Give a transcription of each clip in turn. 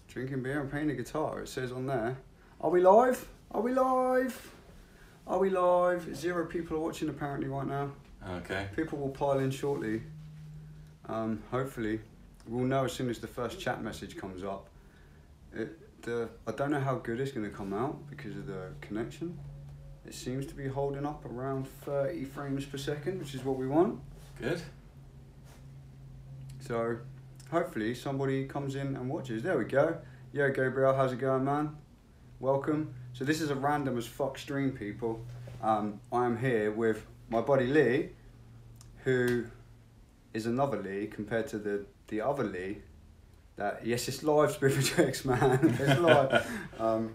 Drinking beer and playing the guitar, it says on there. Are we live? Are we live? Are we live? 0 people are watching apparently right now. Okay. People will pile in shortly. Hopefully. We'll know as soon as the first chat message comes up. I don't know how good it's going to come out because of the connection. It seems to be holding up around 30 frames per second, which is what we want. Good. So, hopefully somebody comes in and watches. There we go. Yo, Gabriel, how's it going, man? Welcome. So this is a random as fuck stream, people. I am here with my buddy Lee, who is another Lee compared to the other Lee. That yes, it's live, Spiritual X, man. It's live.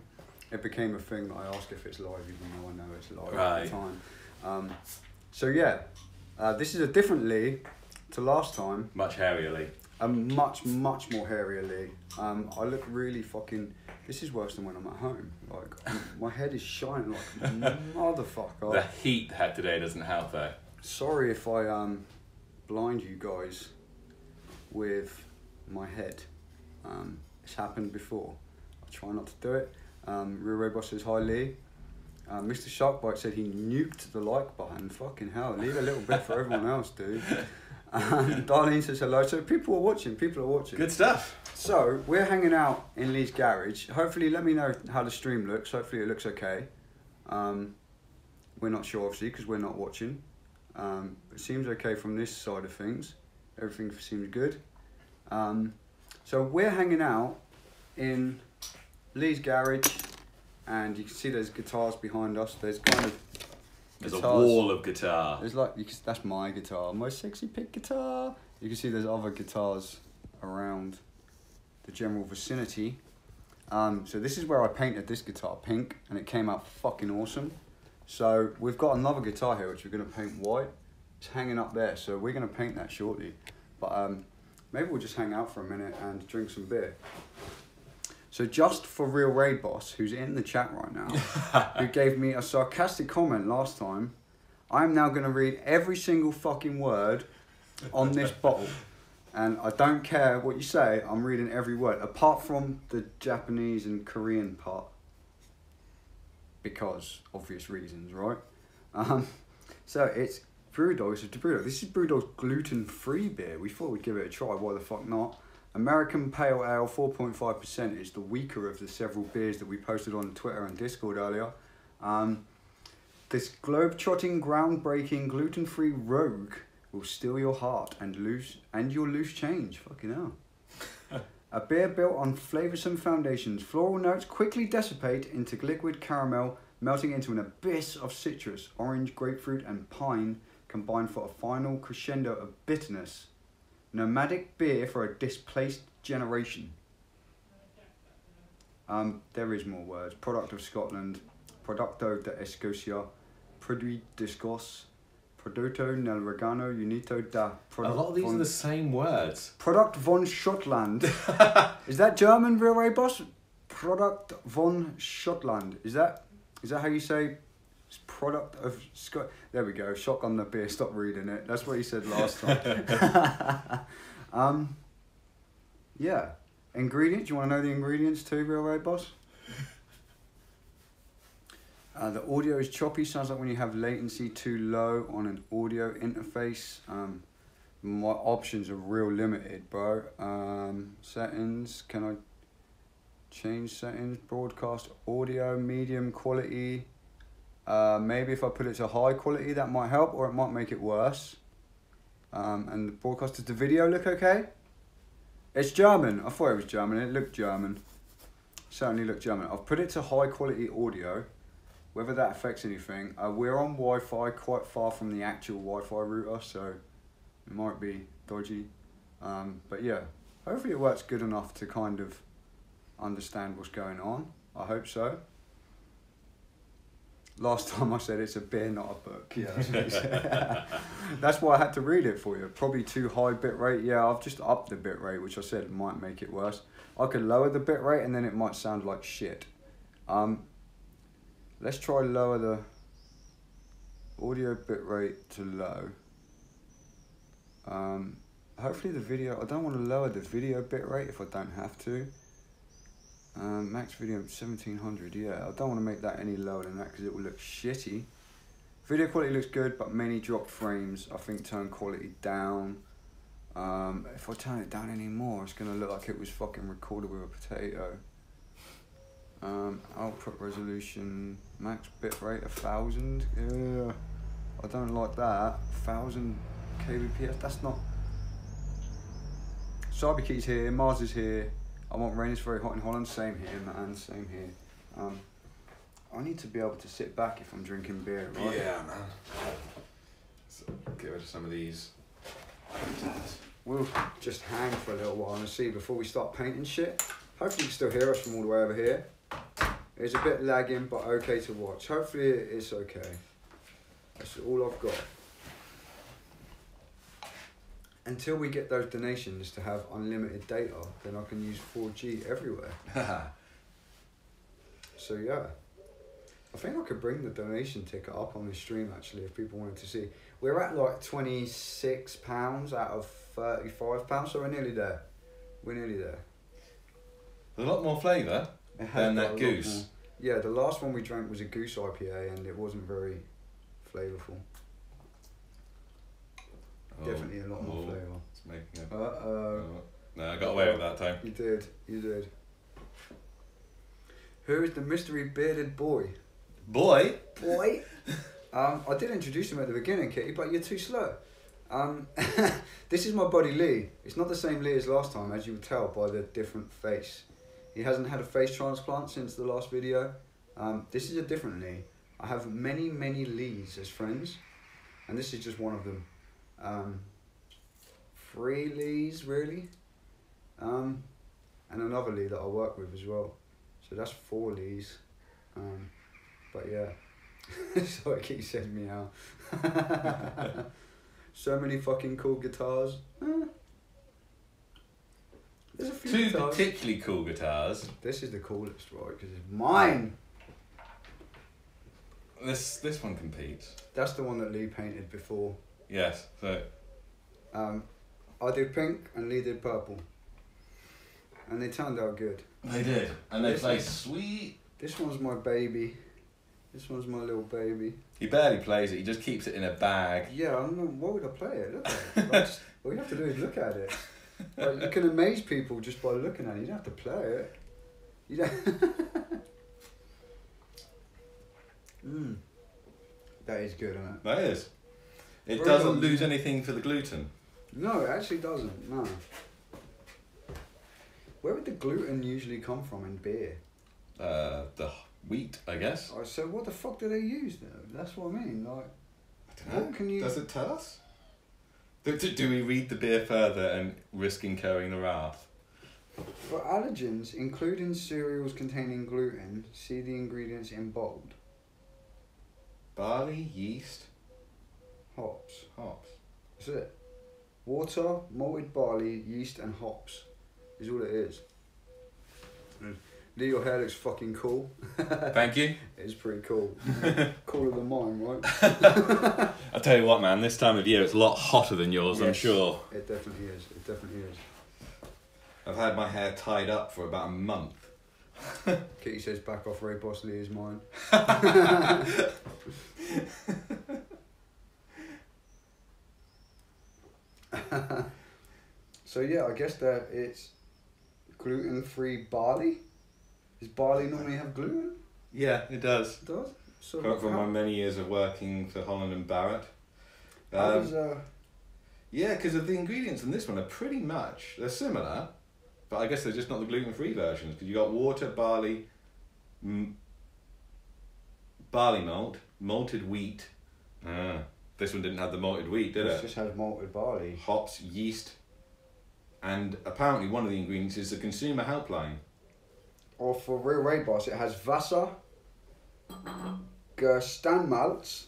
It became a thing that I ask if it's live, even though I know it's live at the time. So yeah, this is a different Lee to last time. Much hairier Lee. A much more hairier Lee. I look really fucking. This is worse than when I'm at home. Like my head is shining like a motherfucker. The heat had today doesn't help though. Sorry if I blind you guys with my head. It's happened before. I try not to do it. Real Robot says hi Lee. Mr. Sharkbite said he nuked the like button. Fucking hell, leave a little bit for everyone else, dude. Darlene says hello. So people are watching. Good stuff. So we're hanging out in Lee's garage. Hopefully, let me know how the stream looks. Hopefully, it looks okay. We're not sure, obviously, because we're not watching. It seems okay from this side of things. Everything seems good. So we're hanging out in Lee's garage, and you can see there's guitars behind us. There's kind of There's a wall of guitar. There's like that's my guitar, my sexy pick guitar. You can see there's other guitars around the general vicinity. So this is where I painted this guitar pink, and it came out fucking awesome. So we've got another guitar here which we're gonna paint white. It's hanging up there, so we're gonna paint that shortly. But maybe we'll just hang out for a minute and drink some beer. So just for Real Raid Boss, who's in the chat right now, who gave me a sarcastic comment last time, I'm now going to read every single fucking word on this bottle. And I don't care what you say, I'm reading every word, apart from the Japanese and Korean part. Because, obvious reasons, right? So it's Brewdog, so Brewdog. This is Brewdog's gluten-free beer. We thought we'd give it a try, why the fuck not? American Pale Ale 4.5% is the weaker of the several beers that we posted on Twitter and Discord earlier. This globe-trotting, groundbreaking, gluten-free rogue will steal your heart and your loose change. Fucking hell. A beer built on flavoursome foundations. Floral notes quickly dissipate into liquid caramel, melting into an abyss of citrus, orange, grapefruit and pine combined for a final crescendo of bitterness. Nomadic beer for a displaced generation. There is more words. Product of Scotland. Producto de Escocia. Produit d'Escosse. Prodotto nel Regano Unito da... A lot of these are the same words. Product von Schottland. Is that German, Real Raid Boss? Product von Schottland. Is that how you say... Product of Scott. There we go. Shotgun the beer. Stop reading it. That's what he said last time. Yeah. Ingredients. You want to know the ingredients too, Real Raid Boss? The audio is choppy. Sounds like when you have latency too low on an audio interface. My options are real limited, bro. Settings. Can I change settings? Broadcast audio, medium quality. Maybe if I put it to high quality, that might help, or it might make it worse. And the broadcast, does the video look okay? It's German. I thought it was German. It looked German. Certainly looked German. I've put it to high quality audio. Whether that affects anything. We're on Wi-Fi, quite far from the actual Wi-Fi router, so it might be dodgy. But yeah, hopefully it works good enough to kind of understand what's going on. I hope so. Last time I said it's a beer, not a book. Yeah, that's what he said. That's why I had to read it for you. Probably too high bit rate. Yeah, I've just upped the bit rate, which I said might make it worse. I could lower the bit rate and then it might sound like shit. Let's try lower the audio bit rate to low. Hopefully the video, I don't want to lower the video bit rate if I don't have to. Max video 1700. Yeah, I don't want to make that any lower than that because it will look shitty. Video quality looks good, but many dropped frames. I think turn quality down. If I turn it down any more, it's gonna look like it was fucking recorded with a potato. Output resolution, max bitrate 1000. Yeah, I don't like that. 1000 kbps. That's not. Cyberkey's here. Mars is here. I want rain is very hot in Holland. Same here, man. Same here. I need to be able to sit back if I'm drinking beer, right? Yeah, man. So get rid of some of these. We'll just hang for a little while and see before we start painting shit. Hopefully you can still hear us from all the way over here. It's a bit lagging, but okay to watch. Hopefully it's okay. That's all I've got. Until we get those donations to have unlimited data, then I can use 4G everywhere. So yeah. I think I could bring the donation ticket up on the stream actually if people wanted to see. We're at like £26 out of £35, so we're nearly there. We're nearly there. There's a lot more flavour than that goose. Yeah, the last one we drank was a goose IPA and it wasn't very flavourful. Oh, definitely a lot more flavour. It's making a... Uh-oh. No, I got away with that time. You did. Who is the mystery bearded boy? Boy? I did introduce him at the beginning, Kitty, but you're too slow. This is my buddy Lee. It's not the same Lee as last time, as you would tell by the different face. He hasn't had a face transplant since the last video. This is a different Lee. I have many Lees as friends, and this is just one of them. 3 Lees, really. And another Lee that I work with as well. So that's 4 Lees. But yeah, so it keeps saying me out. So many fucking cool guitars. There's a few 2 guitars. particularly cool guitars. This is the coolest, right? Because it's mine. This one competes. That's the one that Lee painted before. Yes. So. I did pink and Lee did purple. And they turned out good. They did, and they play sweet. This one's my baby. This one's my little baby. He barely plays it. He just keeps it in a bag. Yeah, I don't know. Why would I play it? Look at it. All you have to do is look at it. Like, you can amaze people just by looking at it. You don't have to play it. You don't. That is good, isn't it? That is. It doesn't lose anything for the gluten. No, it actually doesn't. No. Where would the gluten usually come from in beer? The wheat, I guess. Oh, so what the fuck do they use though? That's what I mean. Like, I don't know. What can you... Does it tell us? Do we read the beer further and risk incurring the wrath? For allergens, including cereals containing gluten, see the ingredients in bold. Barley, yeast, Hops. That's it. Water, malted barley, yeast and hops is all it is. Lee, your hair looks fucking cool. Thank you. It's pretty cool. Cooler than mine, right? I'll tell you what, man, this time of year it's a lot hotter than yours, yes, I'm sure. It definitely is. It definitely is. I've had my hair tied up for about a month. Kitty says back off, Ray Boss Lee is mine. So yeah, I guess that it's gluten-free barley. Does barley normally have gluten? Yeah, it does. It does? So from my many years of working for Holland and Barrett. Yeah, because of the ingredients in this one are pretty much, they're similar, but I guess they're just not the gluten-free versions, because you got water, barley, barley malt, malted wheat. This one didn't have the malted wheat, did it? It just has malted barley. Hops, yeast, and apparently one of the ingredients is the consumer helpline. Or for real Ray Boss, it has Wasser, Gerstenmalz,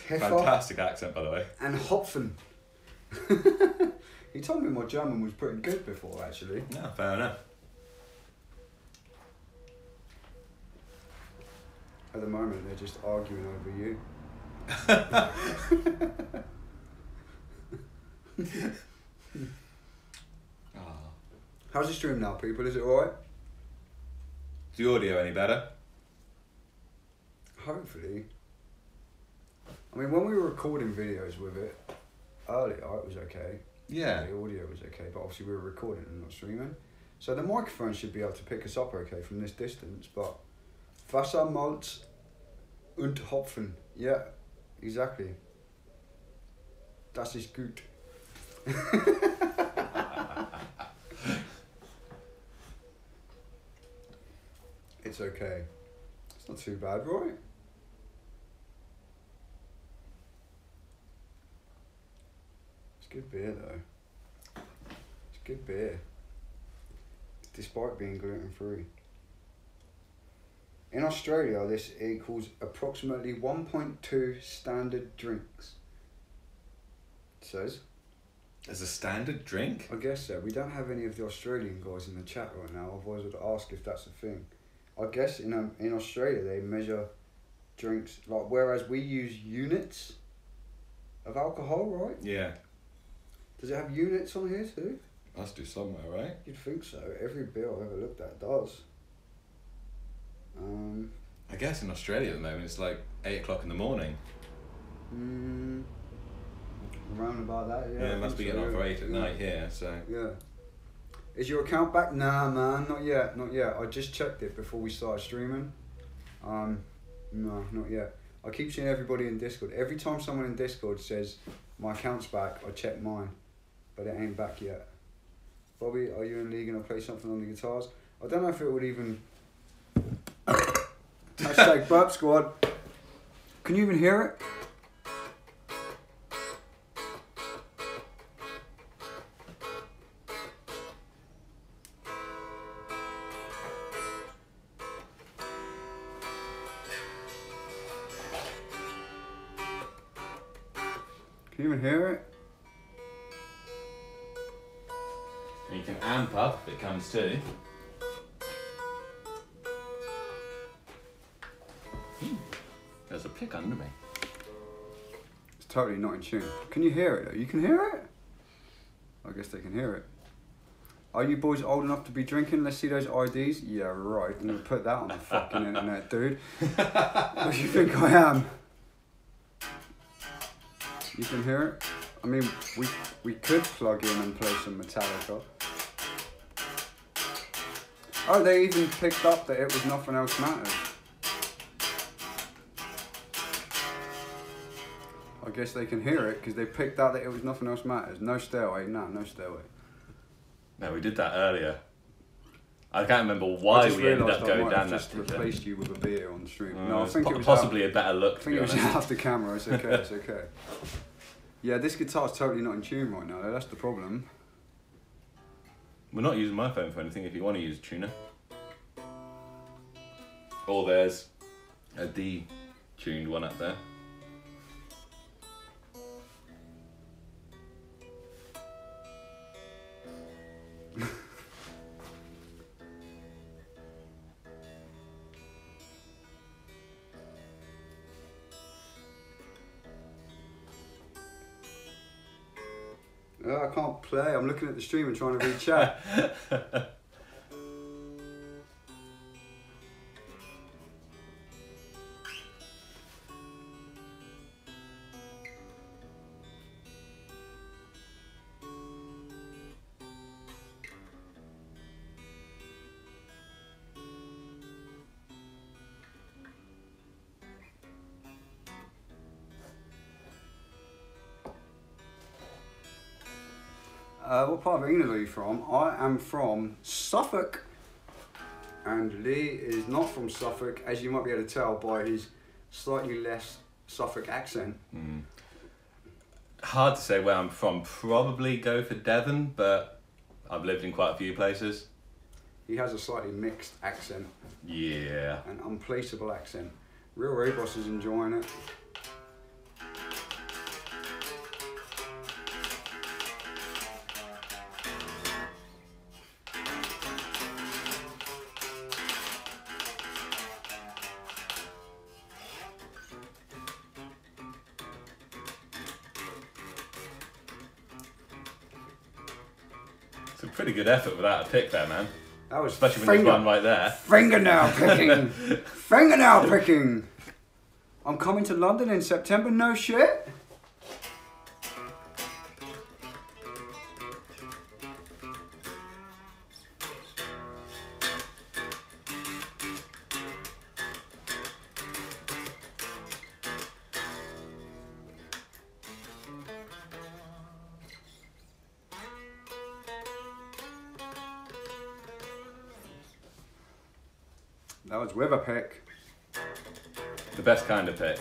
Hefe, fantastic accent, by the way, and Hopfen. He told me my German was pretty good before, actually. No, fair enough. At the moment, they're just arguing over you. How's the stream now, people? Is it alright? the audio any better? Hopefully. I mean, when we were recording videos with it earlier, it was okay. Yeah. The audio was okay, but obviously we were recording and not streaming. So the microphone should be able to pick us up okay from this distance, but Wasser, Malz und Hopfen. Yeah, exactly. Das ist gut. It's okay. It's not too bad, right? It's good beer though. It's good beer. Despite being gluten-free. In Australia, this equals approximately 1.2 standard drinks. It says. As a standard drink? I guess so. We don't have any of the Australian guys in the chat right now, otherwise I'd ask if that's a thing. I guess in Australia they measure drinks, like whereas we use units of alcohol, right? Yeah. Does it have units on here too? Must do somewhere, right? You'd think so. Every beer I've ever looked at does. I guess in Australia at the moment it's like 8 o'clock in the morning. Around about that, yeah. Yeah, it must be getting on for 8 at night here, so. Yeah. Is your account back? Nah, man, not yet, not yet. I just checked it before we started streaming. No, not yet. I keep seeing everybody in Discord. Every time someone in Discord says my account's back, I check mine, but it ain't back yet. Bobby, are you in league and I play something on the guitars? I don't know if it would even. Hashtag burp squad. Can you even hear it? Can you even hear it? And you can amp up if it comes to. There's a pick under me. It's totally not in tune. Can you hear it though? You can hear it? I guess they can hear it. Are you boys old enough to be drinking? Let's see those IDs. Yeah, right. I'm gonna put that on the fucking internet, dude. What do you think I am? You can hear it? I mean, we could plug in and play some Metallica. Oh, they even picked up that it was Nothing Else Matters. I guess they can hear it because they picked out that it was Nothing Else Matters. No Stairway, no Stairway. No, we did that earlier. I can't remember why we ended up going down that. Just replaced you with a beer on the stream. No, I think it was possibly a better look. I think it was after camera. It's okay. It's okay. Yeah, this guitar's totally not in tune right now. Though. That's the problem. We're not using my phone for anything. If you want to use a tuner, or there's a D-tuned one up there. Oh, I can't play. I'm looking at the stream and trying to read chat. What part of England are you from? I am from Suffolk. And Lee is not from Suffolk, as you might be able to tell by his slightly less Suffolk accent. Hard to say where I'm from. Probably go for Devon, but I've lived in quite a few places. He has a slightly mixed accent. Yeah. An unplaceable accent. Real Ray-Boss is enjoying it. It's a pretty good effort without a pick there, man. That was especially when there's one right there. Fingernail picking. Fingernail picking. I'm coming to London in September. No shit. That was with a pick. The best kind of pick.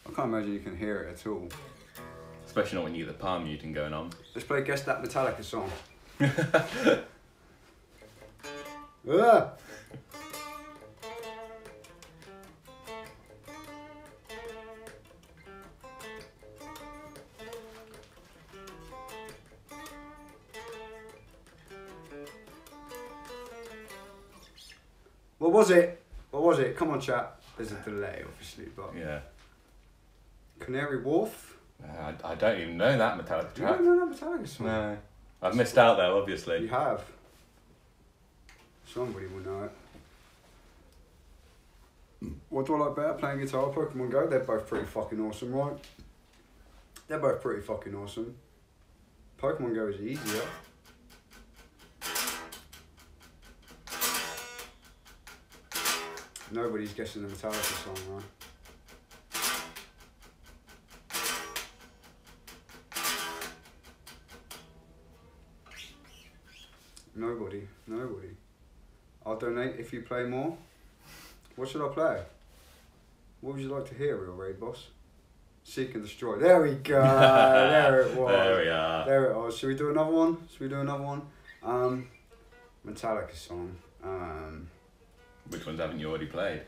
I can't imagine you can hear it at all. Especially not when you get the palm muting going on. Let's play Guess That Metallica song. Ah! What was it? What was it? Come on, chat. There's a delay, obviously, but... Yeah. Canary Wharf? I don't even know that Metallica You track. don't know that Metallica song? No. I've missed out though, obviously. You have. Somebody will know it. What do I like better, playing guitar or Pokemon Go? They're both pretty fucking awesome, right? They're both pretty fucking awesome. Pokemon Go is easier. Nobody's guessing the Metallica song, right? Nobody. I'll donate if you play more. What should I play? What would you like to hear, Real Raid Boss? Seek and Destroy. There we go. There it was. There we are. There it was. Should we do another one? Metallica song. Which ones haven't you already played?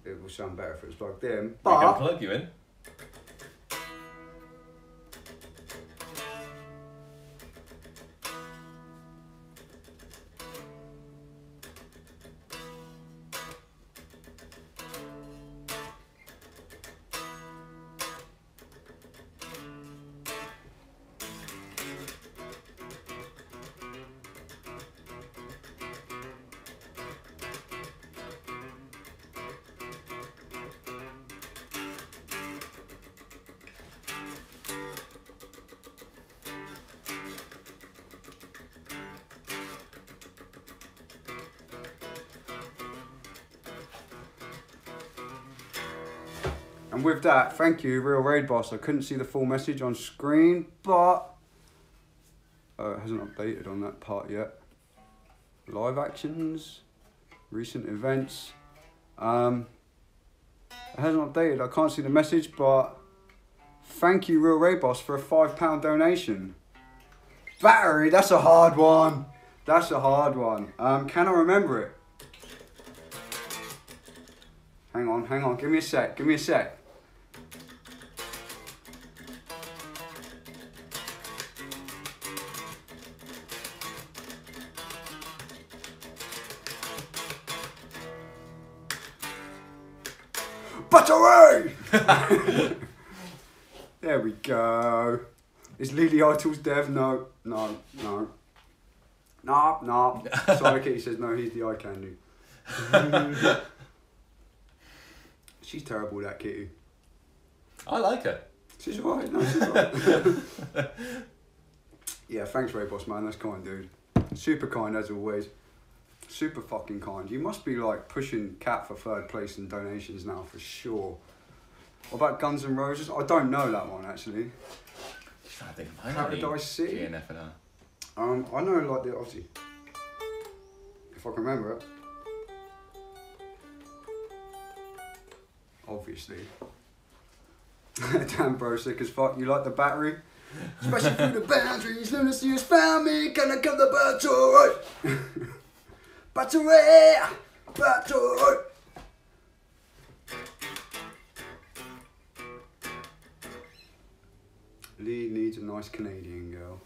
It will sound better if it's plugged in. We But can plug you in. And with that, thank you, Real Raid Boss. I couldn't see the full message on screen, but it hasn't updated on that part yet. Live actions, recent events. It hasn't updated. I can't see the message, but thank you, Real Raid Boss, for a £5 donation. Battery, that's a hard one. That's a hard one. Can I remember it? Hang on. Give me a sec. Battery! There we go. Is Lily Idol's dev? No. Sonic Kitty says no, he's the eye candy. She's terrible, that kitty. I like her. She's alright. No, she's alright. Yeah, thanks, Ray Boss, man. That's kind, dude. Super kind, as always. Super fucking kind. You must be, like, pushing Cat for third place in donations now, for sure. What about Guns N' Roses? I don't know that one, actually. Just trying to think of Paradise City? GNF&R. I know, like, the Aussie. If I can remember it. Obviously. Damn, bro, sick as fuck. You like the battery? Smashing through the boundaries, lunacy has found me. Can I come the battery? Battery! Lee needs a nice Canadian girl.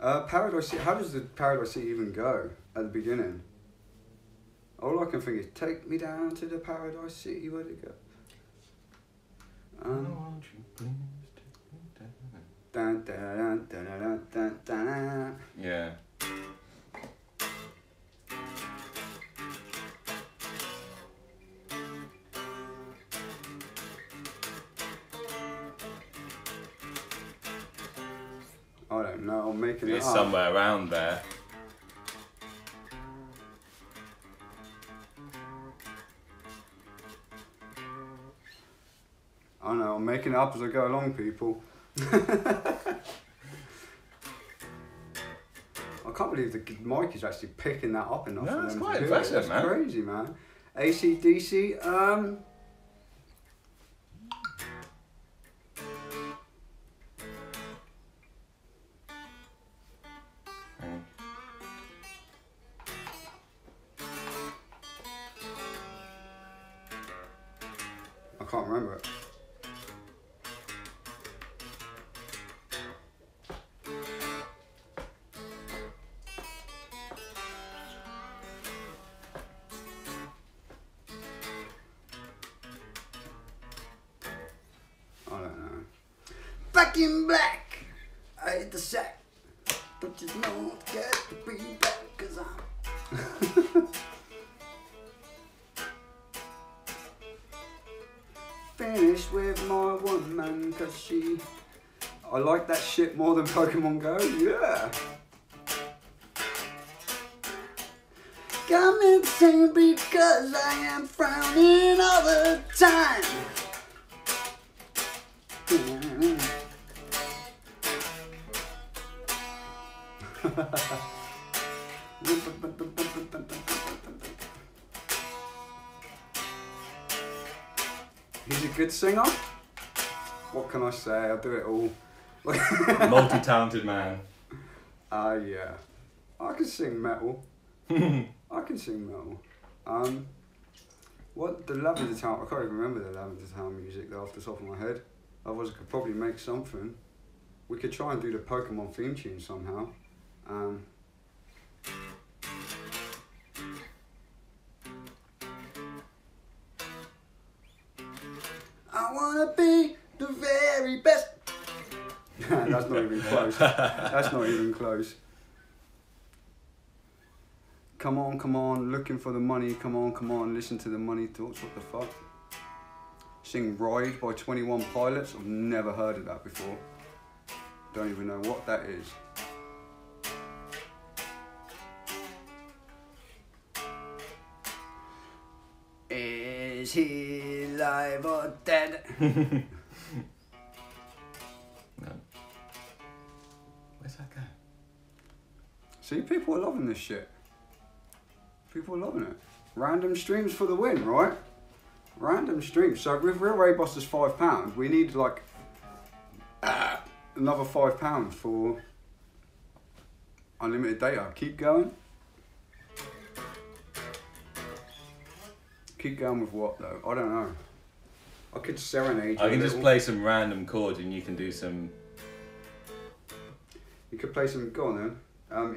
Paradise City. How does the Paradise City even go at the beginning? All I can think is take me down to the Paradise City. Where'd it go? Won't you please take me Dun, down? dun, dun, dun, dun, dun, dun. Yeah. I don't know. I'm making it It's up. somewhere around there. I know. I'm making it up as I go along, people. I can't believe the mic is actually picking that up enough. No, for it's them quite to do it. impressive, That's man. crazy, man. AC/DC. I can't remember it. I don't know. Back in black, I hit the sack. But you know, get to be back, cause I'm finished with my woman, cause she. I like that shit more than Pokemon Go, yeah. Got me singing because I am frowning all the time. He's a good singer. What can I say? I'll do it all. Multi-talented man. Yeah. I can sing metal. I can sing metal. What the Lavender Town? I can't even remember the Lavender Town music though off the top of my head. Otherwise, I could probably make something. We could try and do the Pokemon theme tune somehow. I wanna be the very best. That's not even close. That's not even close. Come on, looking for the money. Come on, listen to the money talks. What the fuck? Sing Ride by 21 Pilots. I've never heard of that before. Don't even know what that is. Is he alive or dead? No. Where's that guy? See, people are loving this shit. People are loving it. Random streams for the win, right? Random streams. So with Real Raid Busters £5, we need like another £5 for unlimited data. Keep going. Keep going with what though? I don't know. I could serenade you I can a just little. play some random chords and you can do some... You could play some, go on then.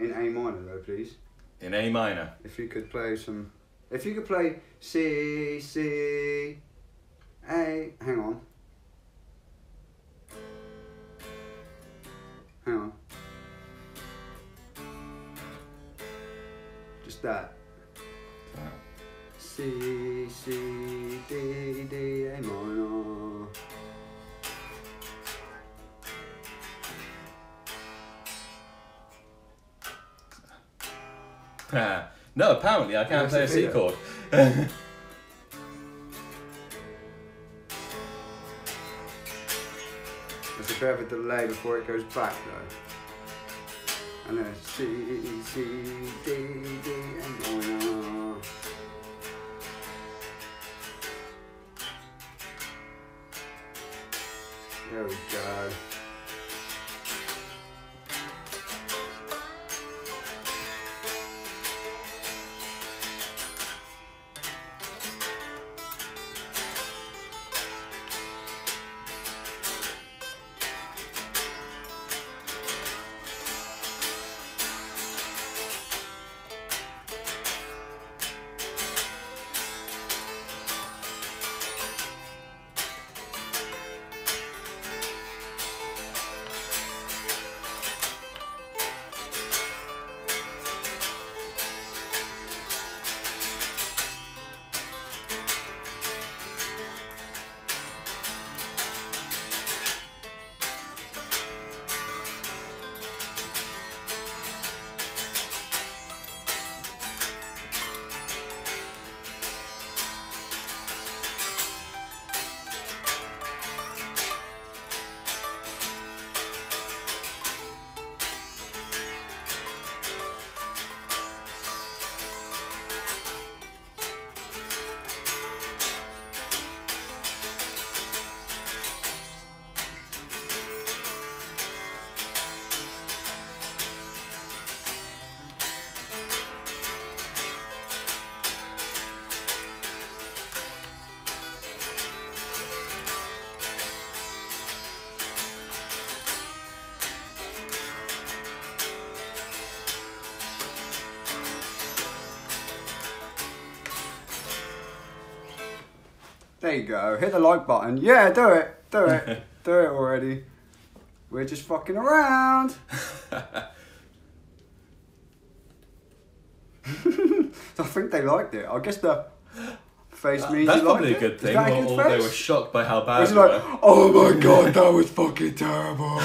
In A minor though, please. In A minor. If you could play some, if you could play C, C, A, hang on. Hang on. Just that. C, C, D, D, A minor. No, apparently I can't play a C chord. There's a bit of a delay before it goes back though. And then C, C, D, D, A minor. There we go. There you go. Hit the like button. Yeah, do it. Do it. Do it already. We're just fucking around. I think they liked it. I guess the face means That's you probably liked a good it. thing. Is that a good Or they face? were shocked by how bad It's you like, were. oh my god, that was fucking terrible.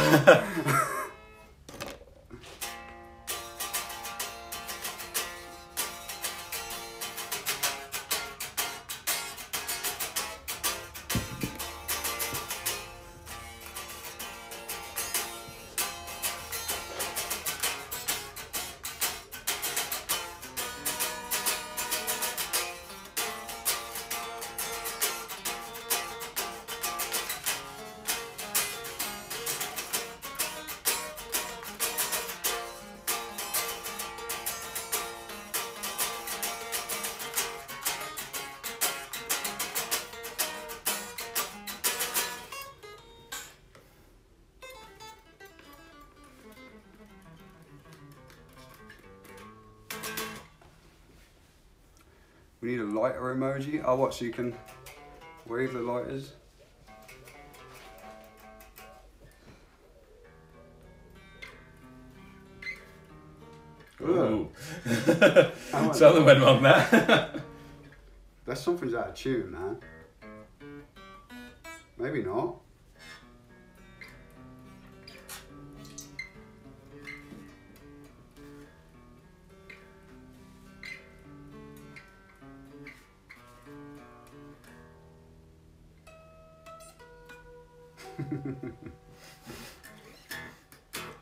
We need a lighter emoji. Oh, what? So you can wave the lighters. Ooh. Ugh. Something went wrong there. That something's out of tune, man. Maybe not.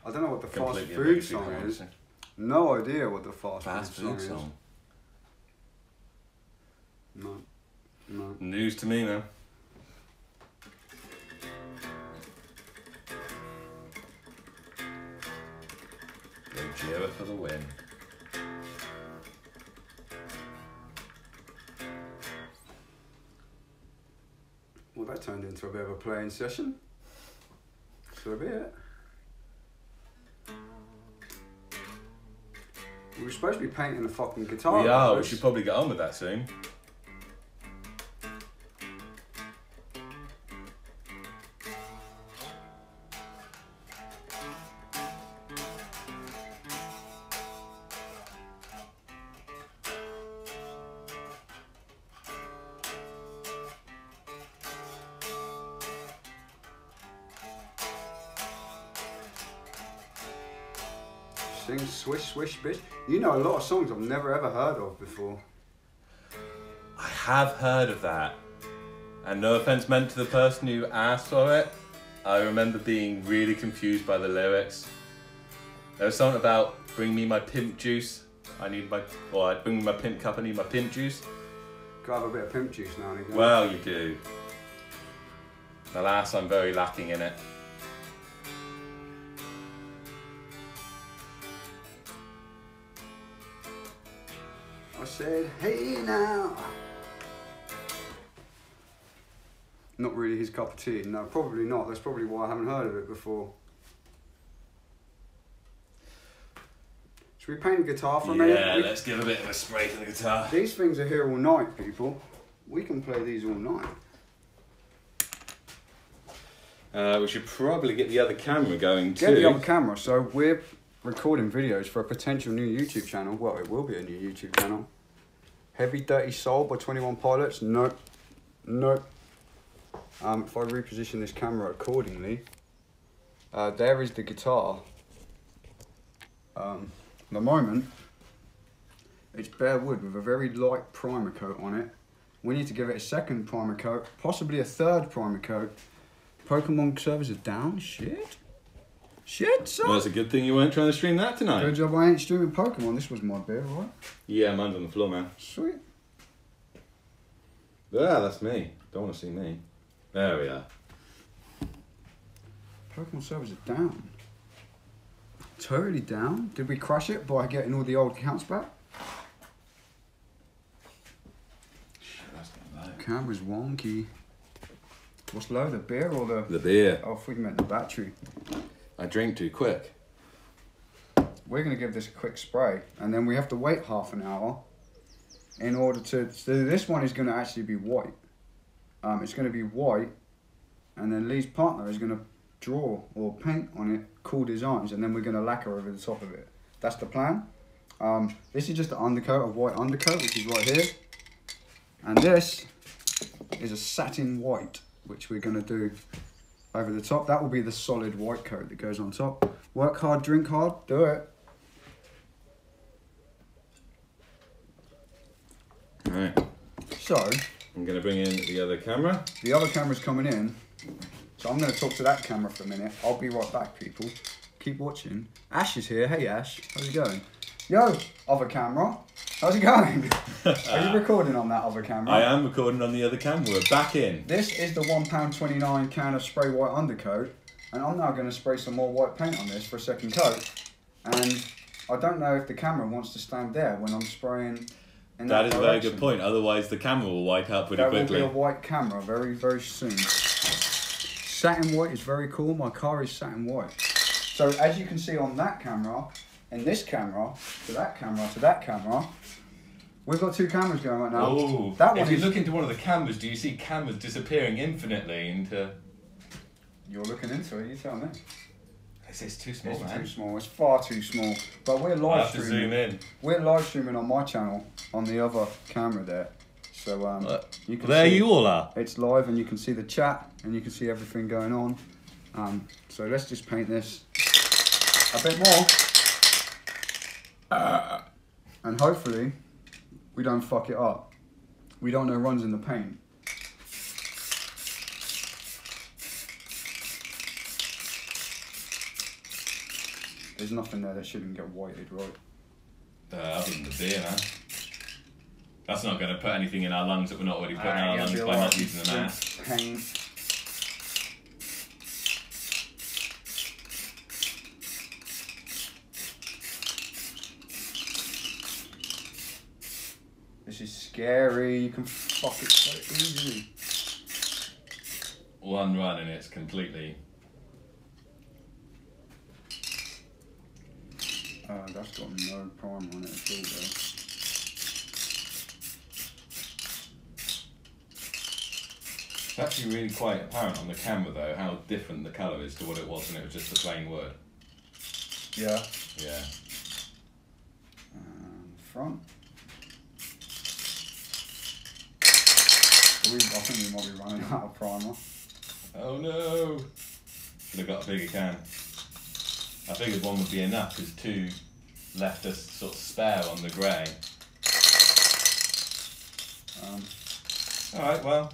I don't know what the fast Completely food amazing, song is. honestly. No idea what the fast Fast food food song song. is. No. No. News to me, man. Gojira for the win. Well, that turned into a bit of a playing session. So be it. We were supposed to be painting the fucking guitar. We are. We covers. should probably get on with that soon. Sing swish swish bitch. You know a lot of songs I've never ever heard of before. I have heard of that. And no offense meant to the person who asked for it, I remember being really confused by the lyrics. There was something about bring me my pimp juice. Or bring me my pimp cup, I need my pimp juice. Gotta have a bit of pimp juice now and again. Well, you do. Alas, I'm very lacking in it. I said, hey now. Not really his cup of tea. No, probably not. That's probably why I haven't heard of it before. Should we paint the guitar for a minute? Yeah, let's give a bit of a spray to the guitar. These things are here all night, people. We can play these all night. We should probably get the other camera going too. Get the other camera. So we're recording videos for a potential new YouTube channel. Well, it will be a new YouTube channel. Heavy Dirty Soul by 21 Pilots. Nope. Nope. If I reposition this camera accordingly, there is the guitar. At the moment, it's bare wood with a very light primer coat on it. We need to give it a second primer coat, possibly a third primer coat. Pokemon servers are down? Shit. Shit, son. Well, it's a good thing you weren't trying to stream that tonight. Good job I ain't streaming Pokemon. This was my beer, right? Yeah, mine's on the floor, man. Sweet. Yeah, that's me. Don't want to see me. There we are. Pokemon servers are down. Totally down. Did we crush it by getting all the old accounts back? Shit, that's not low. Camera's wonky. What's low, the beer or the... The beer. Oh, I thought you meant the battery. I drink too quick. We're going to give this a quick spray, and then we have to wait half an hour in order to... So this one is going to actually be white. it's going to be white, and then Lee's partner is going to draw or paint on it cool designs, and then we're going to lacquer over the top of it. That's the plan. This is just the undercoat, a white undercoat, which is right here. And this is a satin white, which we're going to do over the top. That will be the solid white coat that goes on top. Work hard, drink hard, do it. Right. So, I'm going to bring in the other camera. the other camera's coming in. So I'm going to talk to that camera for a minute. I'll be right back, people. Keep watching. Ash is here. Hey, Ash. How's it going? Yo, other camera. How's it going? Are you recording on that other camera? I am recording on the other camera. We're back in. This is the £1.29 can of spray white undercoat. And I'm now going to spray some more white paint on this for a second coat. And I don't know if the camera wants to stand there when I'm spraying in That is a very direction. good point. Otherwise, the camera will wipe out pretty There will quickly. be a white camera very, very soon. Satin white is very cool. My car is satin white. So as you can see on that camera, and this camera, to that camera, to that camera, we've got two cameras going right now. Oh, that one if you is... look into one of the cameras, do you see cameras disappearing infinitely into... You're looking into it, you tell me. It's too small, It's man. too small, it's far too small. But we're I'll live have to streaming. zoom in. We're live streaming on my channel, on the other camera there. So you can There see you all are. it's live and you can see the chat and you can see everything going on. So let's just paint this a bit more. And hopefully we don't fuck it up. We don't know runs in the paint. There's nothing there that shouldn't get whited, right? Other than the beer, man. That's not going to put anything in our lungs that we're not already putting in our Yeah, lungs be by alright. not using the mask. Paint. This is scary. You can fuck it so easily. One run and it's completely... That's got no primer on it at all, though. It's actually really quite apparent on the camera though how different the colour is to what it was when it was just the plain wood. Yeah. Yeah. Front. I think we might be running out of primer. Oh no! Should have got a bigger can. I figured one would be enough because two left us sort of spare on the grey. Alright, well,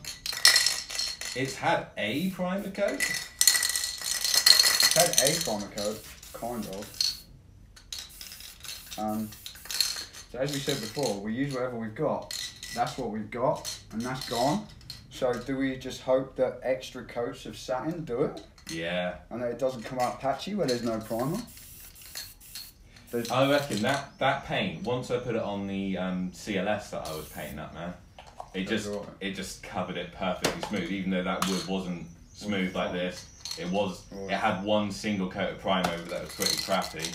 it's had a primer coat. It's had a primer coat, kind of. So as we said before, we use whatever we've got. That's what we've got, and that's gone. So do we just hope that extra coats of satin do it? Yeah. And that it doesn't come out patchy where there's no primer? I reckon that paint, once I put it on the CLS that I was painting up, man, it just covered it perfectly smooth, even though that wood wasn't smooth like this. It had one single coat of primer over that was pretty crappy.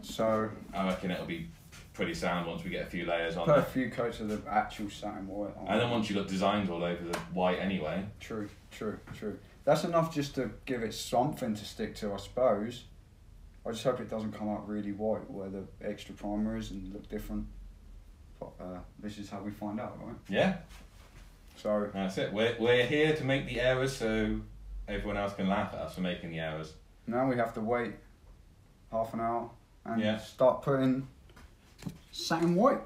So I reckon it'll be pretty sound once we get a few layers on put a there. few coats of the actual satin white on. And then once you've got designs all over the white anyway. True. That's enough just to give it something to stick to, I suppose. I just hope it doesn't come out really white where the extra primer is and look different. But this is how we find out, right? Yeah, So that's it. We're here to make the errors so everyone else can laugh at us for making the errors. now we have to wait half an hour and Yeah. start putting satin white.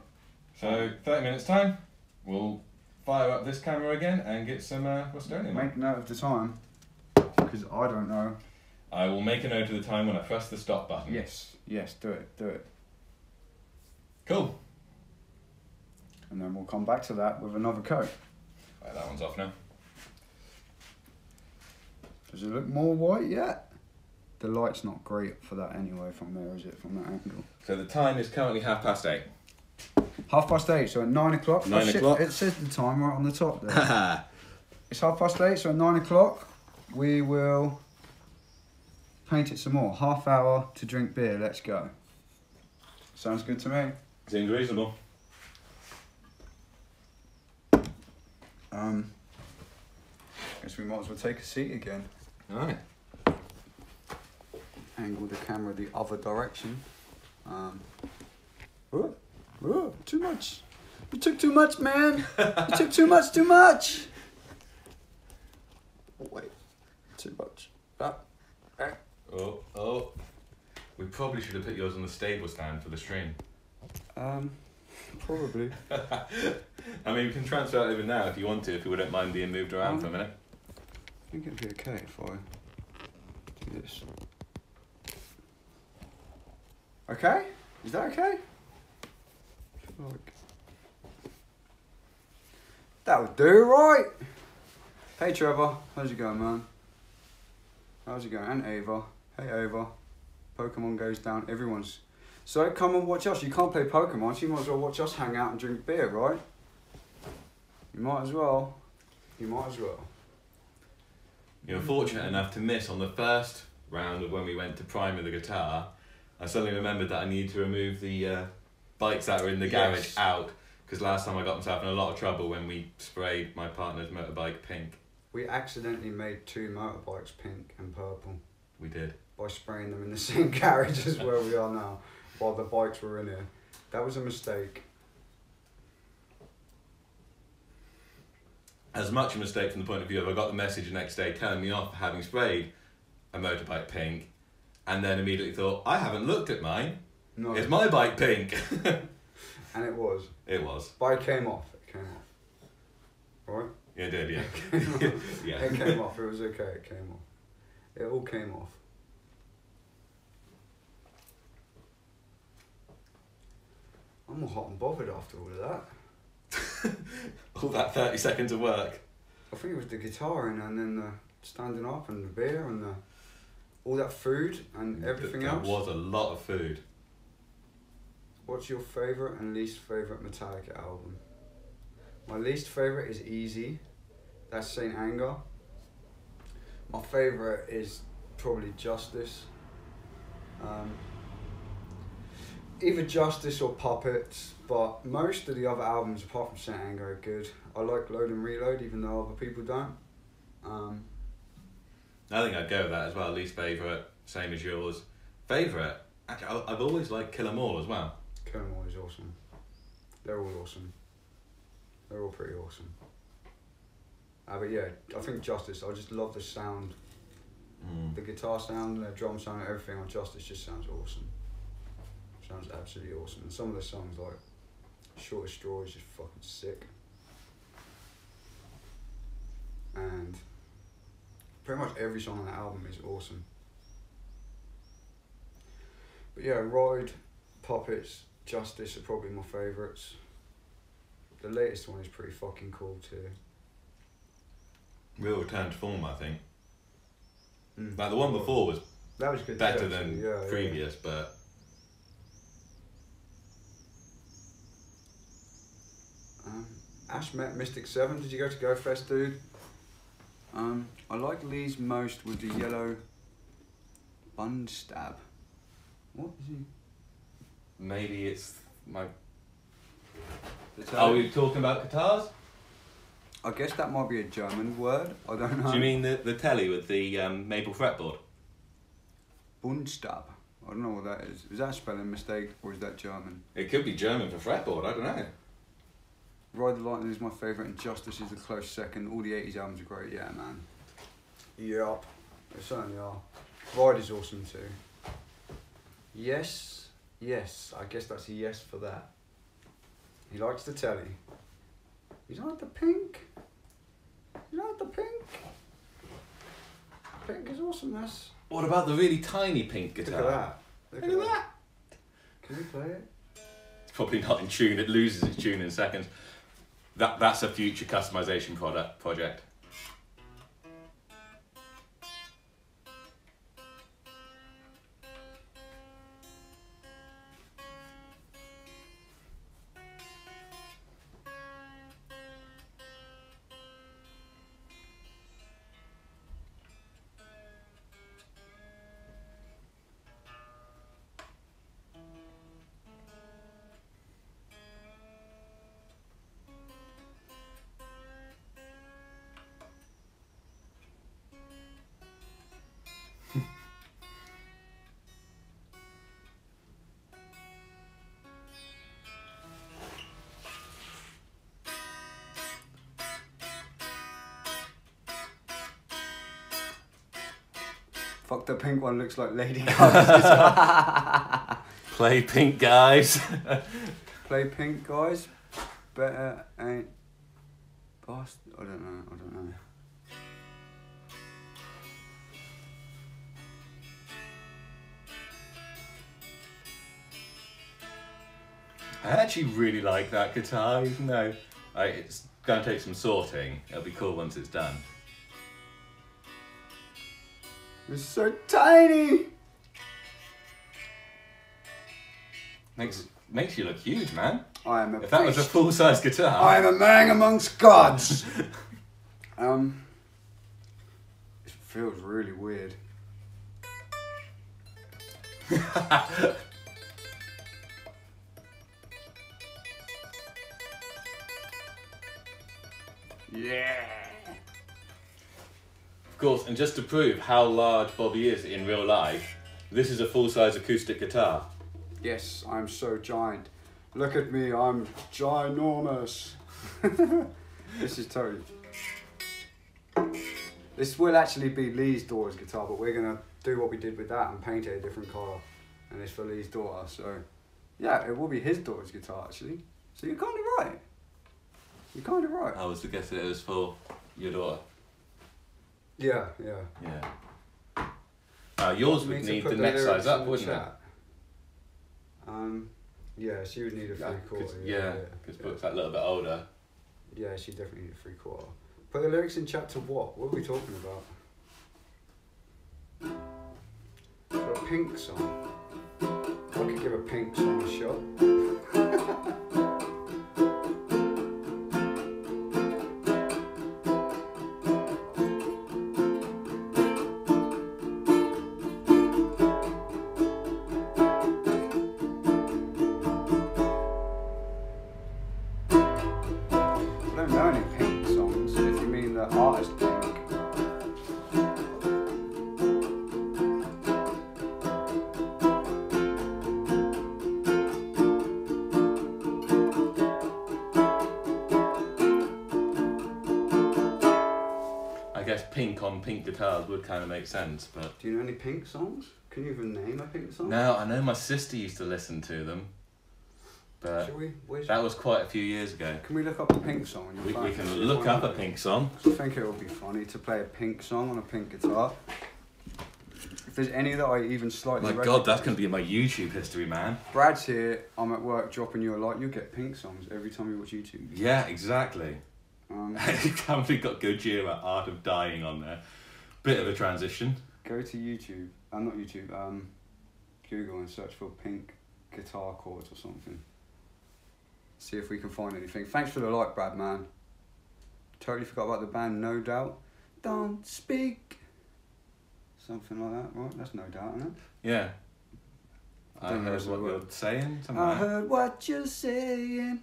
So 30 minutes time, we'll fire up this camera again and get some Rust-Oleum. Make note of the time, because I don't know. I will make a note of the time when I press the stop button. Yes, do it. Cool. And then we'll come back to that with another coat. Right, that one's off now. Does it look more white yet? The light's not great for that anyway from there, is it, from that angle? So the time is currently 8:30. 8:30, so at 9 o'clock. 9 o'clock. It says the time right on the top there. It's 8:30, so at 9 o'clock we will paint it some more. Half hour to drink beer, let's go. Sounds good to me. Seems reasonable. Guess we might as well take a seat again. Alright. Angle the camera the other direction. Too much. You took too much, man. You took too much. Oh, wait, too much. Oh. We probably should have put yours on the stable stand for the stream. Probably. I mean, we can transfer it over now if you want to, if you wouldn't mind being moved around for a minute. I think it'd be okay if I do this. Okay? Is that okay? I feel like that would do, right? Hey Trevor, how's it going, man? How's it going? And Ava. Hey Ava. Pokemon goes down, everyone's... So come and watch us. You can't play Pokemon, so you might as well watch us hang out and drink beer, right? You might as well. You might as well. You were fortunate enough to miss on the first round of when we went to primer the guitar. I suddenly remembered that I need to remove the bikes that were in the garage out, because last time I got myself in a lot of trouble when we sprayed my partner's motorbike pink. We accidentally made 2 motorbikes pink and purple We did. by spraying them in the same garage as where we are now, while the bikes were in here. That was a mistake. As much a mistake from the point of view of I got the message the next day telling me off for having sprayed a motorbike pink, and then immediately thought, I haven't looked at mine. No. Is my bike pink? And it was. It was. But it came off. It came off. Right? Yeah, it did, yeah. Yeah. It came off. It was okay. It came off. It all came off. I'm all hot and bothered after all of that. All that 30 seconds of work. I think it was the guitaring and then the standing up and the beer and the all that food and everything else. There was a lot of food. What's your favourite and least favourite Metallica album? My least favourite is Easy. That's Saint Anger. My favourite is probably Justice. Either Justice or Puppets, but most of the other albums apart from Saint Anger are good. I like Load and Reload even though other people don't. I think I'd go with that as well. Least favourite, same as yours. Favourite? Actually, I've always liked Kill 'Em All as well. Kill 'Em All is awesome. They're all awesome. They're all pretty awesome. But yeah, I think Justice, I just love the sound. The guitar sound, the drum sound, everything on Justice just sounds awesome. Sounds absolutely awesome. And some of the songs like Shortest Straw is just fucking sick. And pretty much every song on the album is awesome. But yeah, Ride, Puppets, Justice are probably my favourites. The latest one is pretty fucking cool too. Real return to form, I think. Like the one before was that was good better too, than previous, but Ash met Mystic 7. Did you go to Go Fest, dude? I like Lee's most with the yellow bun stab. What is he? maybe it's my... The Are we talking about guitars? I guess that might be a German word. I don't know. Do you mean the telly with the maple fretboard? Bundstab. I don't know what that is. Is that a spelling mistake or is that German? It could be German for fretboard, I don't know. Ride the Lightning is my favourite and Justice is a close second. All the 80s albums are great, yeah man. Yup. They certainly are. Ride is awesome too. Yes, yes. I guess that's a yes for that. He likes the telly. You like the pink? You like the pink? Pink is awesomeness. What about the really tiny pink guitar? Look at that. Look at that. Can you play it? It's probably not in tune, it loses its tune in seconds. That's a future customization project. Fuck, the pink one looks like Lady Gaga's guitar. Play pink, guys. Play pink, guys. Better ain't... Bast... I don't know. I actually really like that guitar, even though it's going to take some sorting. It'll be cool once it's done. It's so tiny! Makes you look huge, man. I am a If that was a beast. full-size guitar. I am a man amongst gods! It feels really weird. Yeah! Of course, and just to prove how large Bobby is in real life, this is a full-size acoustic guitar. Yes, I'm so giant. Look at me, I'm ginormous. This is totally... This will actually be Lee's daughter's guitar, but we're going to do what we did with that and paint it a different colour. And it's for Lee's daughter, so... Yeah, it will be his daughter's guitar, actually. So you're kind of right. You're kind of right. I was to guess it was for your daughter. Yeah. Yeah. Yours would need the next size up, wouldn't it? Yeah, she would need a 3/4. Yeah, because Brooke's that little bit older. Yeah, she definitely need a 3/4. Put the lyrics in chat to what? What are we talking about? So a pink song. I could give a pink song a shot. I don't know any pink songs, if you mean the artist pink. I guess pink on pink guitars would kind of make sense, but... Do you know any pink songs? Can you even name a pink song? No, I know my sister used to listen to them, but Shall we? that was quite a few years ago. Can we look up a pink song on your We phone? can look up a pink song. I think it would be funny to play a pink song on a pink guitar. If there's any that I even slightly My God, that's going to be in my YouTube history, man. Brad's here, I'm at work dropping you a like, you'll get pink songs every time you watch YouTube. Yeah, exactly. You've probably got Gojira Art of Dying on there. Bit of a transition. Go to YouTube, not YouTube, Google and search for pink guitar chords or something. See if we can find anything. Thanks for the like, Brad, man. Totally forgot about the band No Doubt. Don't speak. Something like that, right? That's No Doubt, isn't it? Yeah. I Don't know heard the what word. you're saying. Something I like that. heard what you're saying.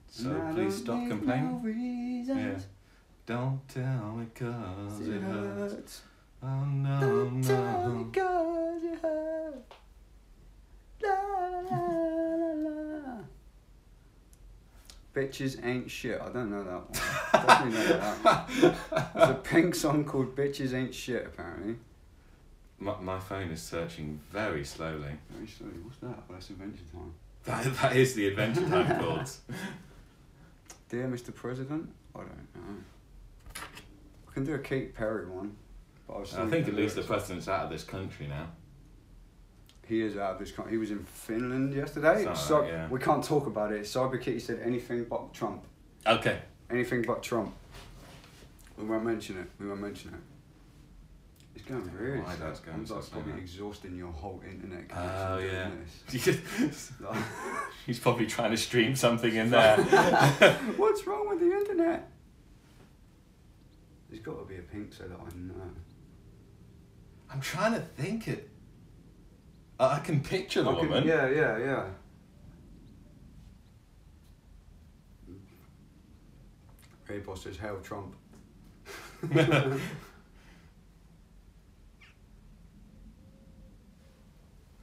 So and I please don't stop need complaining. No reasons. Don't tell me 'cause It it hurts. hurts. Oh no, Don't tell me no. 'cause it hurts. La, la, la, la. Bitches Ain't Shit. I don't know that one. Definitely know that. There's a pink song called Bitches Ain't Shit, apparently. My phone is searching very slowly. Very slowly. What's that? Well, that's Adventure Time. That is the Adventure Time chords. Dear Mr. President? I don't know. I can do a Katy Perry one. But I think at least the president's out of this country now. He is out of this country. He was in Finland yesterday. Something So like that, yeah. we can't talk about it. Cyber Kitty said anything but Trump. Okay. Anything but Trump. We won't mention it. It's going really Why slow. that's going I'm so like slow, probably man. exhausting your whole internet Oh, connection yeah. doing this. He's probably trying to stream something in there. What's wrong with the internet? There's got to be a pink so that I know. I'm trying to think it. I can picture the woman. Yeah. Ray Boss says, hail Trump.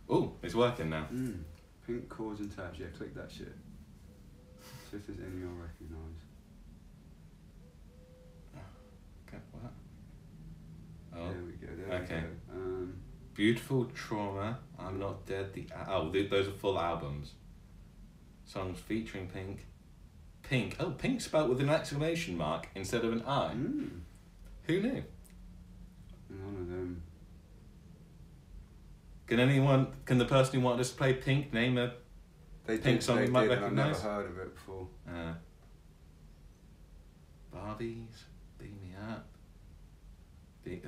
Oh, it's working now. Pink chords and tabs. Yeah, click that shit. See if there's any you'll recognise. Okay, what? Oh. There we go. Okay. We go. Beautiful Trauma, I'm Not Dead. Those are full albums. Songs featuring Pink. Pink. Oh, Pink spelt with an exclamation mark instead of an I. Who knew? None of them. Can the person who wanted us to play Pink name a Pink song we might recognise? I've never heard of it before. Barbies, Beam Me Up.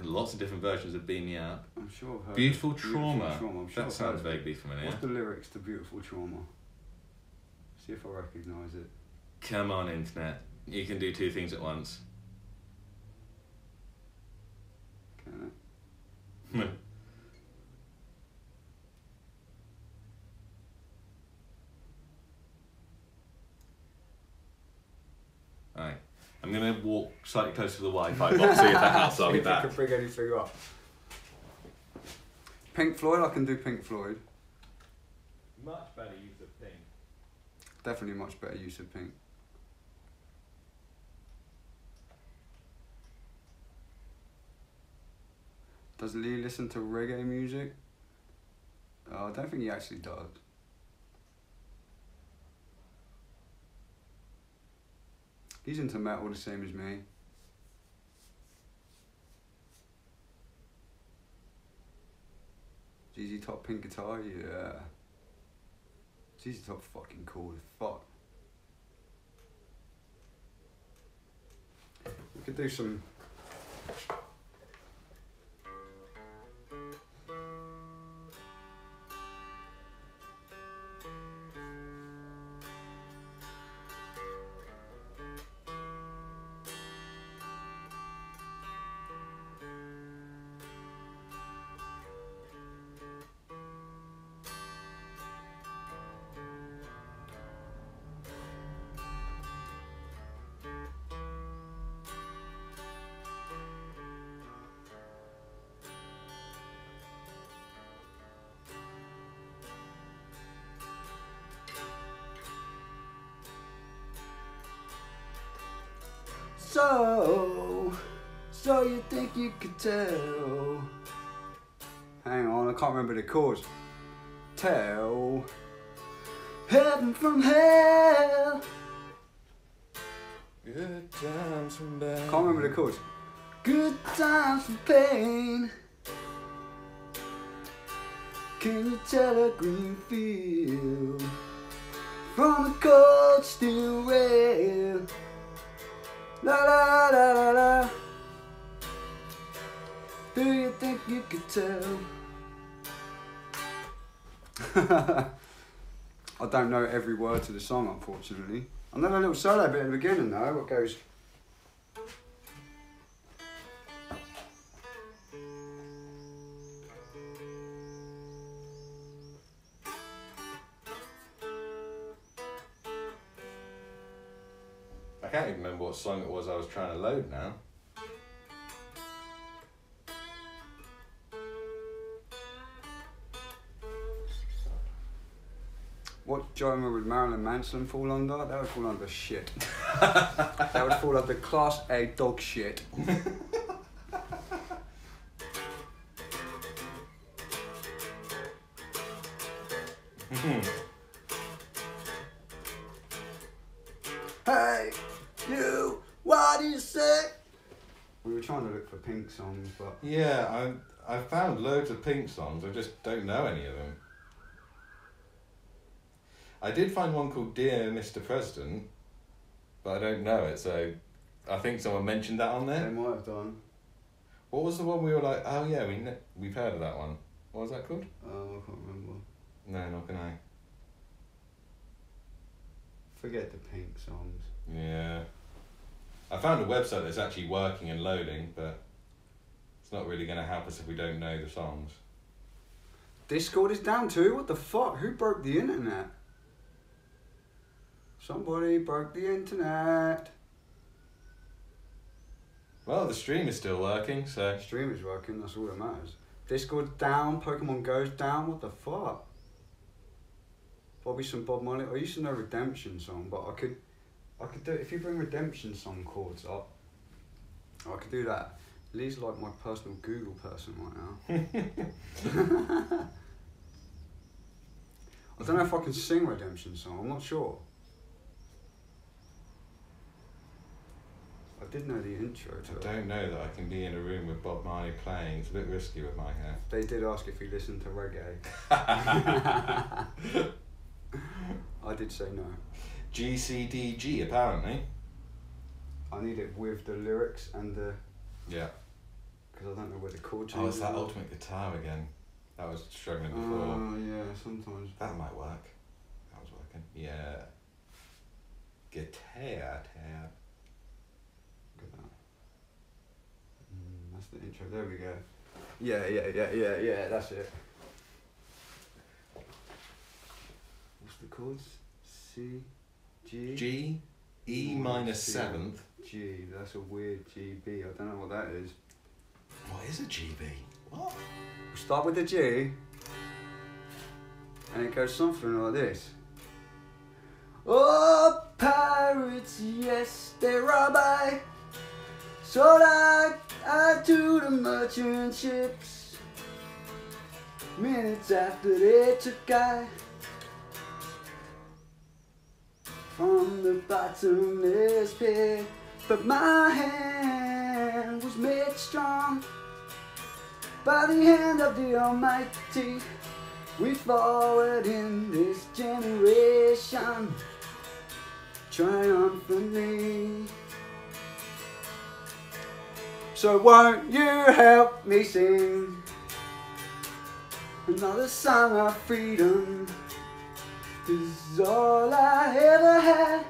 Lots of different versions of Beam Me Up. I'm sure I've heard Beautiful of Trauma. I'm sure That sounds vaguely familiar. What's the lyrics to Beautiful Trauma? See if I recognise it. Come on, internet. You can do two things at once. Can it? Right. I'm going to walk slightly closer to the Wi-Fi box, see if that helps. I'll be See if I back. can figure anything up. Pink Floyd, I can do Pink Floyd. Much better use of Pink. Definitely much better use of Pink. Does Lee listen to reggae music? I don't think he actually does. He's into metal the same as me. ZZ Top Pink guitar, yeah. ZZ Top fucking cool as fuck. We could do some. So you think you could tell? Hang on, I can't remember the chords. Tell heaven from hell. Good times from bad. Can't remember the chords. Good times from pain. Can you tell a green field from a cold steel rail? La la la la la. Do you think you could tell? I don't know every word to the song, unfortunately. I know a little solo bit at the beginning though, what goes. I can't even remember what song it was I was trying to load now. What genre would Marilyn Manson fall under? That would fall under shit. That would fall under class A dog shit. Hey, you, what do you say? We were trying to look for Pink songs, but... Yeah, I found loads of Pink songs, I just don't know any of them. I did find one called Dear Mr. President, but I don't know it, so I think someone mentioned that on They there. might have done. What was the one we were like, oh yeah, we've heard of that one. What was that called? Oh, I can't remember. No, not can I. Forget the Pink songs. Yeah. I found a website that's actually working and loading, but it's not really going to help us if we don't know the songs. Discord is down too? What the fuck? Who broke the internet? Somebody broke the internet. Well, the stream is still working, so... Stream is working, that's all that matters. Discord's down, Pokemon Go's down, what the fuck? Probably some Bob Marley. I used to know Redemption song, but I could do it. If you bring Redemption song chords up, I could do that. Lee's like my personal Google person right now. I don't know if I can sing Redemption Song, I'm not sure. I did know the intro to it. I don't know that I can be in a room with Bob Marley playing. It's a bit risky with my hair. They did ask if he listened to reggae. I did say no. GCDG, apparently. I need it with the lyrics and the... Yeah. Because I don't know where the chord Oh, changes it's that are. ultimate guitar again. That was struggling before. Oh, yeah, sometimes. That might work. That was working. Yeah. Guitar tab. Look at that. That's the intro. There we go. Yeah. That's it. What's the chords? C, G, G, E minor seventh. G. That's a weird GB. I don't know what that is. What is a GB? What? We start with the G, and it goes something like this. Oh, pirates, yes, they rob I. Sold I to the merchant ships. Minutes after they took I from the bottomless pit. But my hand was made strong by the hand of the Almighty. We forward in this generation triumphantly. So won't you help me sing another song of freedom? 'Cause all I ever had,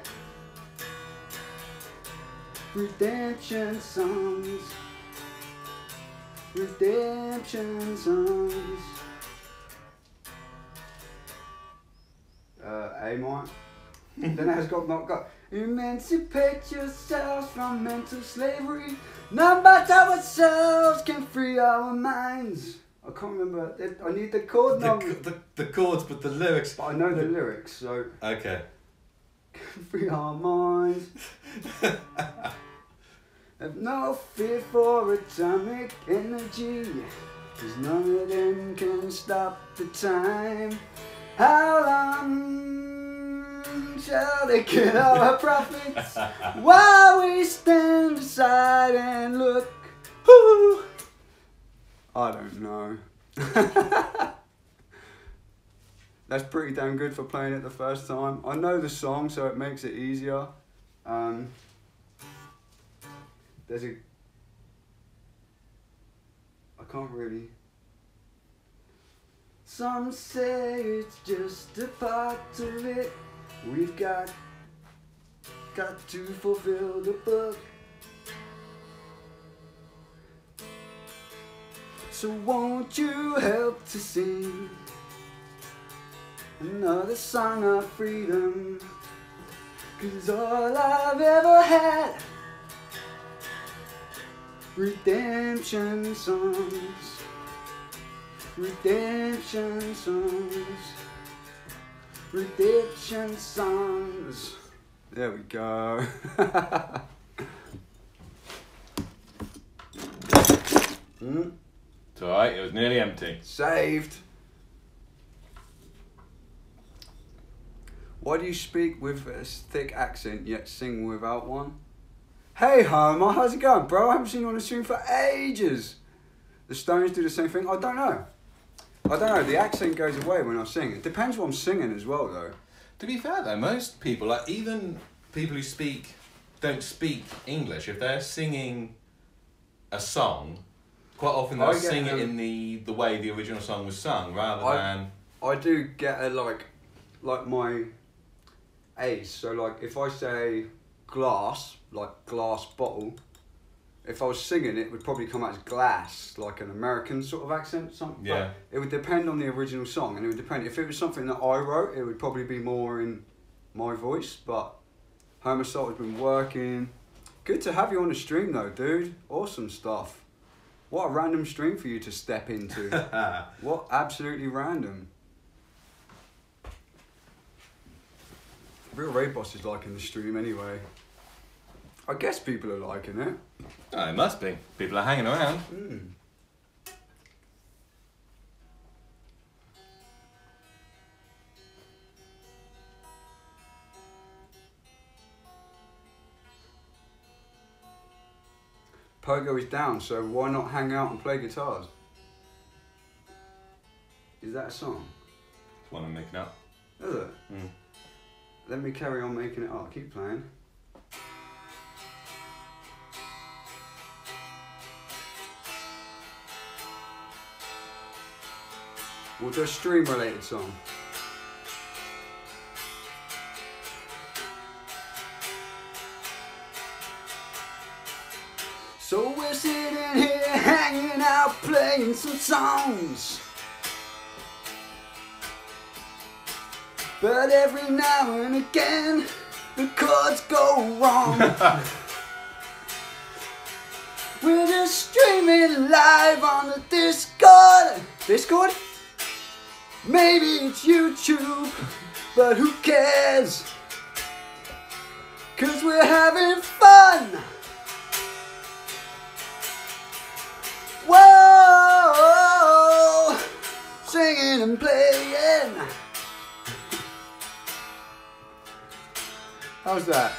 redemption songs, redemption songs. A minor. Then it has got not got. Emancipate yourselves from mental slavery. None but ourselves can free our minds. I can't remember. I need the chord number. The chords, but the lyrics. But I know the lyrics, so. Okay. Free our minds. Have no fear for atomic energy, 'cause none of them can stop the time. How long shall they get our profits while we stand aside and look? Ooh. I don't know. That's pretty damn good for playing it the first time. I know the song, so it makes it easier. There's a... I can't really... Some say it's just a part of it. We've got to fulfill the book. So won't you help to sing another song of freedom? 'Cause all I've ever had, redemption songs, redemption songs, redemption songs. There we go. It's alright, it was nearly empty. Saved. Why do you speak with a thick accent yet sing without one? Hey Homer, how's it going, bro? I haven't seen you on the stream for ages. The Stones do the same thing? I don't know. The accent goes away when I sing. It depends what I'm singing as well, though. To be fair though, most people, like even people who don't speak English, if they're singing a song, quite often they'll sing it in the way the original song was sung, rather than... I do get a, like my A's. So, like, if I say glass, like glass bottle, if I was singing it would probably come out as glass, like an American sort of accent, something. Yeah. But it would depend on the original song, and it would depend. If it was something that I wrote, it would probably be more in my voice, but Homer Salt has been working. Good to have you on the stream though, dude. Awesome stuff. What a random stream for you to step into. What absolutely random. Real Raid Boss is liking the stream anyway. I guess people are liking it. Oh, it must be. People are hanging around. Mm. Pogo is down, so why not hang out and play guitars? Is that a song? It's one I'm making up. Is it? Mm. Let me carry on making it up. Keep playing. We'll do a stream related song. So we're sitting here hanging out playing some songs. But every now and again the chords go wrong. We're just streaming live on the Discord. Discord? Maybe it's YouTube, but who cares? 'Cause we're having fun. Whoa, singing and playing. How's that?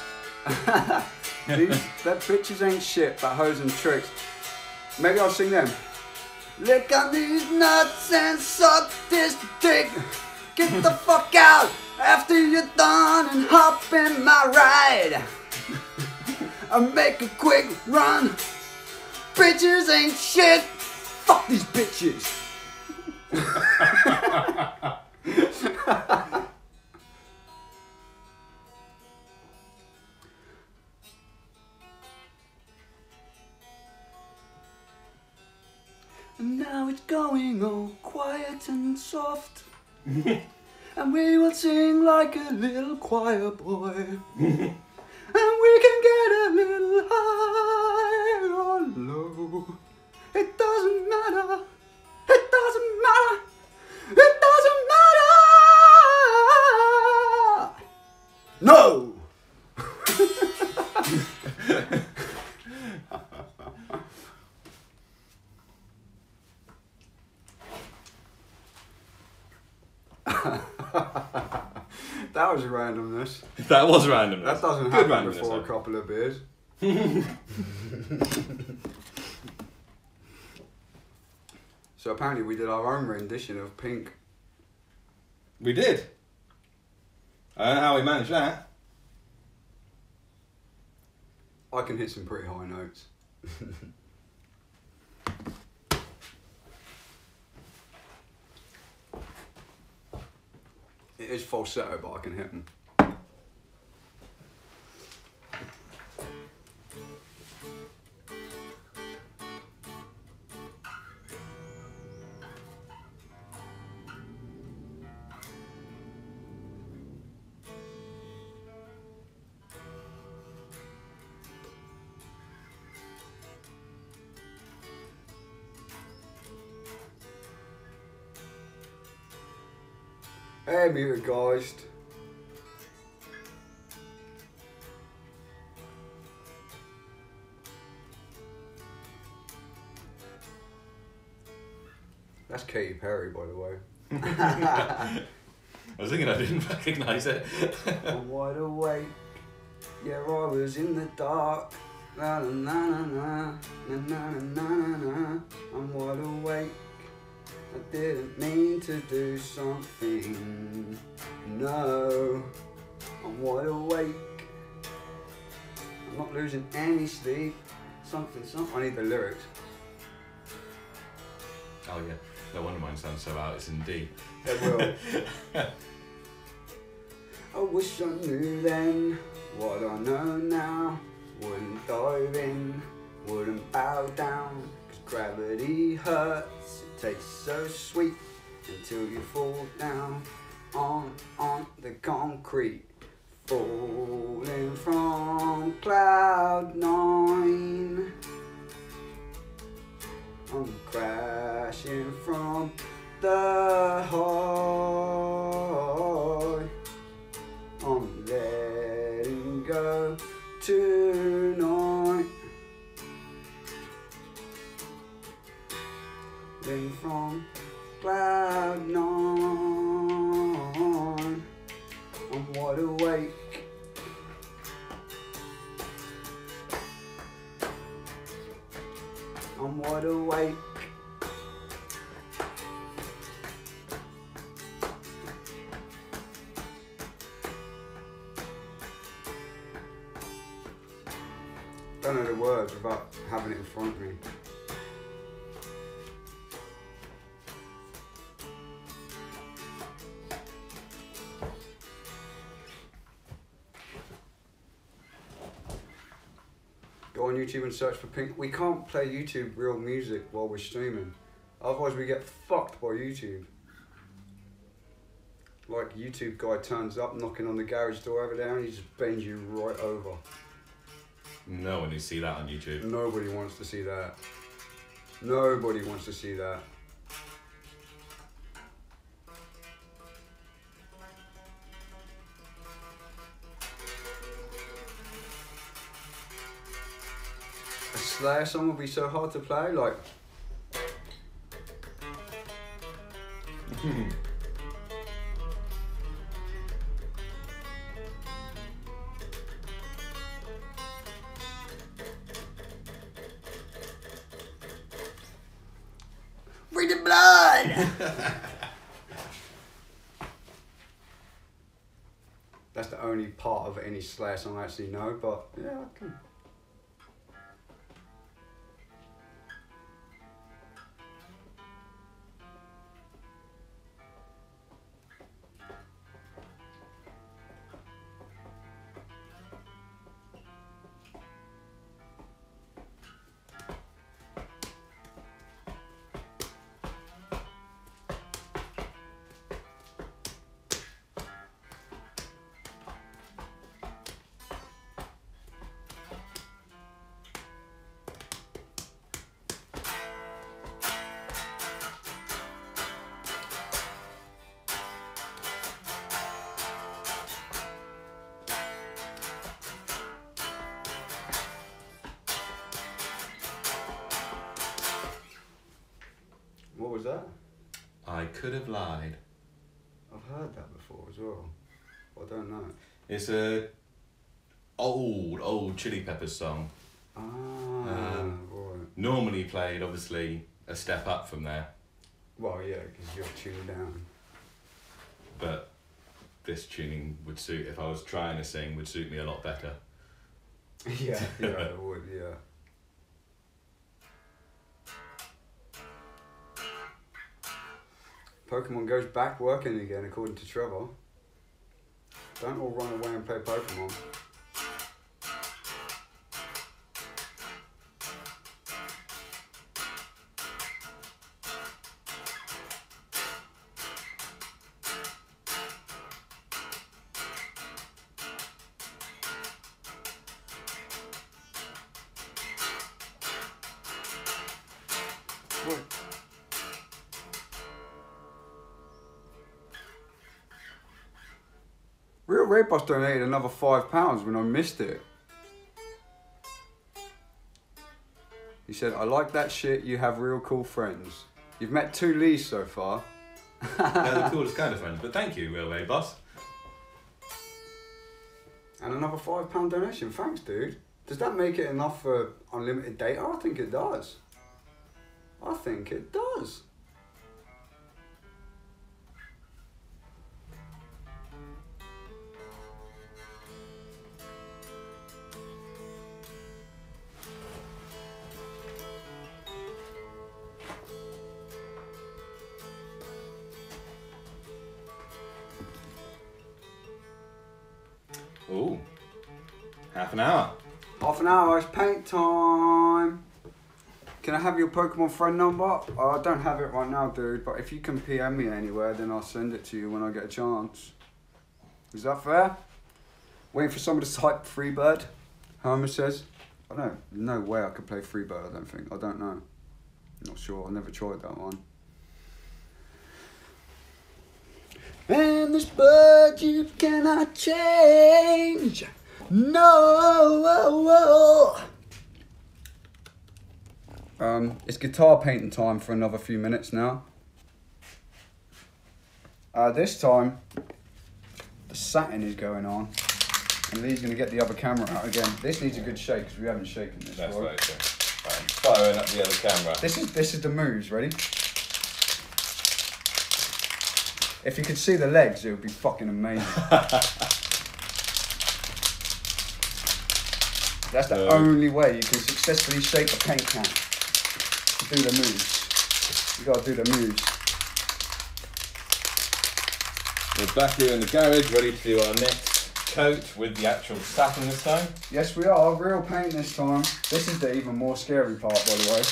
That pictures ain't shit, but hoes and tricks. Maybe I'll sing them. Lick on these nuts and suck this dick. Get the fuck out after you're done and hop in my ride. And make a quick run. Bitches ain't shit. Fuck these bitches. And now it's going all quiet and soft. And we will sing like a little choir boy. And we can get a little high or low. It doesn't matter. It doesn't matter. It doesn't matter. No. That was randomness. That was randomness. That doesn't Good happen randomness, before a though. couple of beers. So apparently we did our own rendition of Pink. We did. I don't know how we managed that. I can hit some pretty high notes. It is falsetto, but I can hit them. Hey, Muted Geist. That's Katy Perry, by the way. I was thinking I didn't recognise it. I'm wide awake. Yeah, I was in the dark. La la la la la, na na na na na. I'm wide awake. I didn't mean to do something. No, I'm wide awake. I'm not losing any sleep. Something. I need the lyrics. Oh yeah, no wonder mine sounds so out. It's in D. It will. I wish I knew then what I know now. Wouldn't dive in, wouldn't bow down. 'Cause gravity hurts, it tastes so sweet until you fall down on the concrete. Falling from cloud 9. I'm crashing from the high. I'm letting go tonight. wide awake. I'm wide awake. Don't know the words without having it in front of me. Go on YouTube and search for Pink. We can't play YouTube real music while we're streaming. Otherwise we get fucked by YouTube. Like YouTube guy turns up knocking on the garage door over there and he just bends you right over. No one who see that on YouTube. Nobody wants to see that. Nobody wants to see that. A Slayer song would be so hard to play, like. Read the blood! That's the only part of any Slayer song I actually know, but yeah, I can. What was that? I could have lied. I've heard that before as well. I don't know. It's a old Chili Peppers song. Ah, right. Normally played, obviously, a step up from there. Well, yeah, because you're tuned down. But this tuning would suit, if I was trying to sing, would suit me a lot better. Yeah, it would, yeah. Pokemon goes back working again, according to Trevor. Don't all run away and play Pokemon. What? Real Red Bus donated another £5 when I missed it. He said, I like that shit, you have real cool friends. You've met 2 Lees so far. They're the coolest kind of friends, but thank you, Railway Boss. And another £5 donation, thanks dude. Does that make it enough for unlimited data? I think it does. I think it does. Ooh, half an hour. Half an hour, it's paint time. Can I have your Pokemon friend number? I don't have it right now, dude, but if you can PM me anywhere, then I'll send it to you when I get a chance. Is that fair? Waiting for someone to type Freebird, Homer says. I don't know, no way I could play Freebird, I don't think. I don't know. Not sure, I never tried that one. And this bird you cannot change. No. It's guitar painting time for another few minutes now. This time, the satin is going on. And Lee's going to get the other camera out again. This needs a good shake because we haven't shaken this. That's right? right. Right, firing up the other camera. This is the moves. Ready? If you could see the legs, it would be fucking amazing. That's the only way you can successfully shake a paint can. Do the moves. You gotta do the moves. We're back here in the garage, ready to do our next coat with the actual satin this time. Yes, we are. Real paint this time. This is the even more scary part, by the way.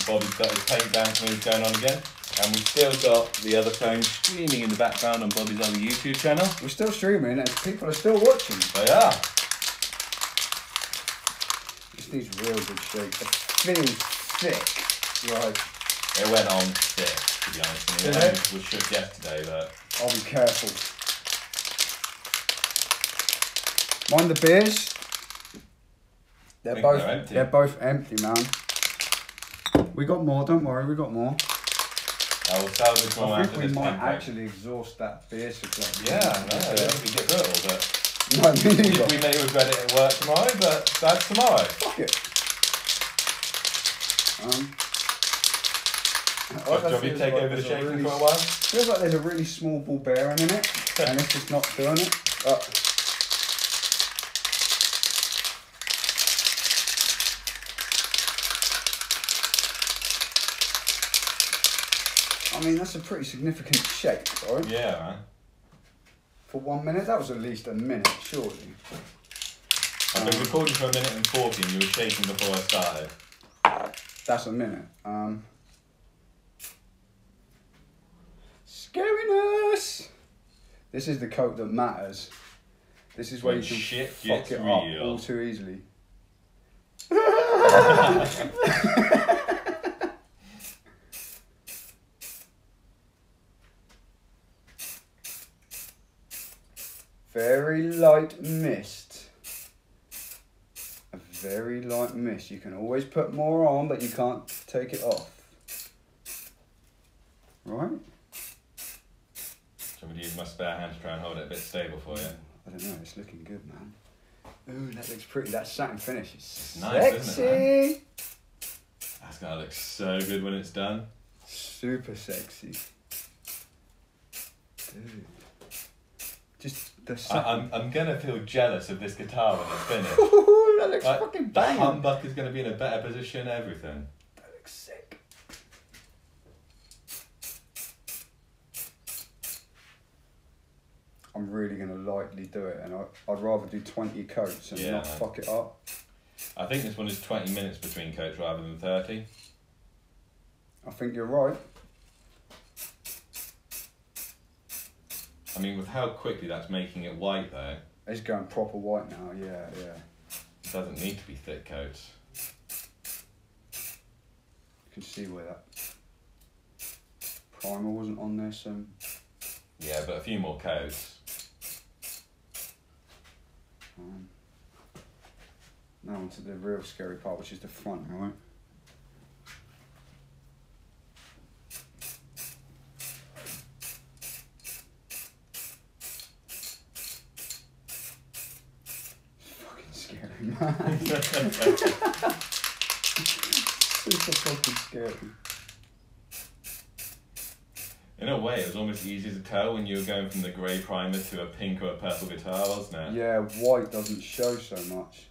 Bobby's got his paint dance moves going on again. And we've still got the other phone streaming in the background on Bobby's other YouTube channel. We're still streaming and people are still watching. They are. This needs real good shake. It feels thick. Right. It went on thick, to be honest. I mean, Did it was shook yesterday, but... I'll be careful. Mind the beers. They're both empty, man. We got more, don't worry, we got more. I will salvage more I after think we this might campaign. actually exhaust that beer supply. Yeah, no, I don't think we get through it all, but... No, me neither. We may regret it at work tomorrow, but that's tomorrow. Fuck it. Do you want me to take over the shaking for a while? Feels like there's a really small ball bearing in it, and it's just not doing it. I mean, that's a pretty significant shake, right? Yeah, man. For 1 minute, that was at least a minute, surely. I've been recording for 1:40 and you were shaking before I started. That's a minute. Scariness! This is the coat that matters. This is where When you can shit fuck gets it up real. all too easily. Very light mist. A very light mist. You can always put more on, but you can't take it off. Right? Do you want me to use my spare hand to try and hold it a bit stable for you? I don't know, it's looking good, man. Ooh, that looks pretty. That satin finish is Nice, sexy. isn't it, That's gonna look so good when it's done. Super sexy. Dude. Just the satin. I'm gonna feel jealous of this guitar when it's finished. Ooh, that looks Like, fucking the banging. humbuck is gonna be in a better position, everything. That looks sick. I'm really going to lightly do it, and I'd rather do 20 coats and not fuck it up. I think this one is 20 minutes between coats rather than 30. I think you're right. I mean, with how quickly that's making it white though, It's going proper white now, yeah. it doesn't need to be thick coats. You can see where that primer wasn't on there, so... Yeah, but a few more coats. Now onto the real scary part, which is the front, right? Fucking scary, man. Super fucking scary. In a way, it was almost easy to tell when you were going from the grey primer to a pink or a purple guitar, wasn't it? Yeah, white doesn't show so much.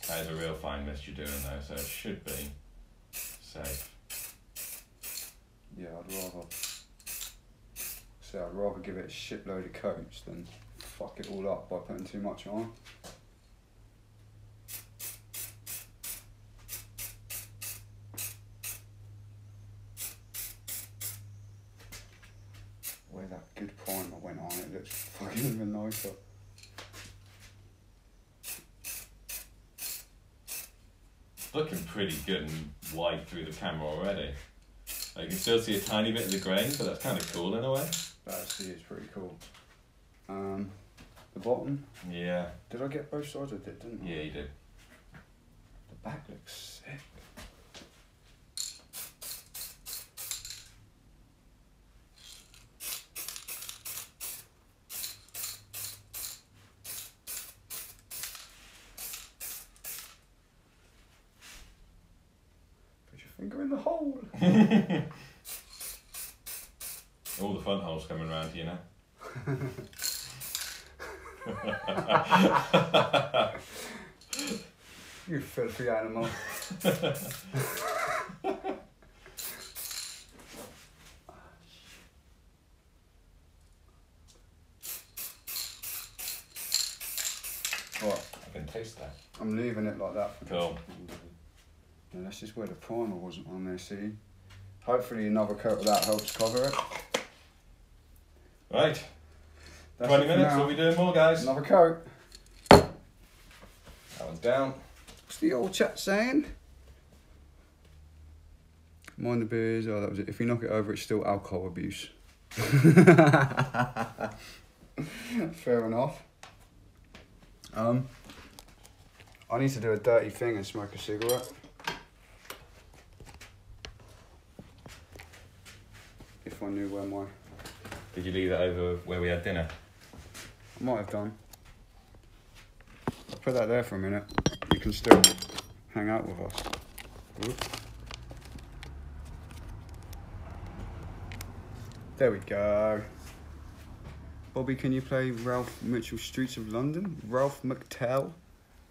That is a real fine mist you're doing though, so it should be safe. Yeah, I'd rather give it a shitload of coats than fuck it all up by putting too much on. Where that good primer went on, it looks fucking even nicer. It's looking pretty good and white through the camera already. Like, you can still see a tiny bit of the grain, but that's kind of cool in a way. That actually is pretty cool. The bottom, Yeah. did I get both sides? I did, didn't I? Yeah, you did. The back looks sick. finger in the hole. All the fun holes coming around you now. You filthy animal. What? I can taste that. I'm leaving it like that. Cool. Yeah, that's just where the primer wasn't on there, see? Hopefully another coat of that helps cover it. Right. That's 20 it for minutes, now. we'll be doing more, guys. Another coat. That one's down. What's the old chat saying? Mind the beers. Oh, that was it. If you knock it over, it's still alcohol abuse. Fair enough. I need to do a dirty thing and smoke a cigarette. If I knew where my... Did you leave it over where we had dinner? I might have done. I'll put that there for a minute. You can still hang out with us. Whoop. There we go. Bobby, can you play Ralph Mitchell Streets of London? Ralph McTell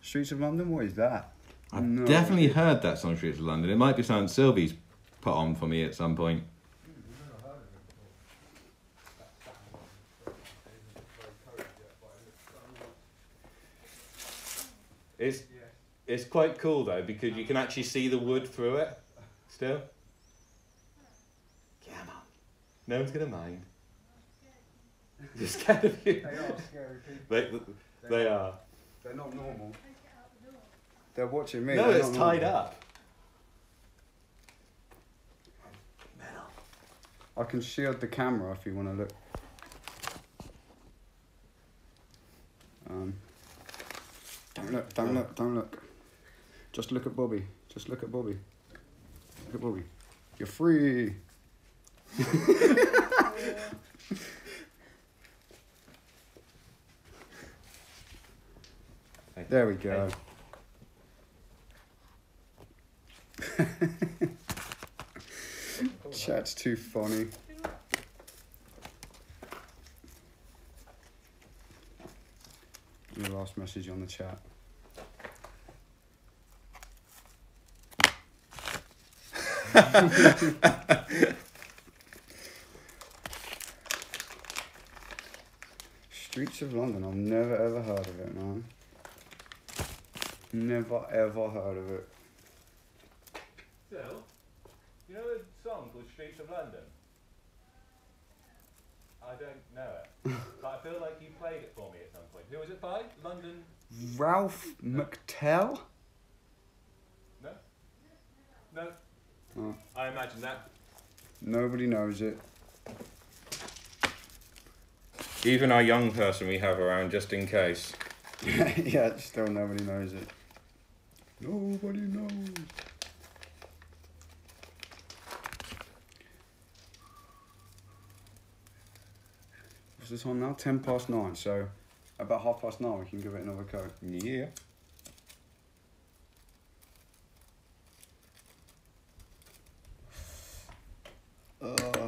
Streets of London? What is that? I've No definitely idea. heard that song, Streets of London. It might be something Sylvie's put on for me at some point. It's quite cool though, because you can actually see the wood through it still. Come on. No one's gonna mind. They're scared of you. They are scary people. They are. They're not normal. They're watching me. No, they're it's not tied normal. up. Metal. I can shield the camera if you want to look. Don't look, don't look, don't look. Just look at Bobby. Just look at Bobby. Look at Bobby. You're free. There we go. Chat's too funny. Your last message on the chat. Streets of London, I've never ever heard of it, man. Never ever heard of it. Phil, you know the song called Streets of London? I don't know it, but I feel like you played it for me at some point. Who was it by? London? Ralph McTell? No? No? Oh, I imagine that. nobody knows it. Even our young person we have around just in case. Yeah, still nobody knows it. Nobody knows. What's this on now? 9:10, so about 9:30 we can give it another coat. Yeah.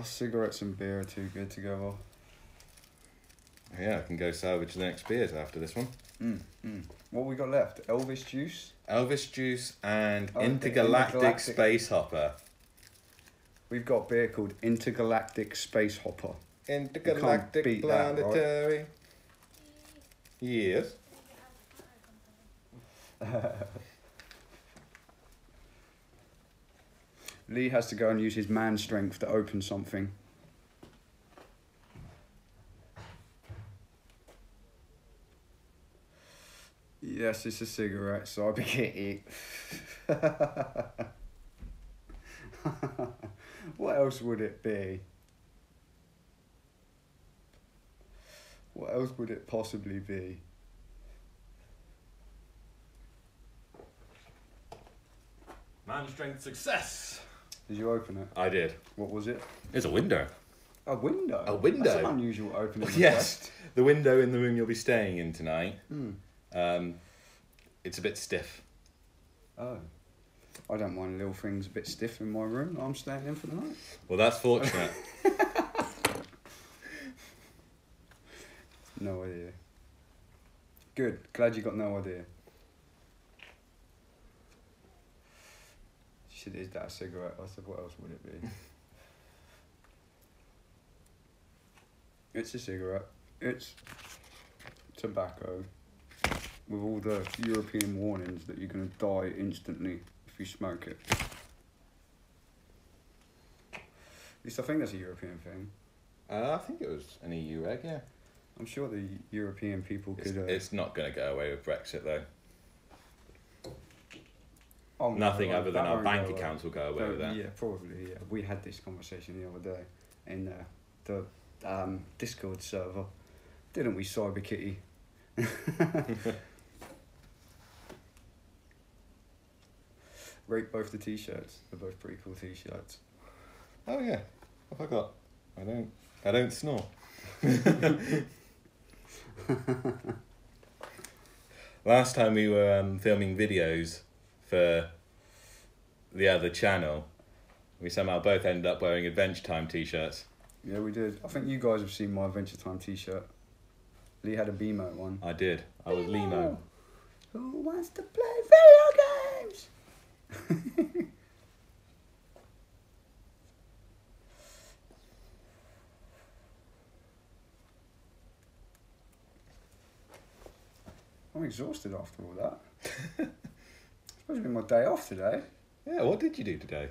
Cigarettes and beer are too good together. Yeah, I can go salvage the next beers after this one. What we got left? Elvis juice? Elvis Juice and Oh, the Intergalactic Intergalactic. Space Hopper. We've got beer called Intergalactic Space Hopper. Intergalactic beat that, right? Planetary. Yes. Lee has to go and use his man strength to open something. Yes, it's a cigarette, so I get it. What else would it be? What else would it possibly be? Man strength success. Did you open it? I did. What was it? It's a window. A window? A window. That's an unusual opening Yes. request. The window in the room you'll be staying in tonight. Hmm. It's a bit stiff. Oh. I don't mind little things a bit stiff in my room that I'm staying in for the night. Well, that's fortunate. No idea. Good. Glad you got no idea. Shit, is that a cigarette? I said, what else would it be? It's a cigarette. It's tobacco with all the European warnings that you're going to die instantly if you smoke it. At least I think that's a European thing. I think it was an EU reg, yeah. I'm sure the European people could... It's not going to go away with Brexit, though. Oh, no, Nothing other than that our won't bank go away. accounts will go away with that. Yeah, probably, yeah. We had this conversation the other day in the Discord server. Didn't we, CyberKitty? Rate both the t-shirts. They're both pretty cool t-shirts. Oh yeah, I forgot. I don't snore. Last time we were filming videos for the other channel, we somehow both ended up wearing Adventure Time t-shirts. Yeah, we did. I think you guys have seen my Adventure Time t-shirt. Lee had a BMO one. I did. I was Limo. Who wants to play video games? I'm exhausted after all that. It's supposed to be my day off today. Yeah, what did you do today?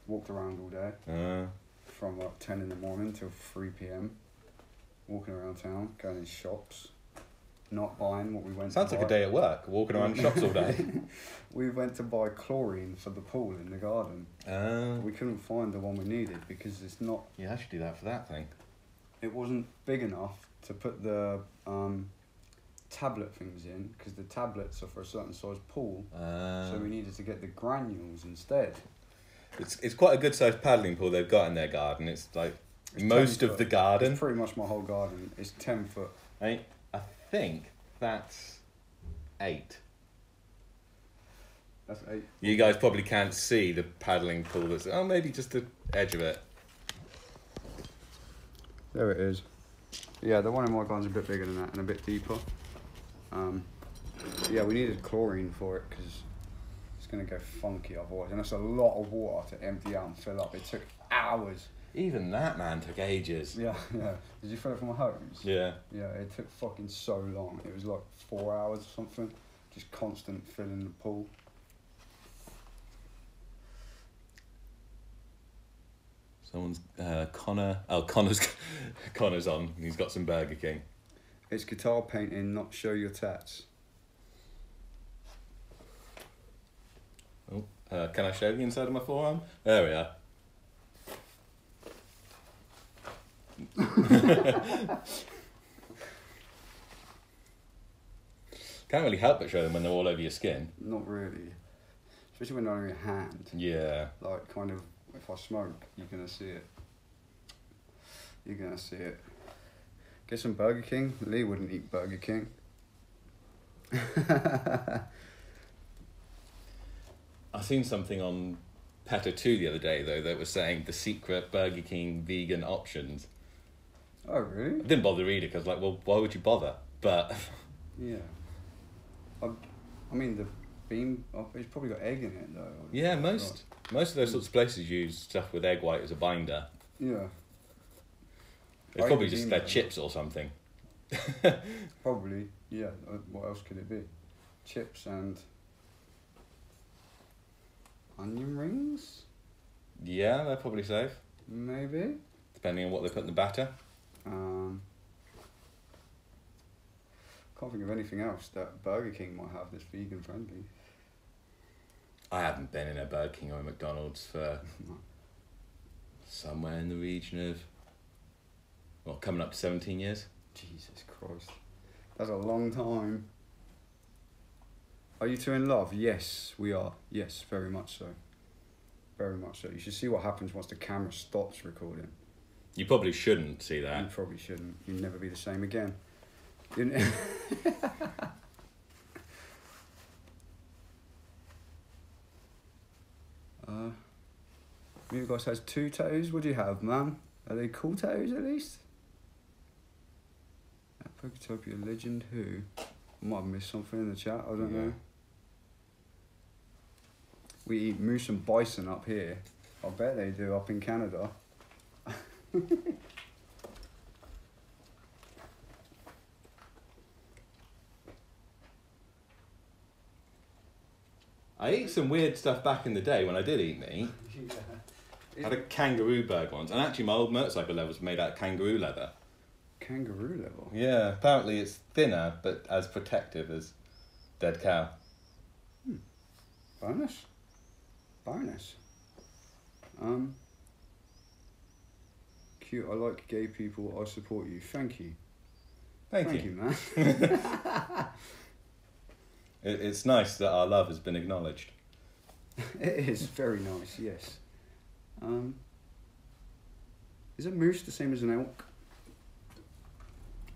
Walked around all day from like 10 in the morning till 3 p.m. Walking around town, going in shops, not buying what we went Sounds to like buy. a day at work, walking around shops all day. We went to buy chlorine for the pool in the garden. We couldn't find the one we needed because it's not... Yeah, I should do that for that thing. It wasn't big enough to put the tablet things in because the tablets are for a certain size pool. So we needed to get the granules instead. It's quite a good sized paddling pool they've got in their garden. It's like most 10 of foot. the garden. It's pretty much my whole garden. It's 10 foot. I think that's 8. That's 8. You guys probably can't see the paddling pool that's... Oh, maybe just the edge of it. There it is. Yeah, the one in my garden's a bit bigger than that and a bit deeper. Yeah, we needed chlorine for it because it's going to go funky otherwise. And that's a lot of water to empty out and fill up. It took hours. Even that, man, took ages. Yeah, yeah. Did you fill it from a hose? Yeah. Yeah, it took fucking so long. It was like 4 hours or something. Just constant filling the pool. Someone's... Connor... Oh, Connor's on. He's got some Burger King. It's guitar painting, not show your tats. Oh, can I show the inside of my forearm? There we are. Can't really help but show them when they're all over your skin. Not really. Especially when they're on your hand. Yeah. Like, kind of, if I smoke, you're going to see it. You're going to see it. Get some Burger King. Lee wouldn't eat Burger King. I seen something on PETA 2 the other day, though, that was saying the secret Burger King vegan options. Oh, really? I didn't bother reading because, like, well, why would you bother? But... Yeah. I mean, the bean, it's probably got egg in it, though. Yeah, most of those sorts of places use stuff with egg white as a binder. Yeah. It's probably just their chips or something. Probably, yeah. What else could it be? Chips and onion rings? Yeah, they're probably safe, Maybe. depending on what they put in the batter. Can't think of anything else that Burger King might have that's vegan friendly. I haven't been in a Burger King or a McDonald's for somewhere in the region of, well, coming up to 17 years. Jesus Christ. That's a long time. Are you two in love? Yes, we are. Yes, very much so. Very much so. You should see what happens once the camera stops recording. You probably shouldn't see You that. probably shouldn't. You'll never be the same again. You Mutagos has 2 tattoos. What do you have, man? Are they cool tattoos at least? Poketopia legend who? I might have missed something in the chat, I don't know. We eat moose and bison up here. I bet they do up in Canada. I ate some weird stuff back in the day when I did eat meat. I had a kangaroo burger once, and actually my old motorcycle leather was made out of kangaroo leather. Kangaroo leather? Yeah, apparently it's thinner, but as protective as dead cow. Bonus. Cute, I like gay people, I support you. Thank you. Thank Thank you. you, man. It's nice that our love has been acknowledged. It is very nice, yes. Is a moose the same as an elk?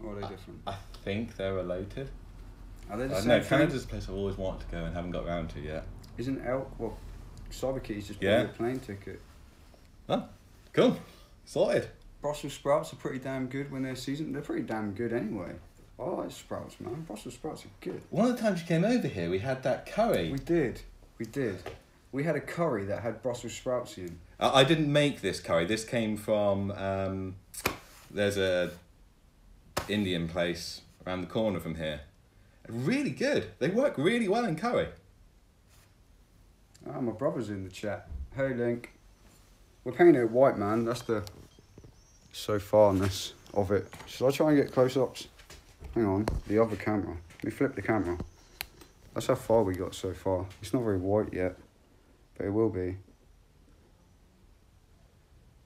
Or are they different? I think they're related. Are they the I same know, thing? Canada's a place I've always wanted to go and haven't got around to yet. Isn't elk, well, CyberKeys just bought Yeah. you a plane ticket. Oh, cool. Sorted. Brussels sprouts are pretty damn good when they're seasoned. They're pretty damn good anyway. I like sprouts, man. Brussels sprouts are good. One of the times you came over here, we had that curry. We did. We had a curry that had Brussels sprouts in. I didn't make this curry. This came from, there's a Indian place around the corner from here. Really good. They work really well in curry. Ah, my brother's in the chat. Hey, Link. We're painting it white, man. That's the so farness of it. Should I try and get close-ups? Hang on. The other camera. Let me flip the camera. That's how far we got so far. It's not very white yet, but it will be.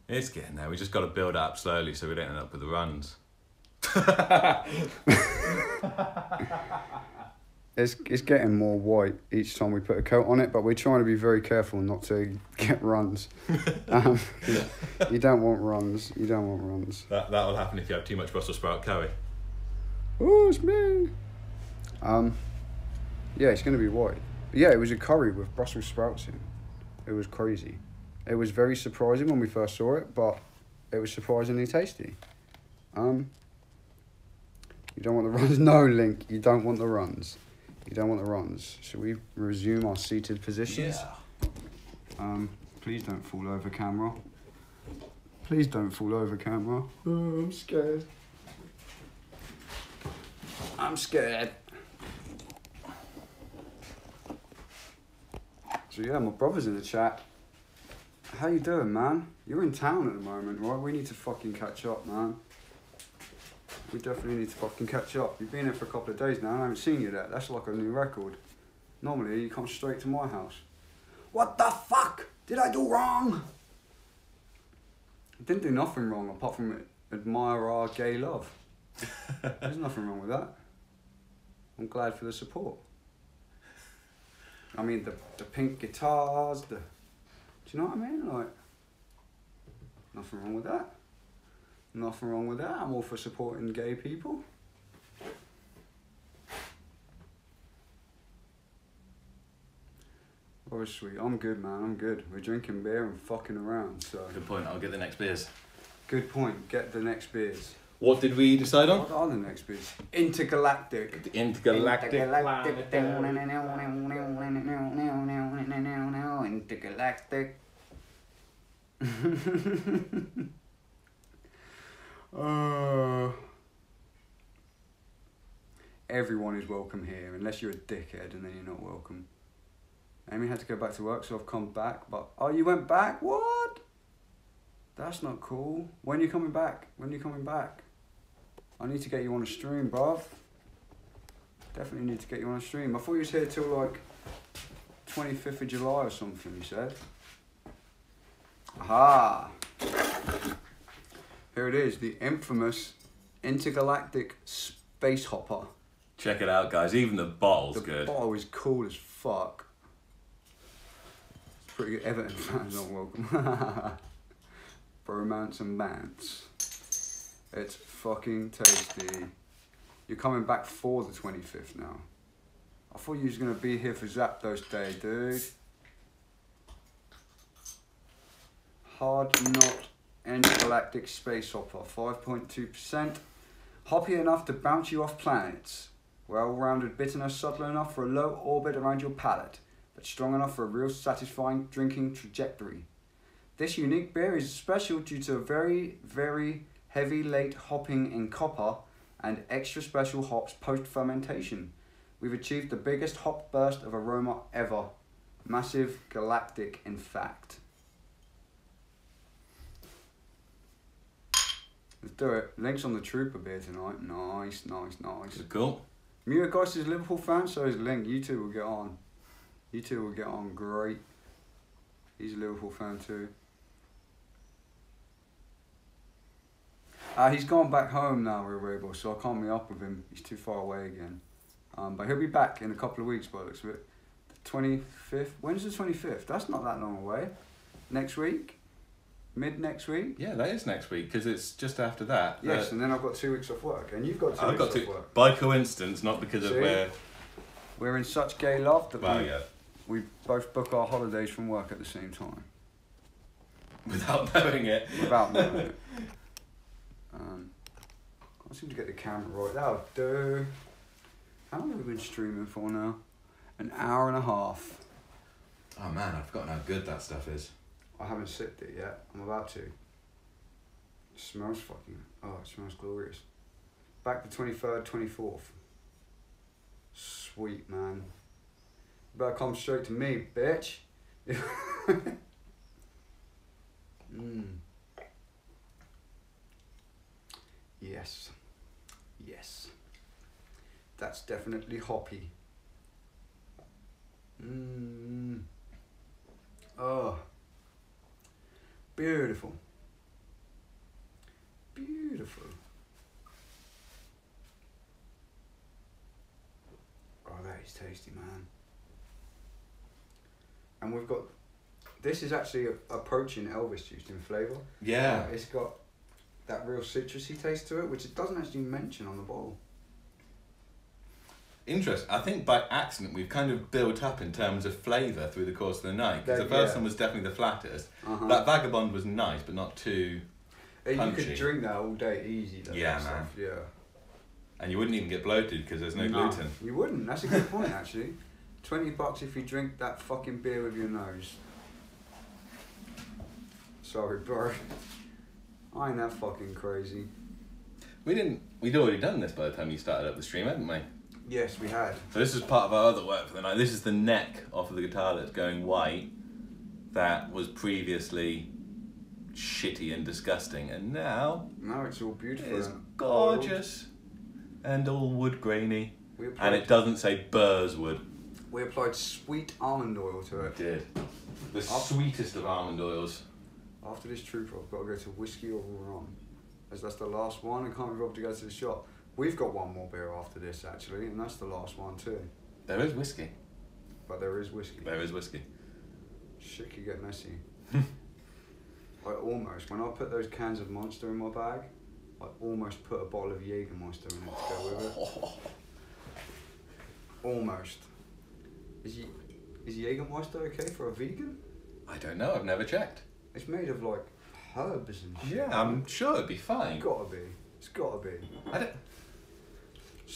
It's getting there. We just got to build up slowly so we don't end up with the runs. It's getting more white each time we put a coat on it, but we're trying to be very careful not to get runs. You don't want runs. That will happen if you have too much Brussels sprout curry. Oh, it's me. Yeah, it's going to be white. Yeah, it was a curry with Brussels sprouts in. It was crazy. It was very surprising when we first saw it, but it was surprisingly tasty. You don't want the runs? No, Link, you don't want the runs. Should we resume our seated positions? Yeah. Please don't fall over camera. Oh, I'm scared. So yeah, my brother's in the chat. How you doing, man? You're in town at the moment, right? We need to fucking catch up, man. We definitely need to fucking catch up. You've been here for a couple of days now and I haven't seen you there. That's like a new record. Normally, you come straight to my house. What the fuck did I do wrong? I didn't do nothing wrong apart from admire our gay love. There's nothing wrong with that. I'm glad for the support. I mean, the pink guitars, do you know what I mean? Like, nothing wrong with that. Nothing wrong with that. I'm all for supporting gay people. Oh, sweet. I'm good, man. I'm good. We're drinking beer and fucking around, so... Good point. I'll get the next beers. Good point. Get the next beers. What did we decide on? What are the next beers? Intergalactic. The Intergalactic. Intergalactic. Everyone is welcome here, unless you're a dickhead and then you're not welcome. Amy had to go back to work, so I've come back. But oh, you went back? What? That's not cool. When are you coming back? I need to get you on a stream, bruv. Definitely need to get you on a stream. I thought you was here till like 25th of July or something, you said. Aha! Here it is, the infamous Intergalactic Space Hopper. Check it out, guys. Even the bottle's good. The bottle is cool as fuck. It's pretty good. Everton fans not welcome. Bromance and Bants. It's fucking tasty. You're coming back for the 25th now. I thought you was going to be here for Zapdos Day, dude. Hard Knot Intergalactic Space Hopper, 5.2%. Hoppy enough to bounce you off planets. Well-rounded bitterness, subtle enough for a low orbit around your palate, but strong enough for a real satisfying drinking trajectory. This unique beer is special due to a very, very heavy late hopping in copper and extra special hops post-fermentation. We've achieved the biggest hop burst of aroma ever. Massive, galactic, in fact. Let's do it. Link's on the Trooper beer tonight. Nice, nice, nice. Cool. Muirgeist is a Liverpool fan, so is Link. You two will get on. You two will get on great. He's a Liverpool fan too. He's gone back home now, Rebel, so I can't meet up with him. He's too far away again. But he'll be back in a couple of weeks by the looks of it. The 25th? When's the 25th? That's not that long away. Next week? Mid next week? Yeah, that is next week because it's just after that. Yes, and then I've got 2 weeks off work, and you've got 2 weeks off work. By coincidence, not because of where. We're in such gay love that yeah. we both book our holidays from work at the same time. Without knowing it. Without knowing it. I seem to get the camera right. That'll do. How long have we been streaming for now? An hour and a half. Oh man, I've forgotten how good that stuff is. I haven't sipped it yet. I'm about to. It smells fucking... Oh, it smells glorious. Back the 23rd, 24th. Sweet, man. You better come straight to me, bitch. Yes. Yes. That's definitely hoppy. Oh. Beautiful. Beautiful. Oh, that is tasty, man. And we've got... This is actually approaching Elvis juice in flavour. Yeah. It's got that real citrusy taste to it, which it doesn't actually mention on the bottle. Interesting. I think by accident we've kind of built up in terms of flavour through the course of the night. Because the first one was definitely the flattest. That Vagabond was nice, but not too punchy. You could drink that all day easy. Yeah, man. Stuff. Yeah. And you wouldn't even get bloated because there's no gluten. You wouldn't. That's a good point, actually. $20 if you drink that fucking beer with your nose. Sorry, bro. I ain't that fucking crazy. We'd already done this by the time you started up the stream, hadn't we? Yes, we had. So this is part of our other work for the night. This is the neck off of the guitar that's going white. That was previously shitty and disgusting, and now it's all beautiful. It's gorgeous and all wood grainy. And it doesn't say Burrs wood. We applied sweet almond oil to it. We did. The sweetest of almond oils. After this Trooper, I've got to go to whiskey or rum, as that's the last one. I can't be bothered to go to the shop. We've got one more beer after this, actually, and that's the last one too. There is whiskey. But there is whiskey. There is whiskey. Shit could get messy. I almost, when I put those cans of Monster in my bag, I almost put a bottle of Jägermeister in it to go with it. Almost. Is Jägermeister okay for a vegan? I don't know, I've never checked. It's made of like herbs and shit. Yeah, I'm sure it'd be fine. It's gotta be. It's gotta be.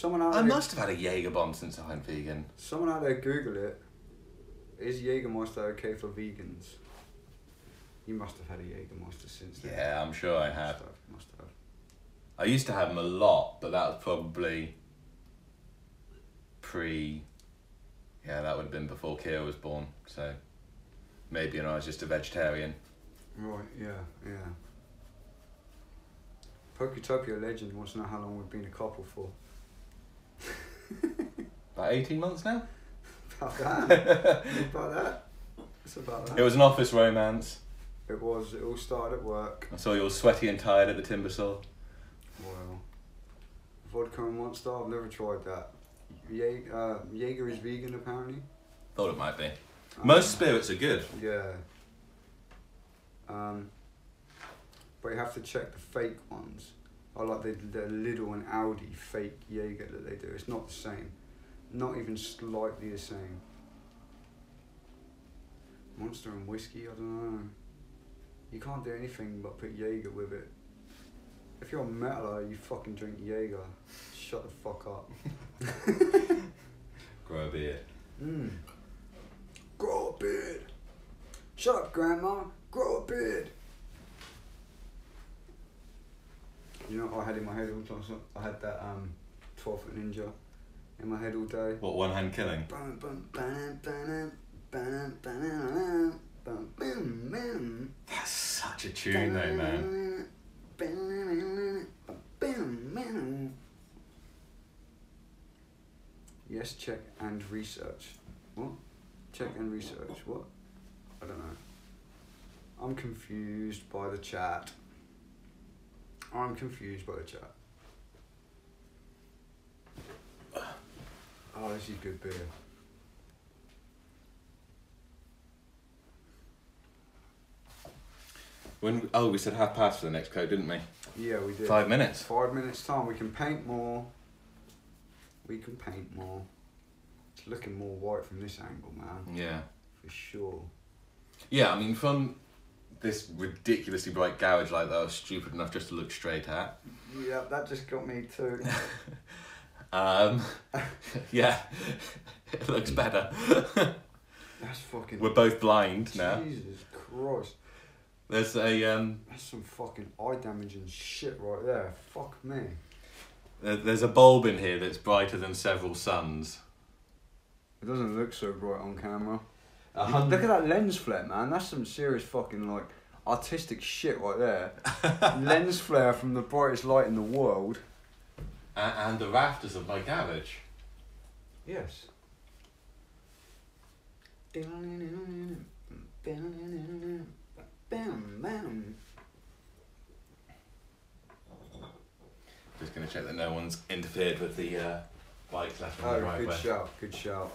I must have had a Jaeger bomb since I went vegan. Someone out there Google it. Is Jägermeister okay for vegans? You must have had a Jägermeister since then. Yeah, I'm sure I have. Must have. I used to have them a lot, but that was probably that would have been before Kira was born, so maybe I was just a vegetarian. Right, yeah. Poketopia legend wants to know how long we've been a couple for. About 18 months now? About that. About that. It's about that. It was an office romance. It was. It all started at work. I saw you all sweaty and tired at the timber saw. Well, vodka and Monster, I've never tried that. Jaeger is vegan apparently. Thought it might be. Most spirits are good. Yeah. But you have to check the fake ones. I like the Lidl and Aldi fake Jaeger that they do. It's not the same. Not even slightly the same. Monster and whiskey, I don't know. You can't do anything but put Jaeger with it. If you're a metaler, you fucking drink Jaeger. Shut the fuck up. Grow a beard. Grow a beard. Shut up, Grandma. Grow a beard. You know what I had in my head all the time? I had that 12-foot ninja in my head all day. What, one hand killing? That's such a tune though, man. Yes, check and research. What? Check and research. What? I don't know. I'm confused by the chat. I'm confused by the chat. Oh, this is good beer. We said past for the next code, didn't we? Yeah, we did. 5 minutes. 5 minutes time. We can paint more. We can paint more. It's looking more white from this angle, man. Yeah. For sure. Yeah, I mean, from this ridiculously bright garage light that I was stupid enough just to look straight at. Yeah, that just got me too. Yeah, it looks better. That's fucking... We're both blind now. Jesus Christ. There's a That's some fucking eye damaging shit right there. Fuck me. there's a bulb in here that's brighter than several suns. It doesn't look so bright on camera. Look at that lens flare, man. That's some serious fucking like artistic shit right there. Lens flare from the brightest light in the world. And the rafters of my garage. Yes. Just gonna check that no one's interfered with the bike left on the Oh, driveway. good shout, good shout.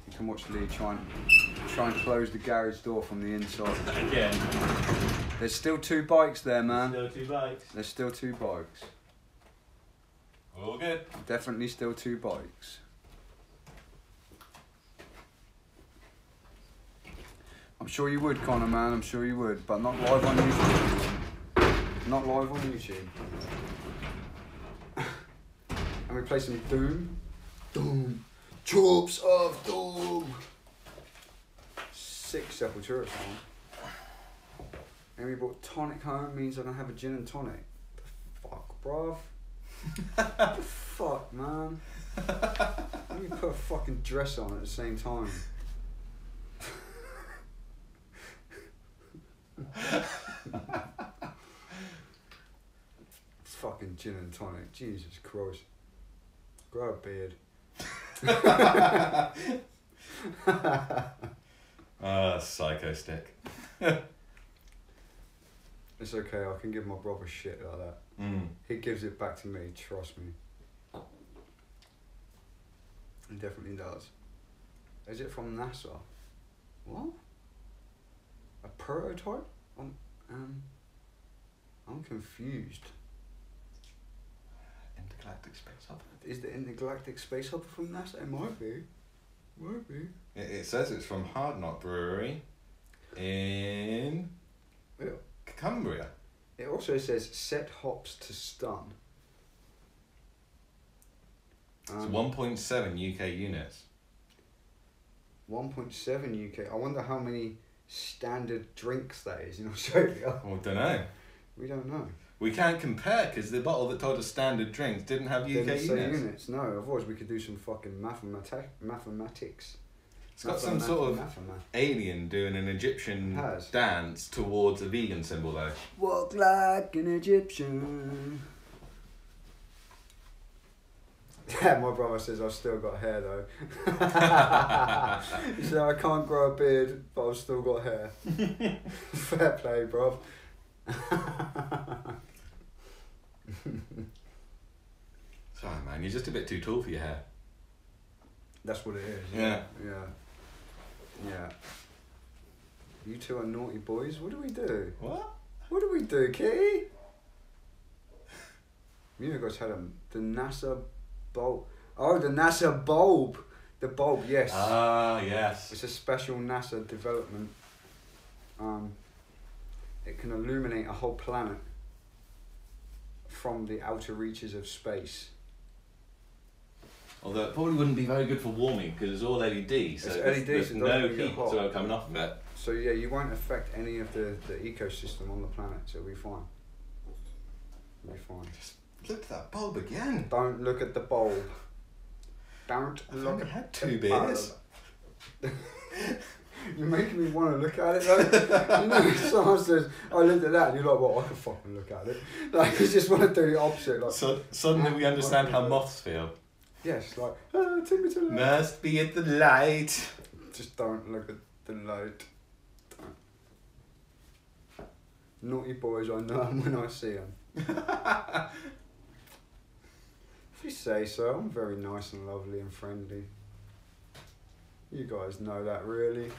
You can watch Lee try and close the garage door from the inside. Again. There's still 2 bikes there, man. Still 2 bikes. There's still 2 bikes. All good. Definitely still 2 bikes. I'm sure you would, Connor, man. I'm sure you would, but not live on YouTube. Not live on YouTube. And we play some Doom. Doom. Troops of Doom. 6 Sepultura song. And we brought tonic home, means I don't have a gin and tonic. The fuck, bruv. What the fuck, man? Let me put a fucking dress on at the same time. Fucking gin and tonic, Jesus Christ. Grow a beard. Psycho stick. It's okay, I can give my brother shit like that. He gives it back to me, trust me. He definitely does. Is it from NASA? What? A prototype? I'm confused. Intergalactic Space Hub. Is the Intergalactic Space Hub from NASA? It might be. Might be. It says it's from Hard Knock Brewery in Yeah. Cumbria. It also says set hops to stun. It's 1.7 UK units. 1.7 UK. I wonder how many standard drinks that is in Australia. I don't know. We don't know. We can't compare because the bottle that told us standard drinks didn't have UK Didn't say units. units. No, otherwise we could do some fucking mathematics. It's got some sort of alien doing an Egyptian Has. dance towards a vegan symbol though. Walk like an Egyptian. Yeah, my brother says I've still got hair though. He said I can't grow a beard, but I've still got hair. Fair play, bruv. Sorry man, you're just a bit too tall for your hair. That's what it is. Yeah. Yeah. You two are naughty boys. What do we do? What? What do we do, Kitty? You guys had the NASA bulb. Oh, the NASA bulb. The bulb, yes. Ah, yes. It's a special NASA development. it can illuminate a whole planet from the outer reaches of space. Although it probably wouldn't be very good for warming because it's all LED, so It's there's, LED, there's so it no doesn't get heat hot. so coming off of it. So yeah, you won't affect any of the ecosystem on the planet, so it'll be fine. It'll be fine. Look at that bulb again. Don't look at the bulb. Don't I've look only at had the 2 beers. bulb. You're making me want to look at it though. You know, if someone says, I looked at that, and you're like, well, I can fucking look at it. Like, you just want to do the opposite. Like, So suddenly we understand how moths feel. yes, like, take me to the light. Must be at the light. Just don't look at the light. Don't. Naughty boys, I know them when I see them. If you say so, I'm very nice and lovely and friendly. You guys know that, really.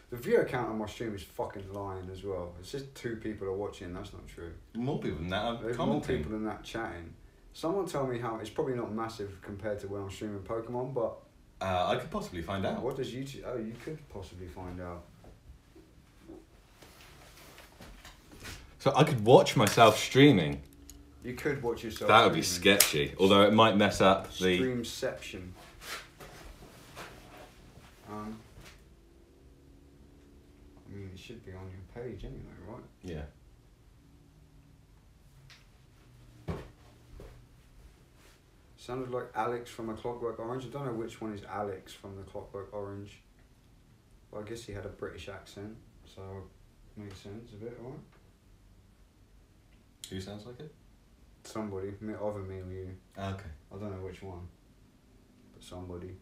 The viewer count on my stream is fucking lying as well. It's just 2 people are watching, that's not true. More people than that are There's more commenting. people than that chatting. Someone tell me how, it's probably not massive compared to when I'm streaming Pokemon, but I could possibly find out. what does YouTube, oh, you could possibly find out. So I could watch myself streaming. You could watch yourself. That would be streaming. sketchy. Although it might mess up the. Streamception. I mean, it should be on your page anyway, right? Yeah. Sounded like Alex from A Clockwork Orange. I don't know which one is Alex from The Clockwork Orange. But I guess he had a British accent, so it makes sense a bit, right? Who sounds like it? Somebody, either me or you. Okay. I don't know which one, but somebody.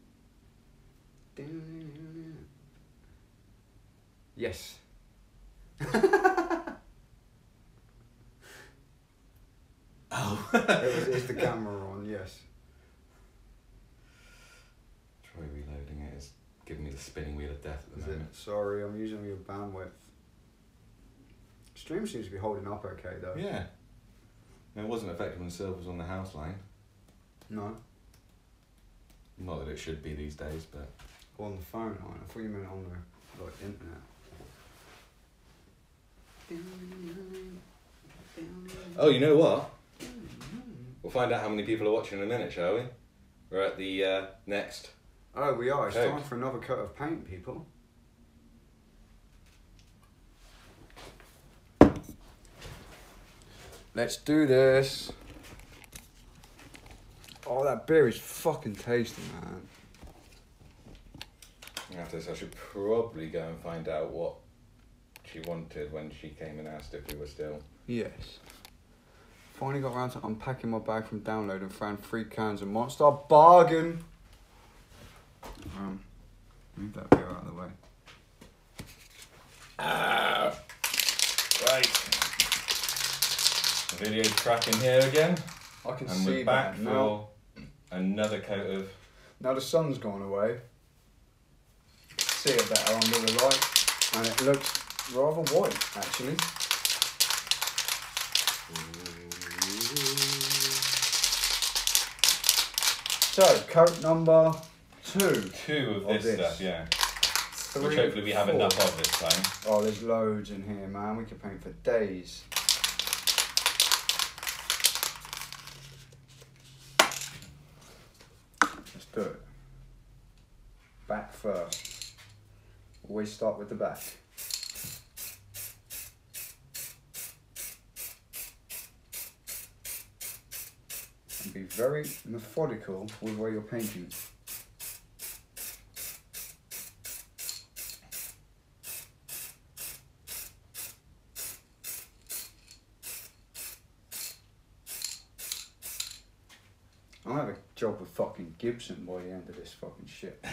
Yes. Oh. Is the camera on? Yes. Try reloading it. It's giving me the spinning wheel of death at Is the it? moment. Sorry, I'm using your bandwidth. Stream seems to be holding up okay though. Yeah. It wasn't effective when the server was on the house line. No. Not that it should be these days, but. Or on the phone line. I thought you meant on the like internet. Oh, you know what? We'll find out how many people are watching in a minute, shall we? We're at the next. Oh, we are. It's Okay. time for another coat of paint, people. Let's do this. Oh, that beer is fucking tasty, man. After this, I should probably go and find out what she wanted when she came and asked if we were still. Yes. Finally got around to unpacking my bag from download and found 3 cans of Monster. Bargain! Move that beer out of the way. Right. The video's cracking here again. I can And see we're back that now. for another coat of. Now the sun's gone away. See it better under the light, and it looks rather white actually. So coat number 2. Two of Of this this. stuff, yeah. 3, Which hopefully we have 4. enough of this time. Oh, there's loads in here, man. We could paint for days. Let's do it. Back first. Always start with the back. And be very methodical with where you're painting. I'll have a job with fucking Gibson by the end of this fucking shit.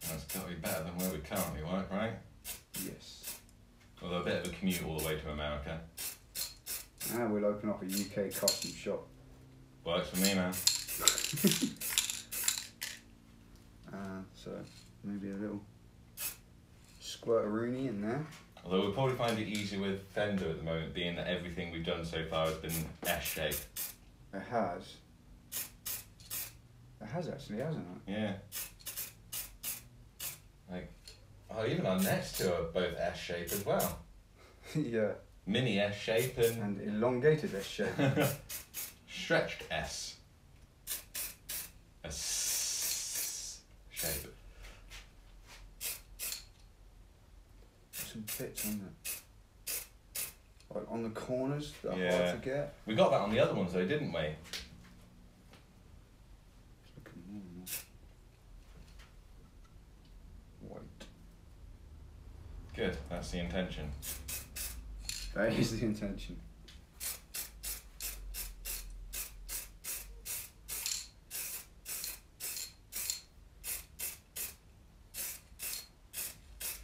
That's got to be better than where we currently work, right? Yes. Although a bit of a commute all the way to America. And we'll open up a UK custom shop. Works for me, man. So maybe a little squirt of Rooney in there. Although we'll probably find it easier with Fender at the moment, being that everything we've done so far has been S-shaped. It has. It has actually, hasn't it? Yeah. Like, oh, even our next two are both S shape as well. Yeah. Mini S shape and And elongated S shape. stretched S. S shape. Some bits on it. Like on the corners that are Yeah. hard to get. We got that on the other ones though, didn't we? It's looking normal. White. Good, that's the intention. That is the intention.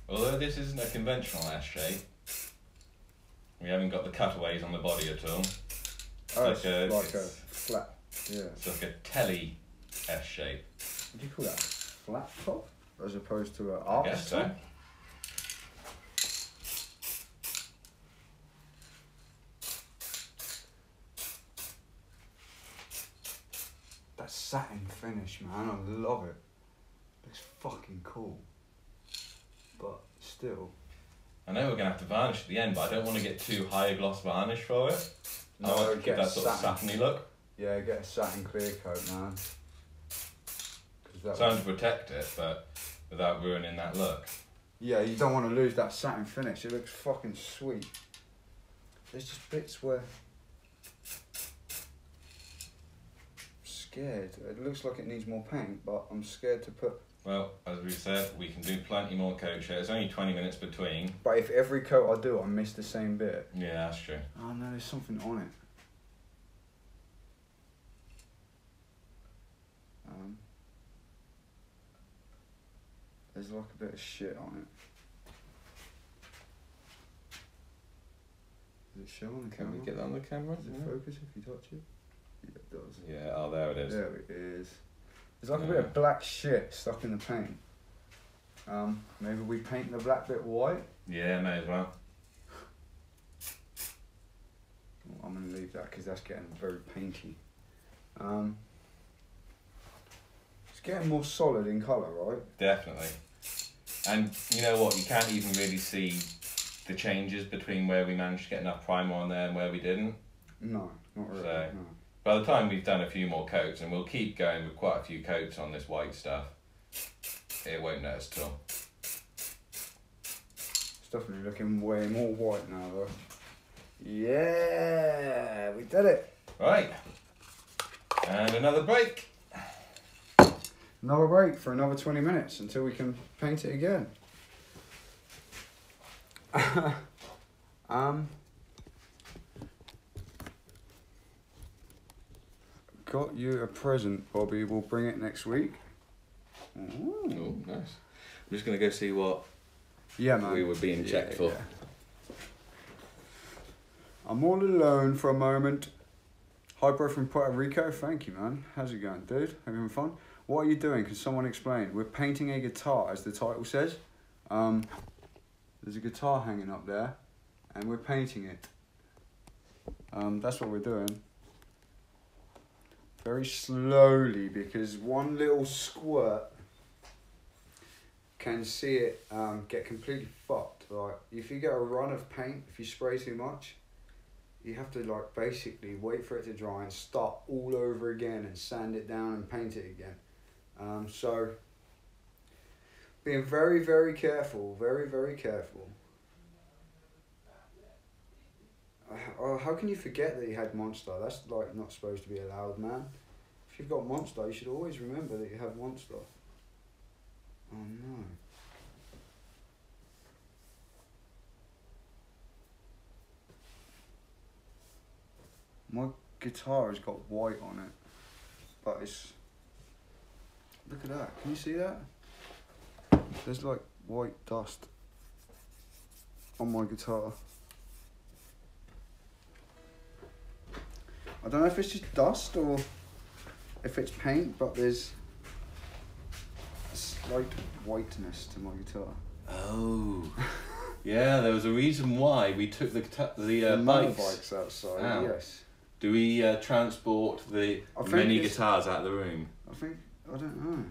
Although this isn't a conventional S shape, we haven't got the cutaways on the body at all. Oh, Like a- like a flat. Yeah. It's like a telly S shape. Would you call that a flat top as opposed to an I arch guess so. top? That satin finish, man, I love it. Looks fucking cool. But still. I know we're going to have to varnish at the end, but I don't want to get too high a gloss varnish for it. I want to keep get that sort of satin. satiny look. Yeah, get a satin clear coat, man. 'Cause that Trying to protect it, but without ruining that look. yeah, you don't want to lose that satin finish. It looks fucking sweet. There's just bits where I'm scared. It looks like it needs more paint, but I'm scared to put. Well, as we said, we can do plenty more coats here. It's only 20 minutes between. But if every coat I do, I miss the same bit. Yeah, that's true. Oh no, there's something on it. There's like a bit of shit on it. Does it show on the Can camera? we get that on the camera? Does it focus if you touch it? Yeah, it does. Yeah, oh, there it is. There it is. There's like a bit of black shit stuck in the paint. Maybe we paint the black bit white. Yeah, may as well. I'm gonna leave that because that's getting very painty. It's getting more solid in colour, right? Definitely. And you know what? You can't even really see the changes between where we managed to get enough primer on there and where we didn't. No, not really. So- No. By the time we've done a few more coats, and we'll keep going with quite a few coats on this white stuff, it won't notice at all. It's definitely looking way more white now, though. Yeah, we did it. Right. And another break. Another break for another 20 minutes until we can paint it again. Got you a present, Bobby. We'll bring it next week. Ooh. Oh, nice. I'm just going to go see what Yeah, man. we were being checked for. I'm all alone for a moment. Hi, bro from Puerto Rico. Thank you, man. How's it going, dude? Having fun? What are you doing? Can someone explain? We're painting a guitar, as the title says. There's a guitar hanging up there, and we're painting it. That's what we're doing. Very slowly, because one little squirt can see it get completely fucked. Like, if you get a run of paint, if you spray too much, you have to like basically wait for it to dry and start all over again and sand it down and paint it again. So being very, very careful, very, very careful. How can you forget that you had Monster? That's like not supposed to be allowed, man. If you've got Monster, you should always remember that you have Monster. Oh no. My guitar has got white on it, but it's... Look at that, can you see that? There's like white dust on my guitar. I don't know if it's just dust or if it's paint, but there's a slight whiteness to my guitar. Oh. Yeah, there was a reason why we took the bikes. Bikes outside, Ow. yes. Do we transport the I think many it's- guitars out of the room? I think. I don't know.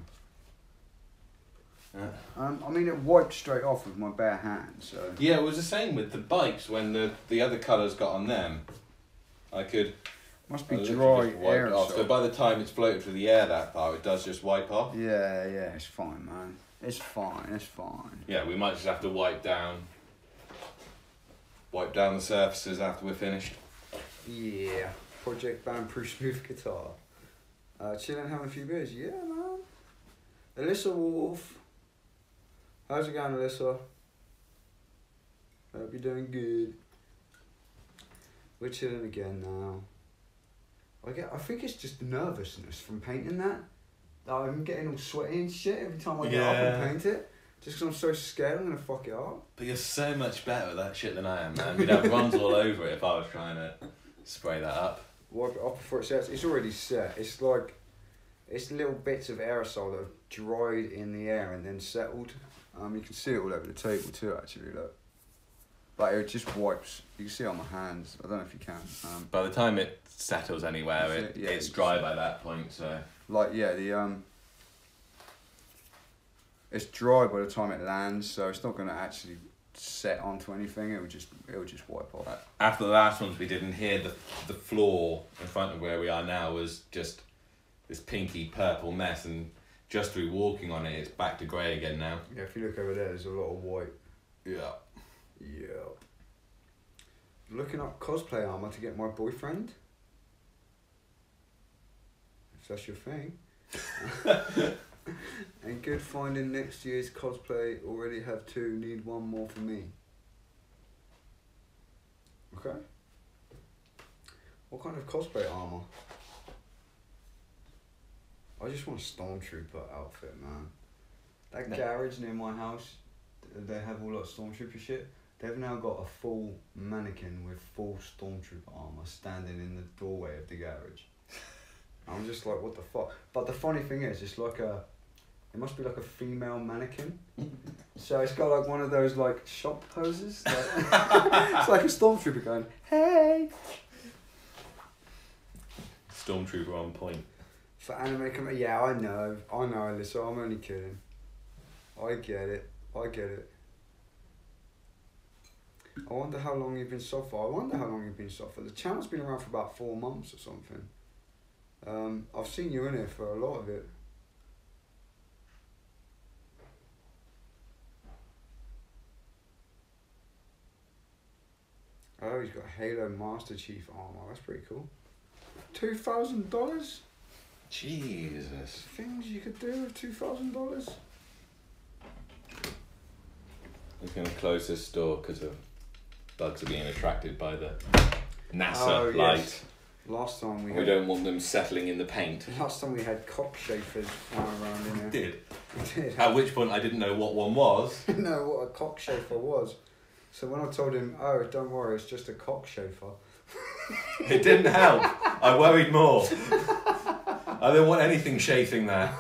Yeah. I mean, it wiped straight off with my bare hand, so... Yeah, it was the same with the bikes when the other colours got on them. I could... Must be I literally dry just wiped air. it off. So by the time it's floated through the air that far, it does just wipe off. Yeah, it's fine, man. It's fine. Yeah, we might just have to wipe down the surfaces after we're finished. Yeah. Project Band-Proof Smooth Guitar. Chilling, having a few beers. Yeah, man. Alyssa Wolf. How's it going, Alyssa? Hope you're doing good. We're chilling again now. I think it's just nervousness from painting that. I'm getting all sweaty and shit every time I get up and paint it. Just because I'm so scared I'm going to fuck it up. But you're so much better at that shit than I am, man. We'd have runs all over it if I was trying to spray that up. Wipe it off before it sets. It's already set. It's like... It's little bits of aerosol that have dried in the air and then settled. You can see it all over the table too, actually, look. But it just wipes. You can see it on my hands. I don't know if you can. By the time it settles anywhere, it's dry by that point, so... Like, yeah, it's dry by the time it lands, so it's not going to actually set onto anything. It will just wipe off. After the last ones we did in here, the floor in front of where we are now was just this pinky purple mess, and just through walking on it, it's back to grey again now. Yeah, if you look over there, there's a lot of white. Yeah. Looking up cosplay armour to get my boyfriend. If that's your thing. And good finding next year's cosplay. Already have 2, need 1 more for me. Okay. What kind of cosplay armour? I just want a Stormtrooper outfit, man. That garage near my house, they have all that Stormtrooper shit. They've now got a full mannequin with full Stormtrooper armour standing in the doorway of the garage. I'm just like, what the fuck? But the funny thing is, it must be like a female mannequin. So it's got like one of those like shop poses. Like, it's like a Stormtrooper going, hey! Stormtrooper on point. For anime, yeah, I know, Alyssa, I'm only kidding. I get it. I wonder how long you've been sub for. The channel's been around for about 4 months or something. I've seen you in it for a lot of it. Oh, he's got Halo Master Chief armor. That's pretty cool. $2,000? Jesus. Things you could do with $2,000? He's going to close this store because of bugs are being attracted by the NASA light. Yes. Last time we don't want them settling in the paint. Last time we had cockchafers flying around in here. We did. At which point I didn't know what one was. No, what a cockchafer was. So when I told him, oh, don't worry, it's just a cockchafer. It didn't help. I worried more. I don't want anything chafing that.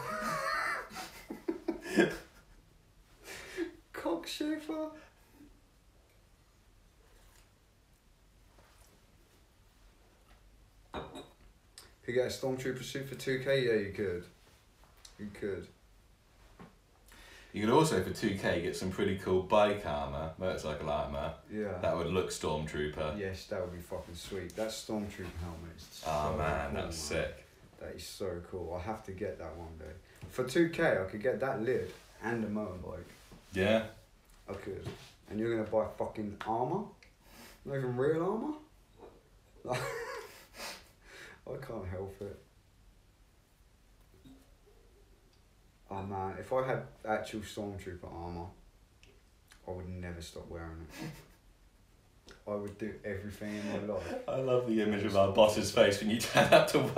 Cockchafer? Could you get a Stormtrooper suit for 2K? Yeah, you could. You could. You could also, for 2K, get some pretty cool bike armour, motorcycle armour. Yeah. That would look Stormtrooper. Yes, that would be fucking sweet. That Stormtrooper helmet is Oh man, cool, that's sick. That is so cool. I'll have to get that one day. For 2K, I could get that lid and a motorbike. Yeah. I could. And you're going to buy fucking armour? Not even real armour? I can't help it. Oh man, if I had actual Stormtrooper armour, I would never stop wearing it. I would do everything in my life. I love the image of our boss's face when you turn up to work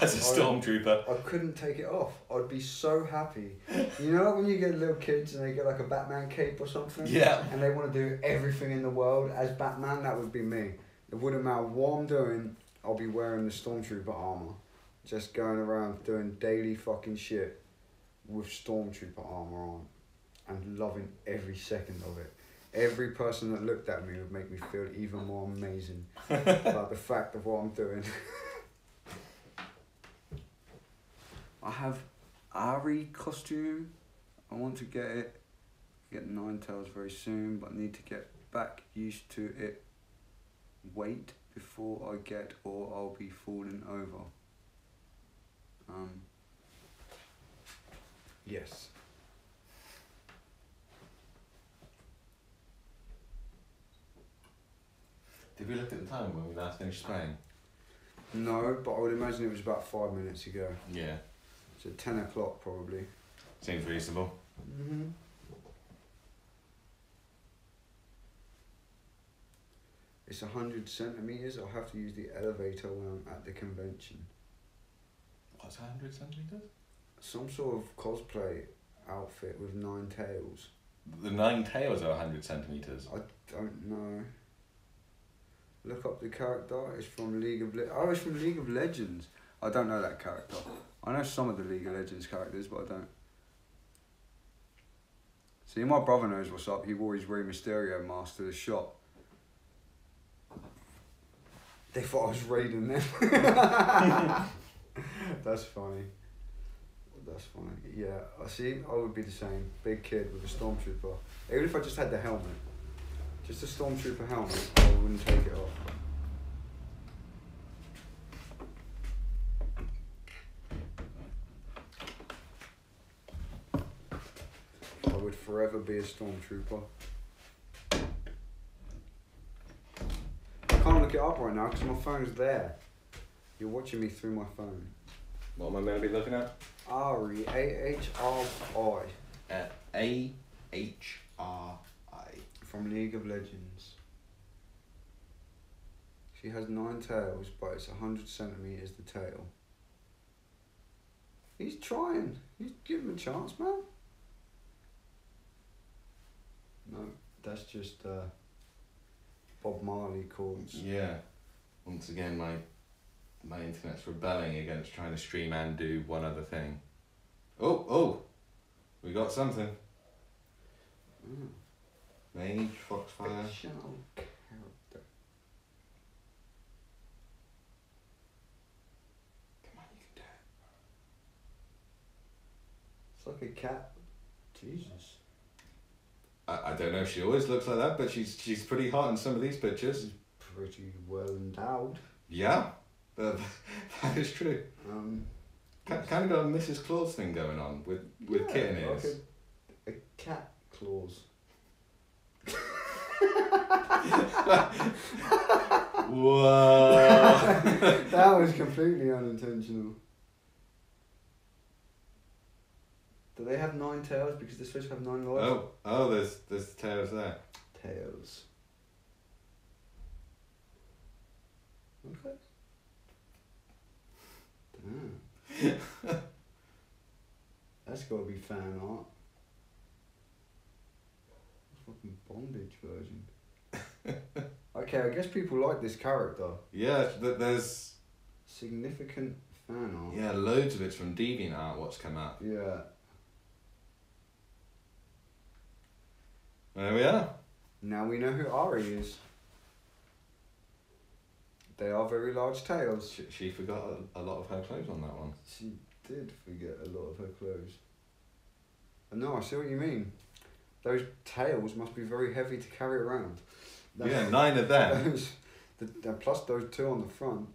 as a Stormtrooper. I couldn't take it off. I'd be so happy. You know, like when you get little kids and they get like a Batman cape or something? Yeah. And they want to do everything in the world as Batman, that would be me. It wouldn't matter what I'm doing, I'll be wearing the Stormtrooper armour. Just going around doing daily fucking shit with Stormtrooper armour on. And loving every second of it. Every person that looked at me would make me feel even more amazing about the fact of what I'm doing. I have Ari costume. I want to get it. Get Ninetales very soon, but I need to get back used to it. Wait before I get, or I'll be falling over. Yes. Did we look at the time when we last finished spraying? No, but I would imagine it was about 5 minutes ago. Yeah. So 10 o'clock probably. Seems reasonable. Mm-hmm. It's 100 centimetres. I'll have to use the elevator when I'm at the convention. What's 100 centimetres? Some sort of cosplay outfit with 9 tails. The 9 tails are 100 centimetres. I don't know. Look up the character. It's from League of Oh, it's from League of Legends. I don't know that character. I know some of the League of Legends characters, but I don't. See, my brother knows what's up. He wore his Rey Mysterio mask to the shop. They thought I was raiding them. That's funny. That's funny. Yeah, I see. I would be the same. Big kid with a stormtrooper. Even if I just had the helmet. Just a stormtrooper helmet, I wouldn't take it off. I would forever be a stormtrooper. I can't look it up right now because my phone's there. You're watching me through my phone. What am I going to be looking at? Ahri, A-H-R-I. A-H-R-I. From League of Legends. She has 9 tails, but it's 100 centimetres the tail. He's trying. He's giving him a chance, man. No, that's just Bob Marley chords. Yeah. Once again, my internet's rebelling against trying to stream and do one other thing. Oh! We got something. Mm. Mage, Foxfire. Fictional character. Come on, you can do it. It's like a cat. Jesus. I don't know if she always looks like that, but she's pretty hot in some of these pictures. Pretty well endowed. Yeah, that is true. Kind of got a Mrs. Claus thing going on with kitten ears. Like a cat claws. Whoa! That was completely unintentional. Do they have 9 tails because they're supposed to have 9 lives? Oh, there's tails there. Tails. Okay. Damn. That's got to be fan art. Fucking bondage version. Okay, I guess people like this character. Yeah, there's Significant fan art. yeah loads of it's from DeviantArt. What's come up? Yeah. There we are. Now we know who Ari is. They are very large tails. She forgot a lot of her clothes on that one. She did forget a lot of her clothes. No, I see what you mean. Those tails must be very heavy to carry around. Yeah, 9 of them. Plus those 2 on the front.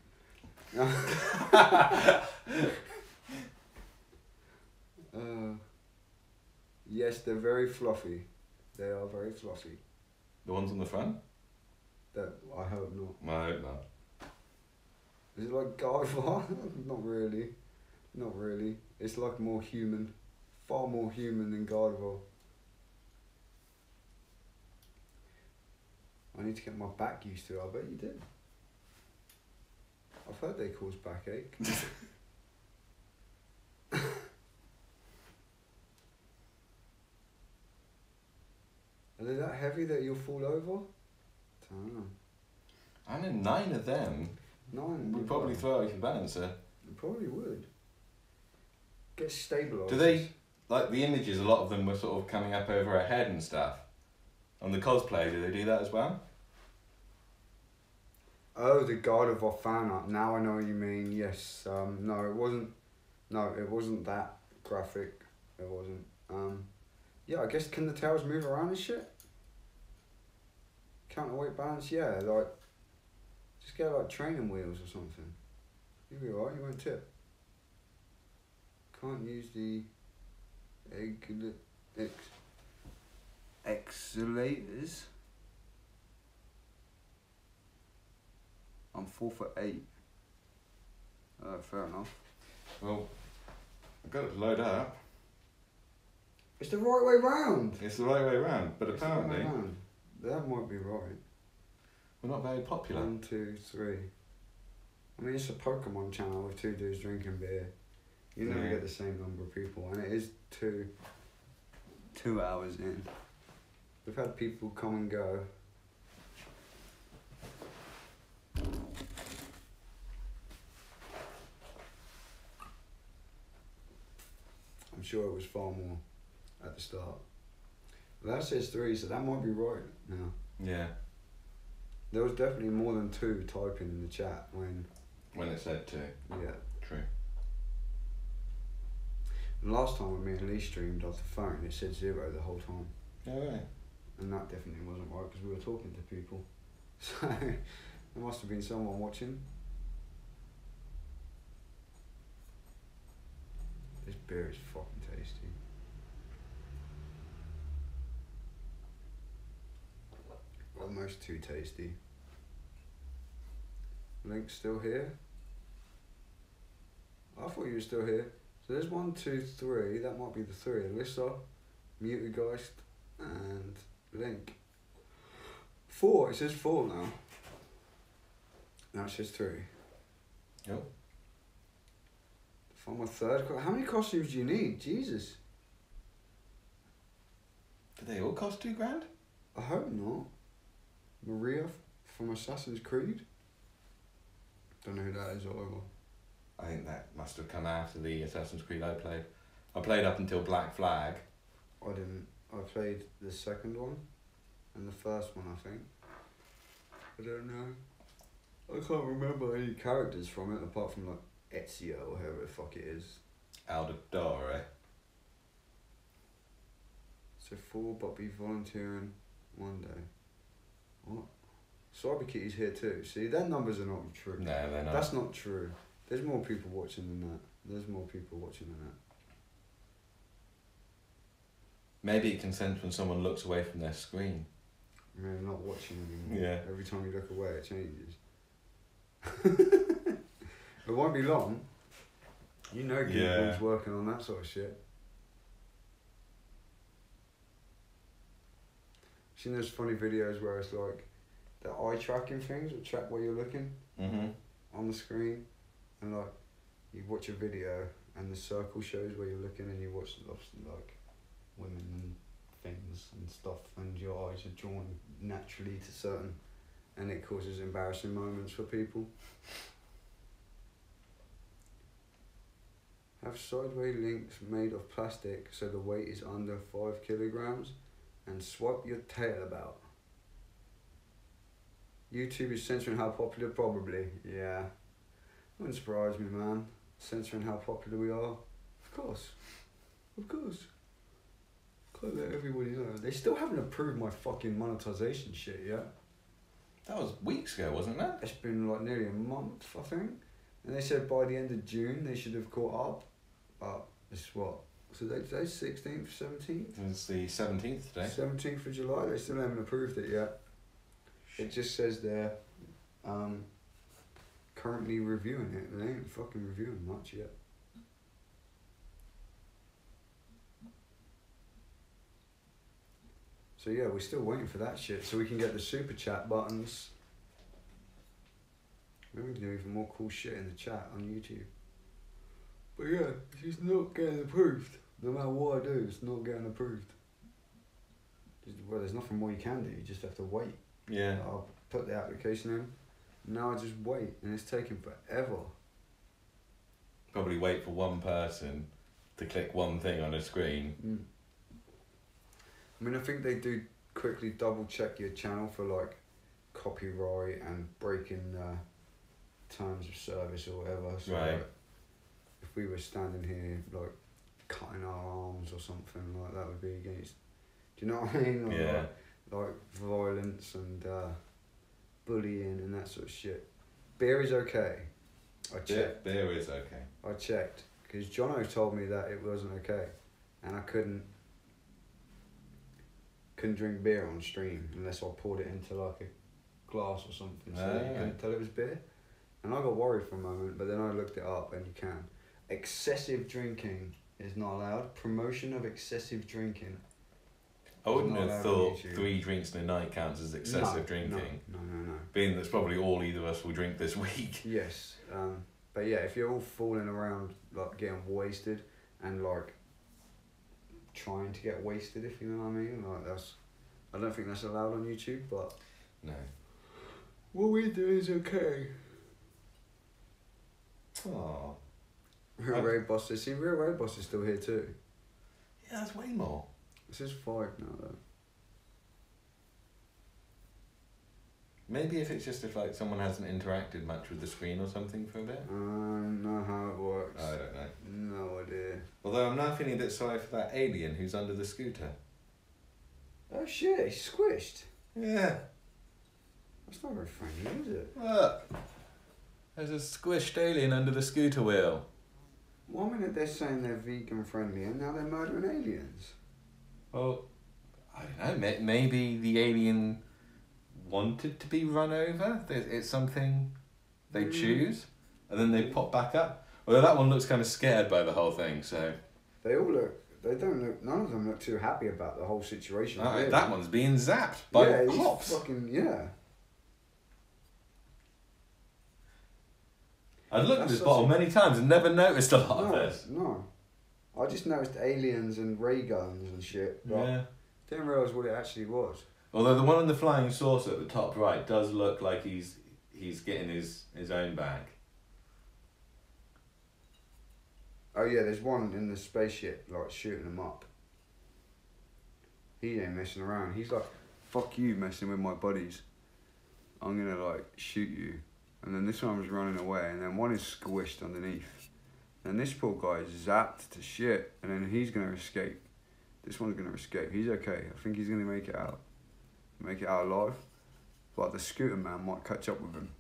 Yes, they're very fluffy. They are very fluffy. The ones on the front? That I hope not. I hope not. Is it like Gardevoir? Not really. Not really. It's like more human. Far more human than Gardevoir. I need to get my back used to it. I bet you did. I've heard they cause backache. Are they that heavy that you'll fall over? Don't know. I mean, 9 of them 9. would probably throw out your balancer. It probably would. Get stabilised. Do they, like the images, a lot of them were sort of coming up over her head and stuff. On the cosplay, do they do that as well? Oh, the Gardevoir fan art. Now I know what you mean. Yes. No, it wasn't No, it wasn't that graphic. It wasn't. Yeah, I guess, can the tails move around and shit? Counterweight balance, yeah, like, just get like training wheels or something. You'll be alright, you won't tip. Can't use the accelerators. I'm 4'8". Fair enough. Well, I've got it to load up. It's the right way round. It's the right way around, but It's the right apparently way round. That might be right. we're not very popular. 1, 2, 3. I mean, it's a Pokemon channel with two dudes drinking beer. You never Yeah. get the same number of people, and it is 2 hours in. We've had people come and go. I'm sure it was far more at the start. Well, that says 3, so that might be right now. Yeah, There was definitely more than 2 typing in the chat when, when it said 2. yeah. True. And last time when me and Lee streamed off the phone, it said 0 the whole time. Yeah, right. And that definitely wasn't right because we were talking to people. So there must have been someone watching. This beer is fucking tasty. Almost too tasty. Link's still here. I thought you were still here. So there's 1, 2, 3. That might be the 3. Alyssa, Mutageist, and Link. 4. It says 4 now. Now it says 3. Yep. Find my third. How many costumes do you need? Jesus. Did they all cost $2,000? I hope not. Maria from Assassin's Creed. Don't know who that is either. I think that must have come after the Assassin's Creed I played. I played up until Black Flag. I didn't. I played the second one and the first one, I think. I don't know. I can't remember any characters from it apart from like Ezio or whoever the fuck it is. Aldadore. So 4, but be volunteering one day. What? Cyber Kitty's here too. See, their numbers are not true. No, they're not. That's not true. There's more people watching than that. There's more people watching than that. Maybe it can sense when someone looks away from their screen. I mean, I'm not watching anymore. Yeah. Every time you look away, it changes. It won't be long. You know Google's Yeah. working on that sort of shit. Seen those funny videos where it's like the eye tracking things that track where you're looking Mm-hmm. on the screen, and like you watch a video and the circle shows where you're looking, and you watch like women and things and stuff, and your eyes are drawn naturally to certain, and it causes embarrassing moments for people. Have sideway links made of plastic so the weight is under 5 kilograms, and swipe your tail about. YouTube is censoring how popular, probably. Yeah. Wouldn't surprise me, man. Censoring how popular we are. Of course. Of course. Can't let everybody know. They still haven't approved my fucking monetization shit yet. That was weeks ago, wasn't it? It's been like nearly a month, I think. And they said by the end of June they should have caught up. But it's what? So they today 16th, 17th? It's the 17th today. 17th of July. They still haven't approved it yet. It just says they're currently reviewing it. They ain't fucking reviewing much yet. So yeah, we're still waiting for that shit so we can get the super chat buttons. Maybe we can do even more cool shit in the chat on YouTube. But yeah, it's just not getting approved. No matter what I do, it's not getting approved. Well, there's nothing more you can do. You just have to wait. Yeah. I'll put the application in. Now I just wait, and it's taking forever. Probably wait for one person to click one thing on a screen. I mean, I think they do quickly double check your channel for like copyright and breaking terms of service or whatever. So Right. if we were standing here like cutting our arms or something, like that would be against. Do you know what I mean? Yeah. Like violence and bullying and that sort of shit. Beer is okay. I checked. Beer is okay. I checked because Jono told me that it wasn't okay, and I couldn't drink beer on stream unless I poured it into like a glass or something, so that you couldn't tell it was beer. And I got worried for a moment, but then I looked it up, and you can. Excessive drinking is not allowed. Promotion of excessive drinking. I wouldn't Not have allowed thought on YouTube. 3 drinks in a night counts as excessive drinking. No. Being that's probably all either of us will drink this week. Yes, but yeah, if you're all fooling around, like getting wasted and like trying to get wasted, if you know what I mean, like I don't think that's allowed on YouTube. But No. what we do is okay. Oh. Real Raid Boss is Real Raid Boss is still here too. Yeah, that's way more. This is 5 now though. Maybe if it's just if like someone hasn't interacted much with the screen or something for a bit. Know how it works. I don't know. No idea. Although I'm now feeling a bit sorry for that alien who's under the scooter. Oh shit, he's squished. Yeah. That's not very friendly, is it? Look, there's a squished alien under the scooter wheel. 1 minute they're saying they're vegan friendly and now they're murdering aliens. Well, I don't know. Maybe the alien wanted to be run over. It's something they choose, and then they pop back up. Well, that one looks kind of scared by the whole thing. So They all look. They don't look. None of them look too happy about the whole situation. Really. that one's being zapped by he's cops. fucking yeah. I've looked at That's this such bottle a- many times and never noticed a lot of No, this. no. I just noticed aliens and ray guns and shit. But Yeah. didn't realise what it actually was. Although the one on the flying saucer at the top right does look like he's getting his own back. Oh yeah, there's one in the spaceship like shooting them up. He ain't messing around. He's like, "Fuck you, messing with my buddies. I'm gonna like shoot you." And then this one was running away, and then one is squished underneath. And this poor guy is zapped to shit, and then he's gonna escape. This one's gonna escape. He's okay. I think he's gonna make it out. Make it out alive. But the scooter man might catch up with him.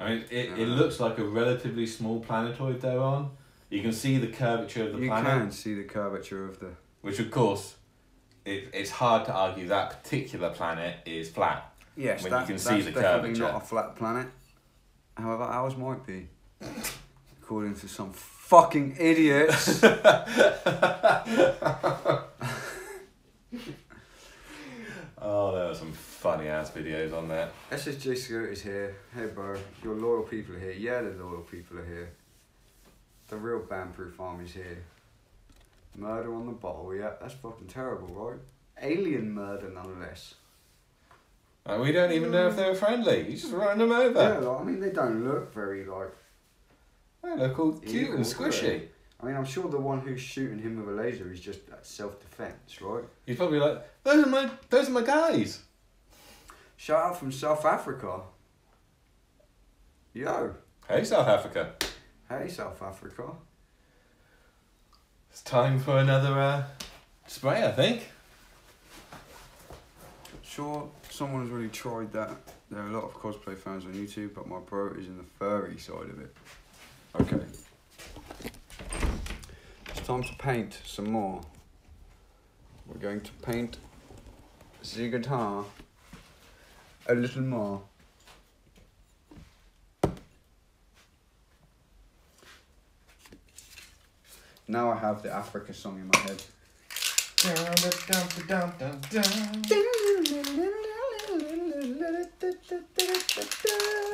I mean, it looks like a relatively small planetoid they're on. You can see the curvature of the You planet. can see the curvature of the... Which, of course, it's hard to argue that particular planet is flat. Yes, when you can see the definitely curvature. not a flat planet. However, ours might be. According to some fucking idiots. Oh, there are some funny ass videos on there. SSJ Scooters here. Hey bro, your loyal people are here. Yeah, the loyal people are here. The real Bandproof Army's here. Murder on the bottle, yeah, that's fucking terrible, right? Alien murder, nonetheless. And we don't even know if they were friendly. He's just running them over. Yeah, like, I mean, they don't look very, like... They look all cute Evil, and do squishy. they? I mean, I'm sure the one who's shooting him with a laser is just self-defense, right? He's probably like, those are my guys. Shout out from South Africa. Yo. Hey, South Africa. Hey, South Africa. It's time for another spray, I think. Sure, someone has already tried that. There are a lot of cosplay fans on YouTube, but my bro is in the furry side of it. Okay. It's time to paint some more. We're going to paint the guitar a little more. Now I have the Africa song in my head.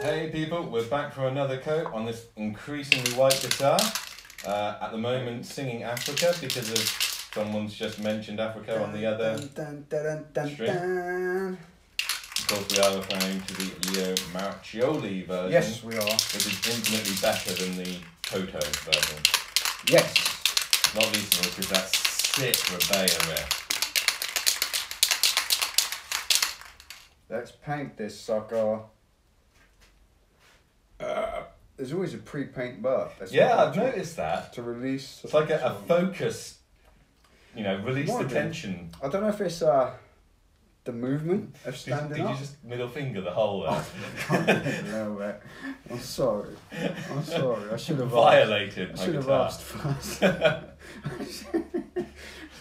Hey people, we're back for another coat on this increasingly white guitar. At the moment singing Africa because of someone's just mentioned Africa on the other string. Of course we are referring to the Leo Marchioli version. Yes, we are. Which is infinitely better than the Toto version. Yes. Not least of all because that sick Rebellion riff. Let's paint this sucker. there's always a pre-paint bar. Yeah, I've noticed that. To release. It's like a focus, release the Might be. tension. I don't know if it's the movement of Did standing you up. just middle finger the whole there? No way. I'm sorry. I should have Violated asked. my I should have guitar. asked first.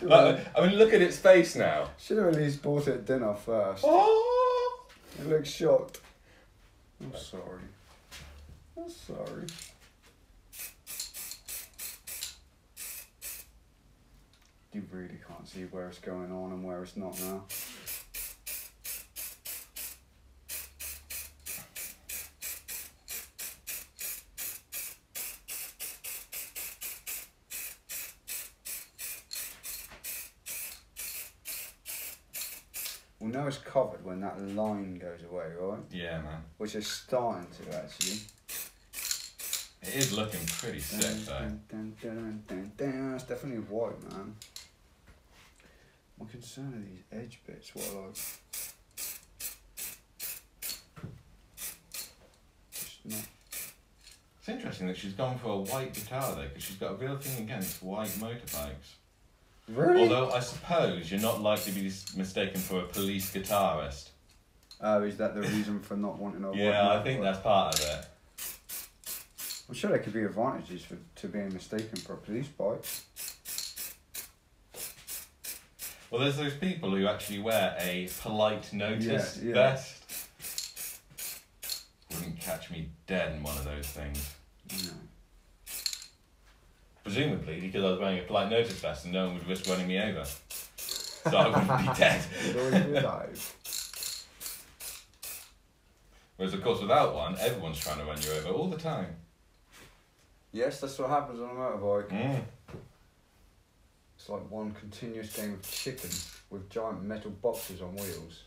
I mean, look at its face now. Should have at least bought it at dinner first. Oh! It looks shocked. I'm sorry. I'm sorry. You really can't see where it's going on and where it's not now. We'll know it's covered when that line goes away, right? Yeah, man. Which is starting to actually. It is looking pretty sick, though. It's definitely white, man. My concern are these edge bits. What are like? Just not. It's interesting that she's gone for a white guitar, though, because she's got a real thing against white motorbikes. Really? Although I suppose you're not likely to be mistaken for a police guitarist. Oh, is that the reason for not wanting a white Yeah, I think motorbike? that's part of it. I'm sure there could be advantages to being mistaken for a police bike. Well, there's those people who actually wear a polite notice Yeah, yeah. vest. Wouldn't catch me dead in one of those things. No. Presumably because I was wearing a polite notice vest and no one would risk running me over. So I wouldn't be dead. You'd always be alive. Whereas, of course, without one, everyone's trying to run you over all the time. Yes, that's what happens on a motorbike. Mm. It's like one continuous game of chicken with giant metal boxes on wheels.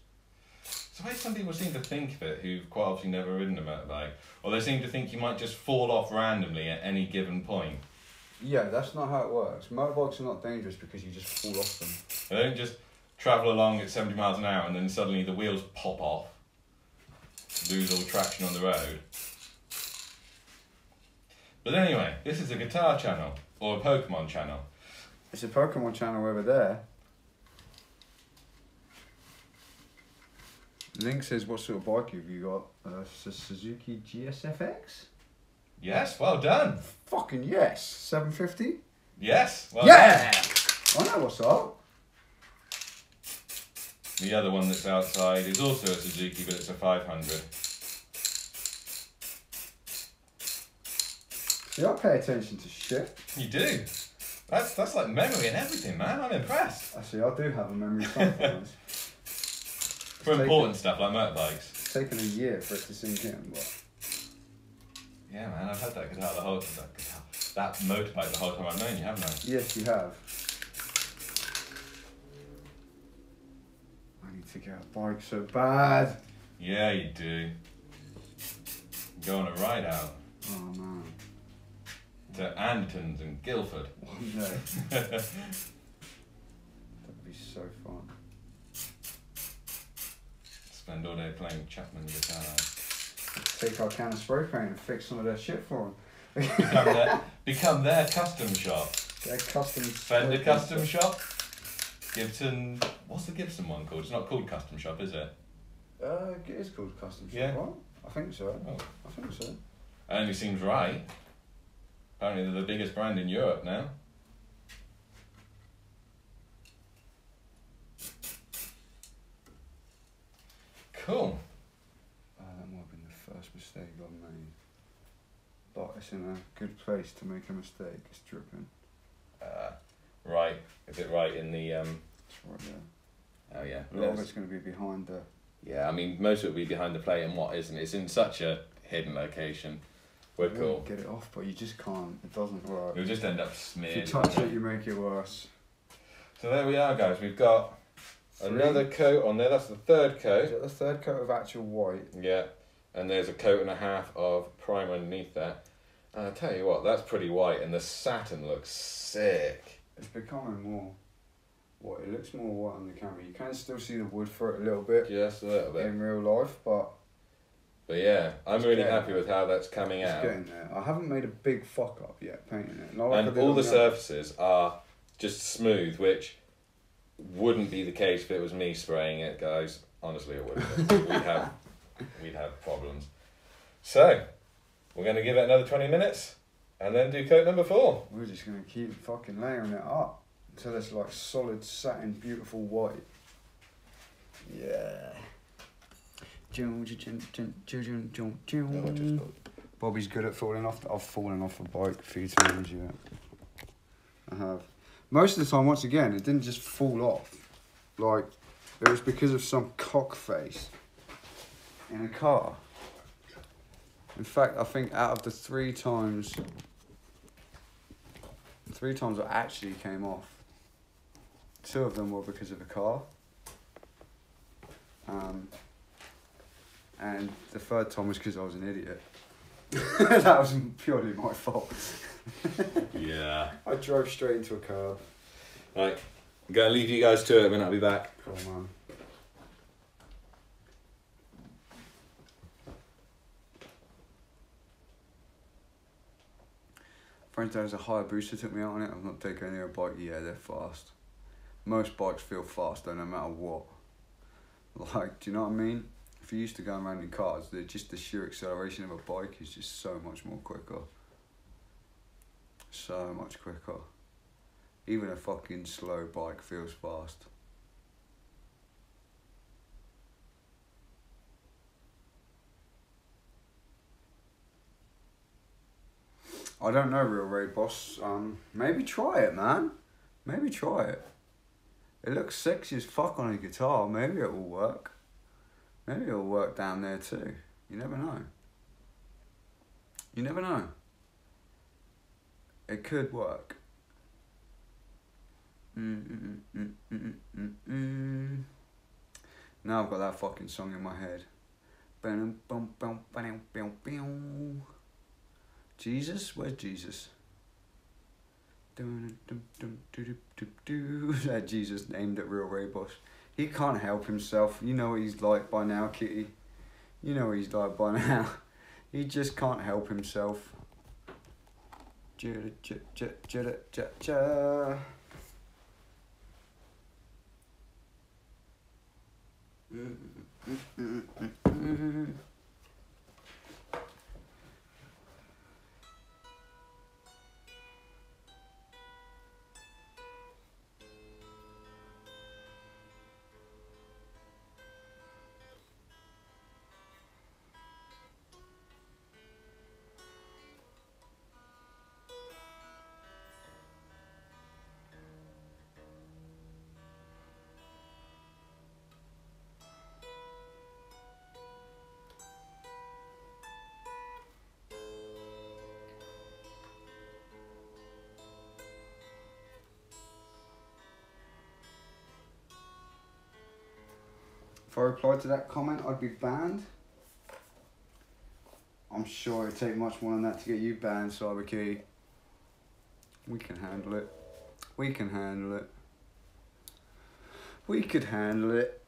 It's the way some people seem to think of it who've quite obviously never ridden a motorbike. Or they seem to think you might just fall off randomly at any given point. Yeah, that's not how it works. Motorbikes are not dangerous because you just fall off them. They don't just travel along at 70 miles an hour and then suddenly the wheels pop off, lose all traction on the road. But anyway, this is a guitar channel, or a Pokemon channel. It's a Pokemon channel over there. Link says, what sort of bike have you got? It's a Suzuki GSFX? Yes, well done. Fucking yes. 750? Yes, well Yeah! done. I know what's up. The other one that's outside is also a Suzuki, but it's a 500. See, I pay attention to shit. You do. That's like memory and everything, man. I'm impressed. Actually, I do have a memory sometimes. For important stuff like motorbikes. It's taken a year for it to sink in, but... Yeah, man, I've had that guitar the whole that motorbike the whole time I've known you, haven't I? Yes, you have. I need to get a bike so bad. Yeah, you do. Go on a ride out Oh, man. to Andertons and Guildford. One day. That would be so fun. Spend all day playing Chapman guitar. Take our can of spray paint and fix some of their shit for them. Become their custom shop. Their custom... Fender custom shop. Gibson. What's the Gibson one called? It's not called custom shop, is it? It is called custom shop, Yeah. right? I think so. Oh. I think so. Only seems right. Apparently they're the biggest brand in Europe now. Cool. That might have been the first mistake I've made. But it's in a good place to make a mistake. It's dripping. Right. Is it right in the It's right there. Oh yeah. A lot of it's going to be behind the... Yeah, I mean most of it will be behind the plate and what isn't. It's in such a hidden location. We're You cool. want to get it off, but you just can't. It doesn't work. You'll just end up If smeared. you touch it, you make it worse. So there we are, guys. We've got another coat on there. That's the third Is coat. it the third coat of actual white? Yeah, and there's a coat and a half of primer underneath that. And I'll tell you what, that's pretty white, and the satin looks sick. It's becoming more white. It looks more white on the camera. You can still see the wood for it a little bit Just a little bit. in real life, but But yeah, I'm It's really getting happy there. with how that's coming It's out. getting there. I haven't made a big fuck up yet painting it. Not like I And did all on the other. surfaces are just smooth, which wouldn't be the case if it was me spraying it, guys. Honestly, it wouldn't. we'd have problems. So, we're going to give it another 20 minutes and then do coat number 4. We're just going to keep fucking layering it up until it's like solid satin, beautiful white. Yeah. Bobby's good at falling off. I've fallen off a bike a few times, yeah. I have. Most of the time, once again, it didn't just fall off. Like, it was because of some cockface in a car. In fact, I think out of the 3 times I actually came off, 2 of them were because of a car. And the 3rd time was because I was an idiot. That was purely my fault. Yeah. I drove straight into a curb. Right, I'm going to leave you guys to it, and I'll be back. Cool, man. Friends, there was a Hayabusa took me out on it. I've not taken any other bike. Yeah, they're fast. Most bikes feel faster no matter what. Like, do you know what I mean? If you're used to going around in cars, just the sheer acceleration of a bike is just so much more quicker. So much quicker. Even a fucking slow bike feels fast. I don't know, Real Ray Boss. Maybe try it, man. Maybe try it. It looks sexy as fuck on a guitar. Maybe it will work. Maybe it'll work down there too. You never know. You never know. It could work. Now I've got that fucking song in my head. Jesus? Where's Jesus? That Jesus named it Real Ray Boss. He can't help himself. You know what he's like by now, Kitty. You know what he's like by now. He just can't help himself. If I replied to that comment, I'd be banned. I'm sure it'd take much more than that to get you banned, CyberKey. We can handle it. We can handle it. We could handle it.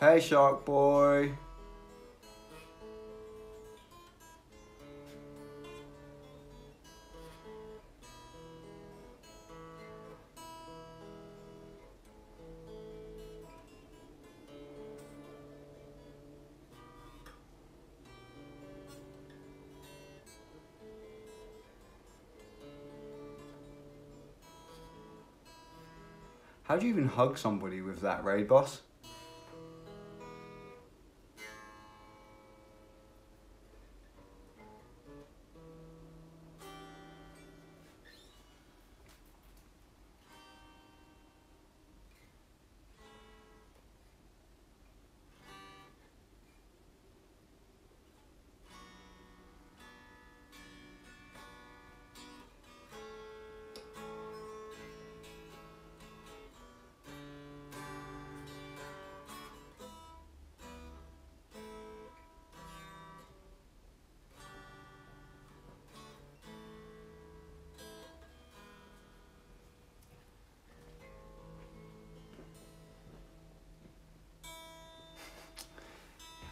Hey, Shark Boy. How do you even hug somebody with that, Ray Boss?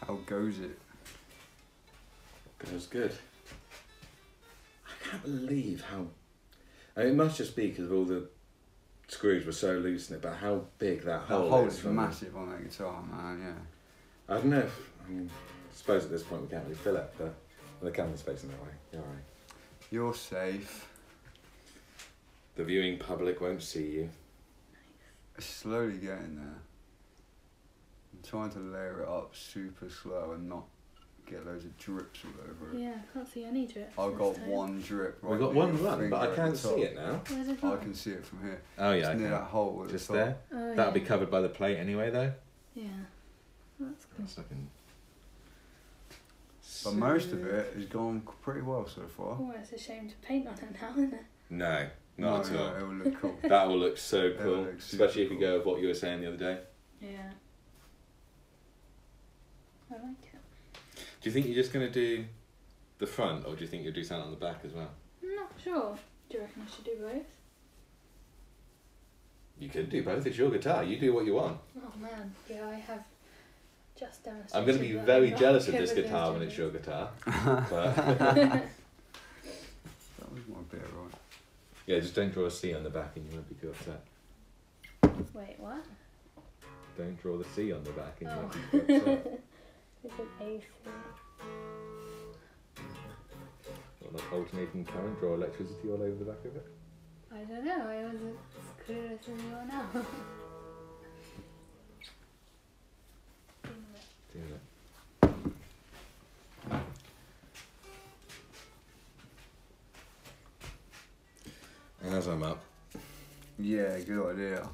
How goes it? Goes good. I can't believe how. I mean, it must just be because all the screws were so loose in it, but how big that That hole hole is. is from massive on that guitar, man. Yeah. I don't know if. I mean, I suppose at this point we can't really fill it, but with the camera's facing that way, you're alright. You're safe. The viewing public won't see you. It's slowly getting there. I'm trying to layer it up super slow and not get loads of drips all over it. Yeah, I can't see any drips. I've this got time. one drip right We've got near one your run, finger but I at can't the top. see it now. Where's it I gone? can see it from here. Oh yeah, It's near that hole at Just the top. there. Oh, That'll yeah. be covered by the plate anyway, though. Yeah. That's cool. That's looking. But most of it has gone pretty well so far. Oh, it's a shame to paint on it now, isn't it? No, not at all. It will look cool. That will look so It will cool, look super especially if you cool. go with what you were saying the other day. Yeah. I like it. Do you think you're just going to do the front, or do you think you'll do something on the back as well? I'm not sure. Do you reckon I should do both? You could do both. It's your guitar. You do what you want. Oh man, yeah, I have just demonstrated. I'm going to be that very I'm not jealous of good this with guitar when it's your instruments. guitar. But That was my bit, right? yeah, just don't draw a C on the back and you won't be too upset. Wait, what? Don't draw the C on the back and you Oh. won't be too upset. It's an AC. Or like alternating current, draw electricity all over the back of it. I don't know, I was as clueless as you are now. Doing it. As I'm up. Yeah, good idea.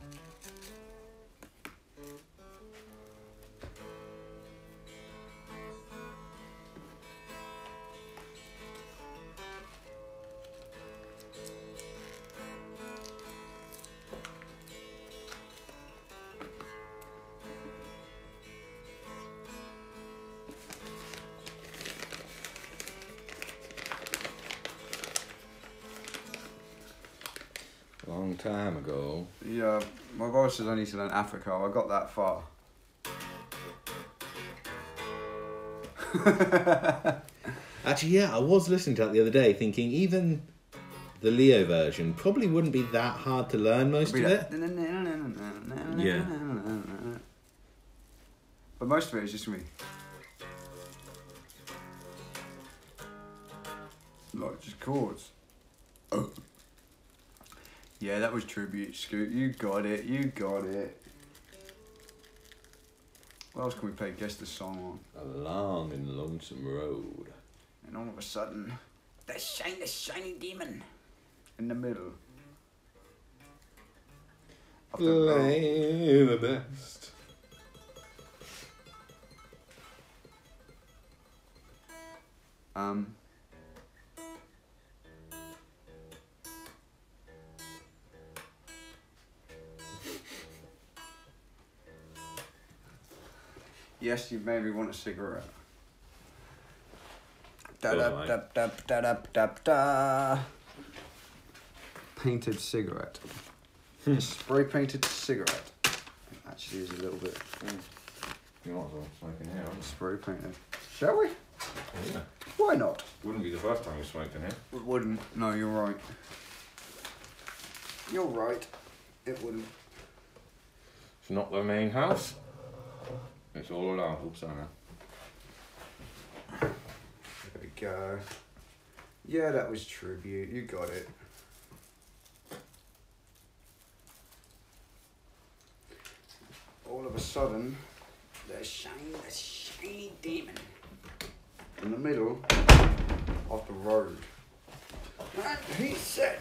Long time ago. Yeah, my voice says I need to learn Africa. I got that far. Actually, yeah, I was listening to that the other day thinking even the Leo version probably wouldn't be that hard to learn most of it. Yeah. But most of it is just me. Like, just chords. Oh. Yeah, that was tribute, Scoot. You got it, you got it. What else can we play? Guess the song on. A long and lonesome road. And all of a sudden, the shiny demon in the middle. Of the road. Play the best. Yes, you made me want a cigarette. Go Da on, da da da da da da. Painted cigarette. Spray painted cigarette. Actually, is a little bit You might as well smoke in here. spray painted. Shall we? Yeah. Why not? Wouldn't be the first time you smoked in here. It wouldn't. No, you're right. You're right. It wouldn't. It's not the main house. It's all around. Oops, sorry. There we go. Yeah, that was tribute. You got it. All of a sudden, the shiny demon in the middle of the road. And he said,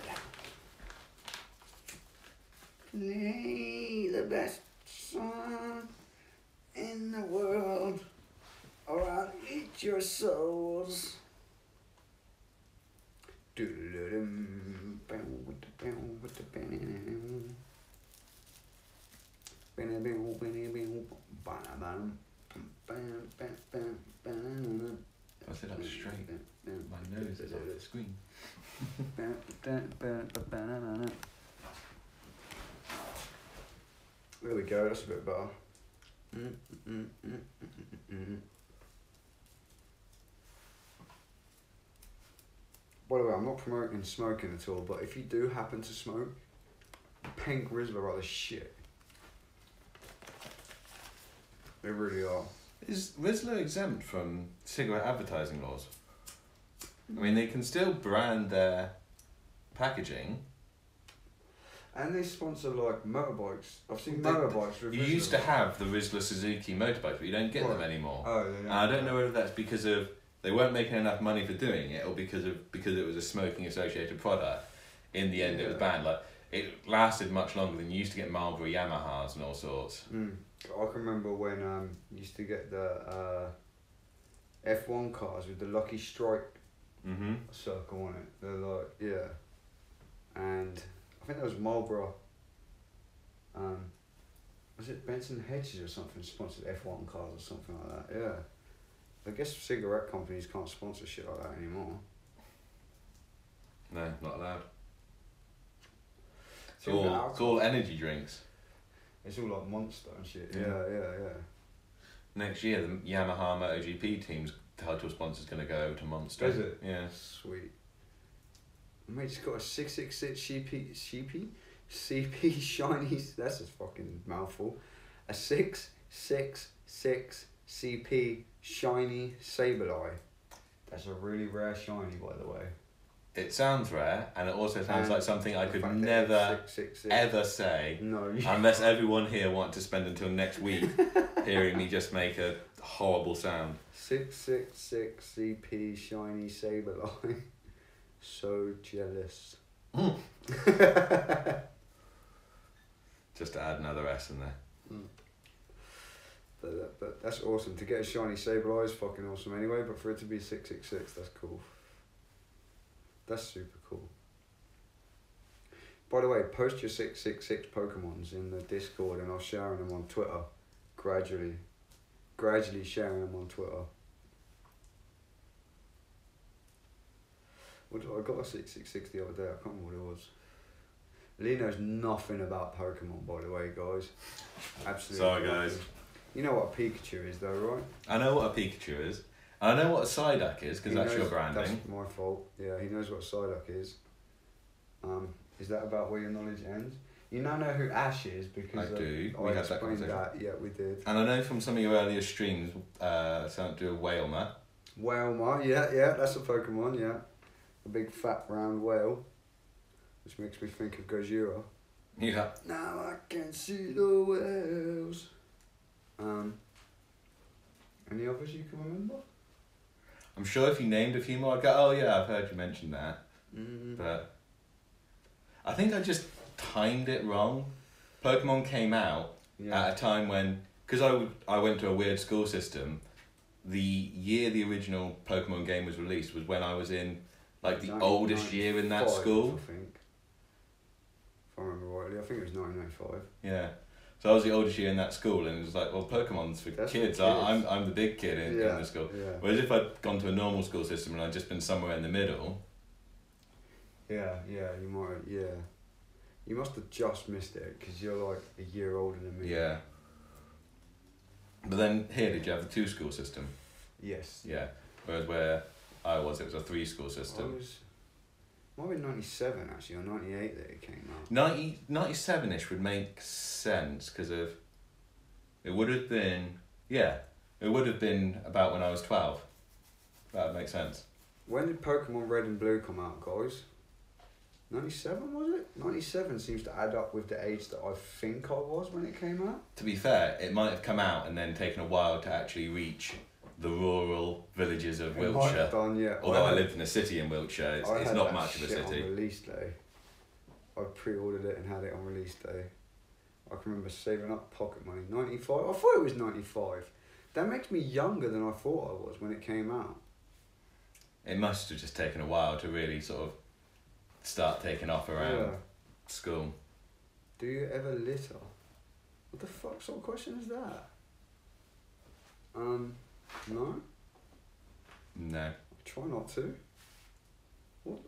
"Play the best song in the world, or I'll eat your souls." Doodle-dum, bow, with the bow, with the bam. Bam, bam, bam, bam, bam, bam, bam, bam, bam. I said I was straight. My nose is off the screen. There we go, that's a bit better. not promoting smoking at all, but if you do happen to smoke, Pink Rizla are the shit. They really are. Is Rizla exempt from cigarette advertising laws? I mean, they can still brand their packaging. And they sponsor like motorbikes. I've seen motorbikes with You Rizla. used to have the Rizla Suzuki motorbikes, but you don't get them anymore. Oh, they don't. And I don't know whether that's because of they weren't making enough money for doing it, or because it was a smoking associated product. In the end, it was banned. Like it lasted much longer than you used to get Marlboro Yamahas and all sorts. I can remember when you used to get the F1 cars with the Lucky Strike circle on it. They're like, and I think that was Marlboro. Was it Benson Hedges or something sponsored F1 cars or something like that? Yeah. I guess cigarette companies can't sponsor shit like that anymore. No, not allowed. It's all energy drinks. It's all like Monster and shit. Yeah. Yeah. Next year, the Yamaha MotoGP team's title sponsor's going to go over to Monster. Is it? Yeah. Sweet. Mate's got a 666 CP shiny. That's a fucking mouthful. A 666 CP shiny Sableye. That's a really rare shiny, by the way. It sounds rare, and it also sounds And like something I could the fact that never, it's 666. ever say, No. unless everyone here wanted to spend until next week hearing me just make a horrible sound. 666 CP shiny Sableye. So jealous. Just to add another S in there. But that's awesome. To get a shiny Sableye is fucking awesome anyway, but for it to be 666, that's cool. That's super cool. By the way, post your 666 Pokemons in the Discord and I'll share them on Twitter. Gradually sharing them on Twitter. I got a 666 the other day, I can't remember what it was. Lee knows nothing about Pokemon, by the way, guys. Absolutely. Sorry, nothing. guys. You know what a Pikachu is, though, right? I know what a Pikachu is. I know what a Psyduck is, because that's your branding. That's my fault. Yeah, he knows what a Psyduck is. Is that about where your knowledge ends? You now know who Ash is because I do. I We had that explained conversation. that. Yeah, we did. And I know from some of your earlier streams, something to do with Whalmer. Whalmer, yeah, that's a Pokemon, yeah. A big fat round whale, which makes me think of Gojira. Yeah. Now I can see the whales. Any others you can remember? I'm sure if you named a few more, I'd go, oh yeah, I've heard you mention that. But I think I just timed it wrong. Pokemon came out at a time when, because I went to a weird school system, the year the original Pokemon game was released was when I was in like the oldest year in that school. I think. If I remember rightly, I think it was 1995. Yeah. So I was the oldest year in that school, and it was like, well, Pokemon's for That's kids. for kids. I'm the big kid in the school. Yeah. Whereas if I'd gone to a normal school system and I'd just been somewhere in the middle. Yeah, you might, You must have just missed it, because you're like a year older than me. Yeah. But then here, did you have the 2-school system? Yes. Yeah. Whereas where I was, it was a 3-school system. Might have been 97 actually, or 98 that it came out. 97-ish would make sense, because of... It would have been... Yeah. It would have been about when I was 12. That would make sense. When did Pokemon Red and Blue come out, guys? 97 was it? 97 seems to add up with the age that I think I was when it came out. To be fair, it might have come out and then taken a while to actually reach the rural villages of It might Wiltshire. have done, yeah. Although I lived in a city in Wiltshire, I it's had not that much of a shit city. On release day. I pre-ordered it and had it on release day. I can remember saving up pocket money. 95? I thought it was 95. That makes me younger than I thought I was when it came out. It must have just taken a while to really sort of start taking off around school. Do you ever litter? What the fuck sort of question is that? No? No, Try not to. What?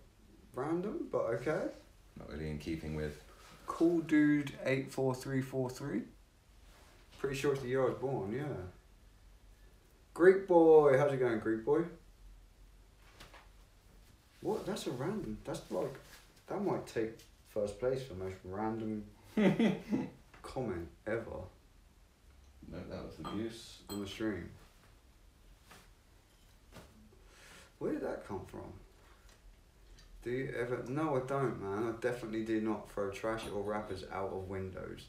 Random, but okay. not really in keeping with. Cool Dude 84343. Pretty sure it's the year I was born, yeah. Greek Boy, how's it going, Greek Boy? What? That's a random. That's like, that might take first place for most random comment ever No, that was abuse. on the stream. Where did that come from? Do you ever? No, I don't, man. I definitely do not throw trash or rappers out of windows.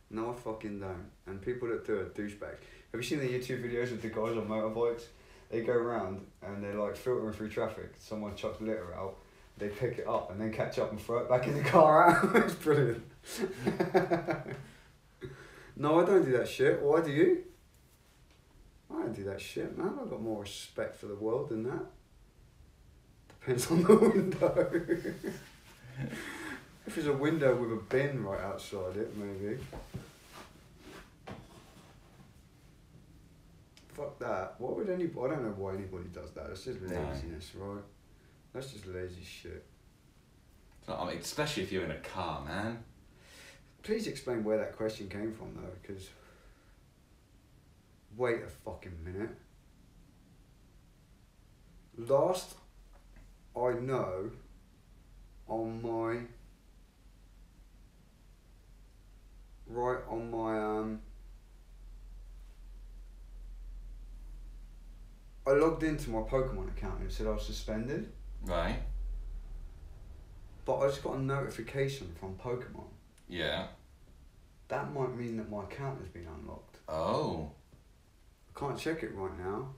No, I fucking don't. And people that do are douchebags. Have you seen the YouTube videos of the guys on motorbikes? They go around and they're like filtering through traffic. Someone chucks litter out. They pick it up and then catch up and throw it back in the car out. It's brilliant. No, I don't do that shit. Why do you? I don't do that shit, man. I've got more respect for the world than that. Depends on the window. If there's a window with a bin right outside it, maybe. Fuck that. What would anybody... I don't know why anybody does that. It's just laziness, right? That's just lazy shit. I mean, especially if you're in a car, man. Please explain where that question came from, though, because... Wait a fucking minute. Last I know, on my... Right on my, I logged into my Pokemon account and it said I was suspended. Right. But I just got a notification from Pokemon. Yeah. That might mean that my account has been unlocked. Oh. I can't check it right now.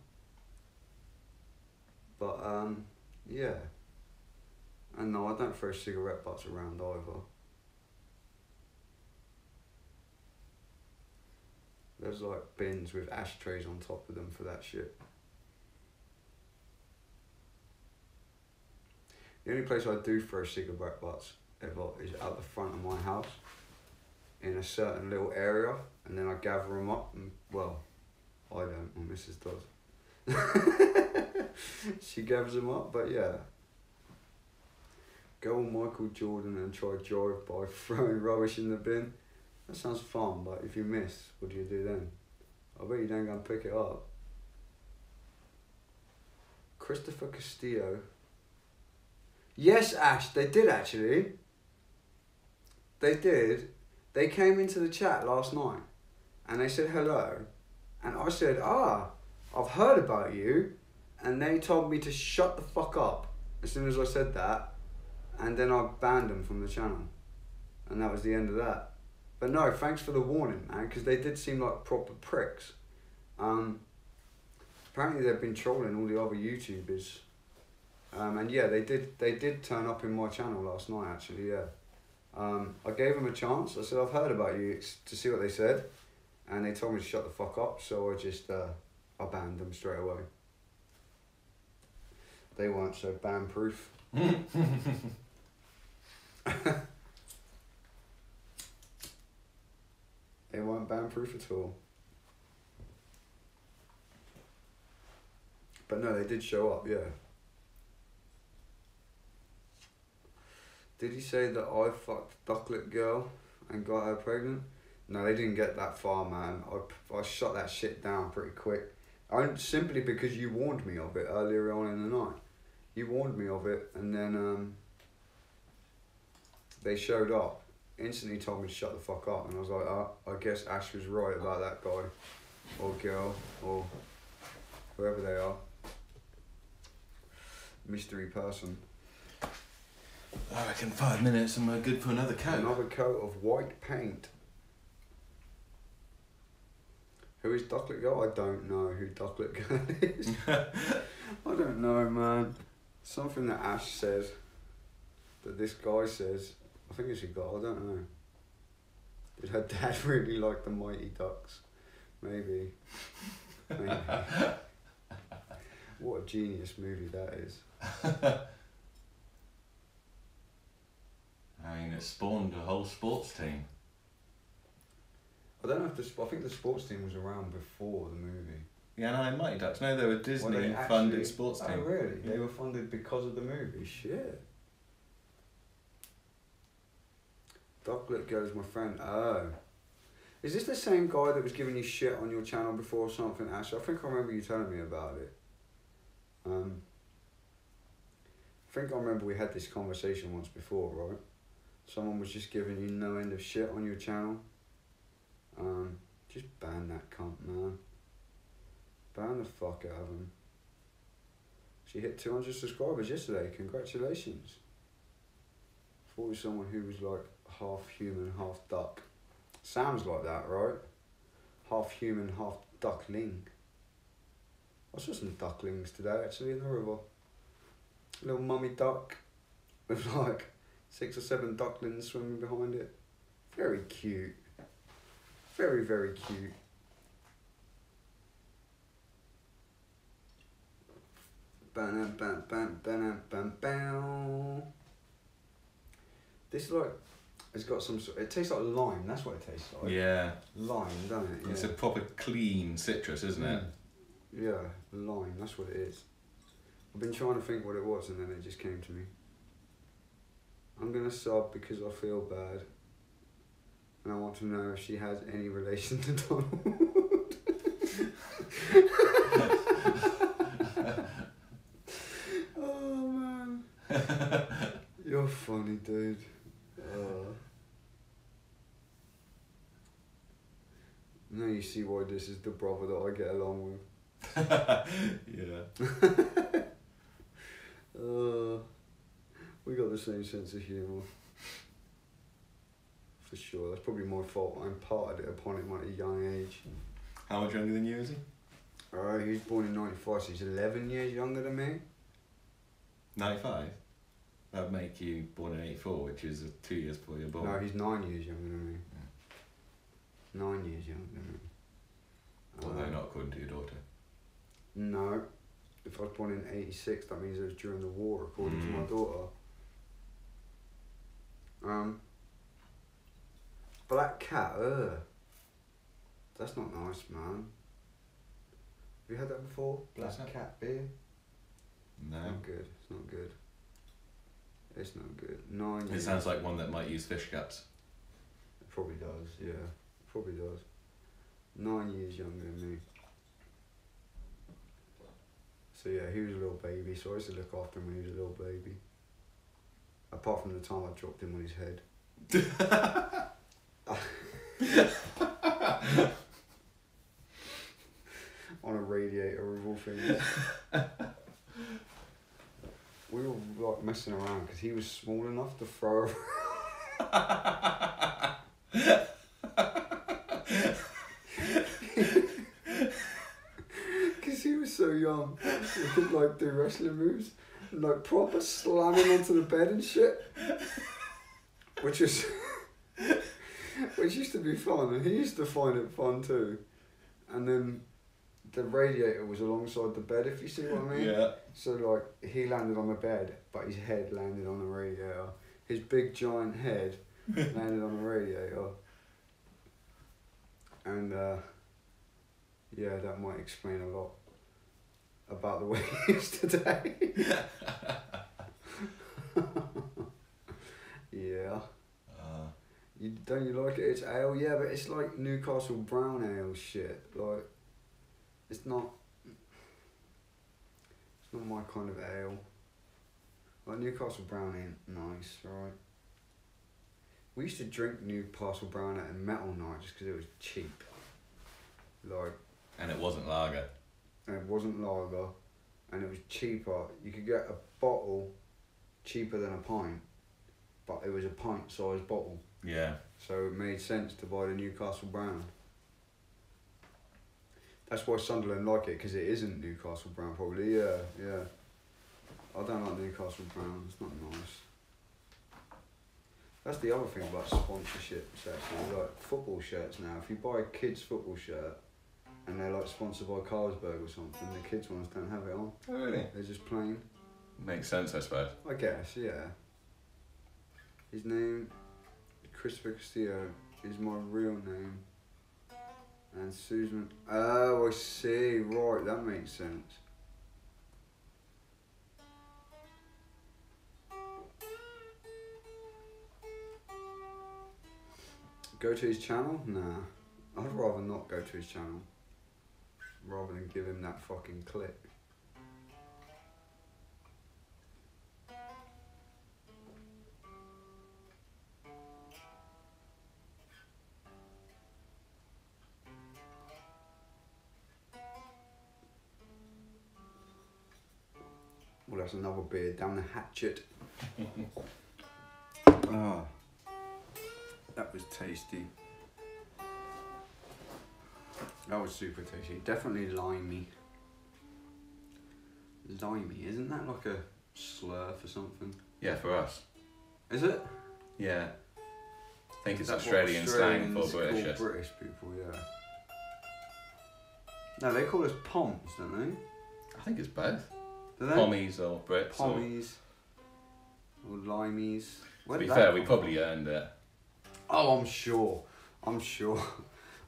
But, yeah. And no, I don't throw cigarette butts around either. There's like bins with ashtrays on top of them for that shit. The only place I do throw cigarette butts ever is out the front of my house in a certain little area, and then I gather them up and, well, I don't, my missus does. She gathers them up, but yeah. Go on Michael Jordan and try drive by throwing rubbish in the bin. That sounds fun, but if you miss, what do you do then? I bet you don't go and pick it up. Christopher Castillo. Yes, Ash, they did actually. They did. They came into the chat last night and they said hello. And I said, I've heard about you. And they told me to shut the fuck up as soon as I said that. And then I banned them from the channel. And that was the end of that. But no, thanks for the warning, man, because they did seem like proper pricks. Apparently they've been trolling all the other YouTubers. And yeah, they did turn up in my channel last night, actually, yeah. I gave them a chance. I said, I've heard about you, to see what they said. And they told me to shut the fuck up, so I just, I banned them straight away. They weren't so ban-proof. They weren't ban-proof at all. But no, they did show up, yeah. Did he say that I fucked Ducklet Girl and got her pregnant? No, they didn't get that far, man. I shut that shit down pretty quick. Simply because you warned me of it earlier on in the night. You warned me of it, and then they showed up. Instantly told me to shut the fuck up, and I was like, I guess Ash was right about that guy, or girl, or whoever they are. Mystery person. I reckon 5 minutes and we're good for another coat. Another coat of white paint. Who is Ducklet Girl? I don't know who Ducklet Girl is. I don't know, man. Something that Ash says, that this guy says. I think it's a guy, I don't know. Did her dad really like the Mighty Ducks? Maybe. Maybe. What a genius movie that is. I mean, it spawned a whole sports team. I don't know if I think the sports team was around before the movie. Yeah, no, Mighty Ducks. No, they were Disney-funded sports team. Oh, really? Yeah. They were funded because of the movie? Shit. Ducklet Girl's my friend. Oh. Is this the same guy that was giving you shit on your channel before or something, Ash? I think I remember you telling me about it. I think I remember we had this conversation once before, right? Someone was just giving you no end of shit on your channel. Just ban that cunt, man. Ban the fuck out of him. She hit 200 subscribers yesterday. Congratulations. Thought it was someone who was like half human, half duck. Sounds like that, right? Half human, half duckling. I saw some ducklings today actually in the river. Little mummy duck with like 6 or 7 ducklings swimming behind it. Very cute. Very, very cute. Bam, bam, bam, bam, bam, bam. This like, it's got some sort. It tastes like lime. That's what it tastes like. Yeah. Lime, doesn't it? Yeah. It's a proper clean citrus, isn't it? Yeah, lime. That's what it is. I've been trying to think what it was, and then it just came to me. I'm gonna sub because I feel bad, and I want to know if she has any relation to Donald. Oh man, you're funny, dude. Now you see why this is the brother that I get along with. Yeah. We got the same sense of humour. For sure. That's probably my fault. I imparted it upon him at a young age. How much younger than you is he? He was born in 95, so he's 11 years younger than me. 95? That would make you born in 84, which is 2 years before you're born. No, he's 9 years younger than me. 9 years younger than me. Although not according to your daughter. No. If I was born in 86, that means it was during the war, according to my daughter. Black cat, that's not nice, man. Have you had that before? Black cat beer? No. It's not good. It's not good. It's not good. 9 years. It sounds like one that might use fish guts. It probably does, yeah. It probably does. 9 years younger than me. So yeah, he was a little baby, so I used to look after him when he was a little baby. Apart from the time I dropped him on his head. On a radiator of all things. We were like messing around because he was small enough to throw because he was so young. He could like do wrestling moves and like proper slamming onto the bed and shit. Which used to be fun, and he used to find it fun too. And then the radiator was alongside the bed, if you see what I mean. Yeah. So like he landed on the bed, but his head landed on the radiator. His big giant head landed on the radiator. And yeah, that might explain a lot about the way he is today. Yeah. Don't you like it? It's ale, yeah, but it's like Newcastle brown ale shit. Like, it's not my kind of ale. Like Newcastle brown ain't nice, right? We used to drink Newcastle brown at a metal night just because it was cheap. Like. And it wasn't lager. And it wasn't lager, and it was cheaper. You could get a bottle cheaper than a pint, but it was a pint-sized bottle. Yeah. So it made sense to buy the Newcastle brown. That's why Sunderland like it, because it isn't Newcastle brown, probably. Yeah, yeah. I don't like Newcastle brown. It's not nice. That's the other thing about sponsorships, actually. Like football shirts now. If you buy a kid's football shirt and they're like sponsored by Carlsberg or something, the kids' ones don't have it on. Oh, really? They're just plain. Makes sense, I suppose. I guess, yeah. His name, Christopher Castillo, is my real name. And Susan. Oh, I see. Right, that makes sense. Go to his channel? Nah. I'd rather not go to his channel. Rather than give him that fucking click. Well, that's another beer down the hatchet. Oh, that was tasty. That was super tasty. Definitely limey. Limey, isn't that like a slur for something? Yeah, for us. Is it? Yeah. I think it's That's Australian what slang for Australians British. call British people, yeah. No, they call us Poms, don't they? I think it's both. Do they? Pommies or Brits. Pommies. Or limeys. To be fair, we probably earned it. Oh, I'm sure. I'm sure.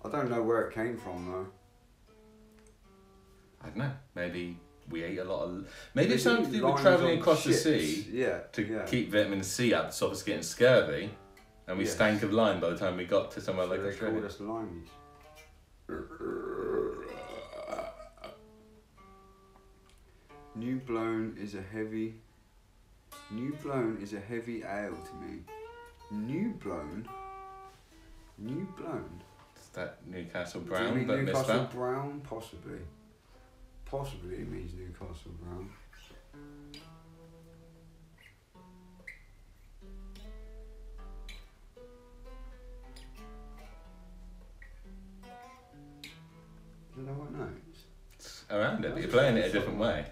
I don't know where it came from though. I don't know. Maybe we ate a lot of... Maybe it's They something to eat do with limes travelling on across the ships. sea Yeah. to yeah. keep vitamin C out to stop us getting scurvy. And we Yes. stank of lime by the time we got to somewhere So like they Australia. called us limeys. New blown is a heavy ale to me. New blown? Is that Newcastle Do you Brown mean but Newcastle misspelled? Brown? Possibly. Possibly it means Newcastle Brown. I don't know what notes. It's around it, but you're playing it a different way.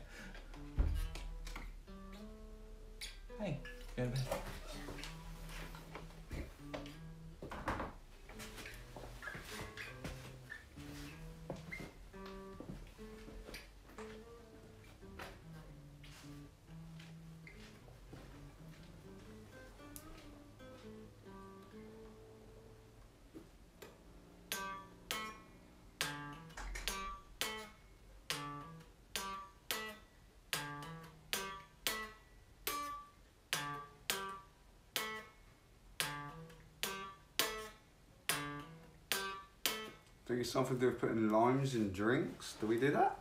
Hey, go to bed. I think it's something to do with putting limes in drinks. Do we do that?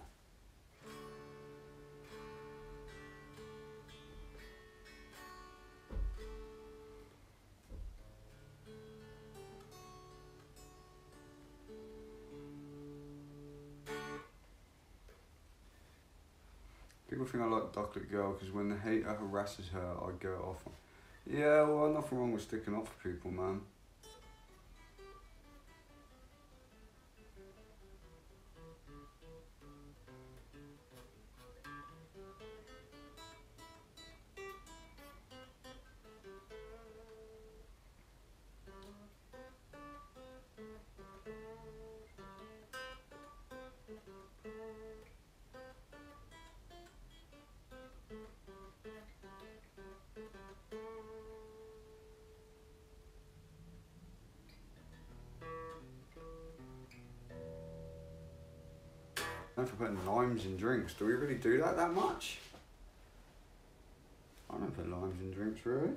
People think I like Ducklet Girl because when the hater harasses her, I go off. Yeah, well, nothing wrong with sticking up for people, man. For putting limes in drinks. Do we really do that much? I don't put limes in drinks, really.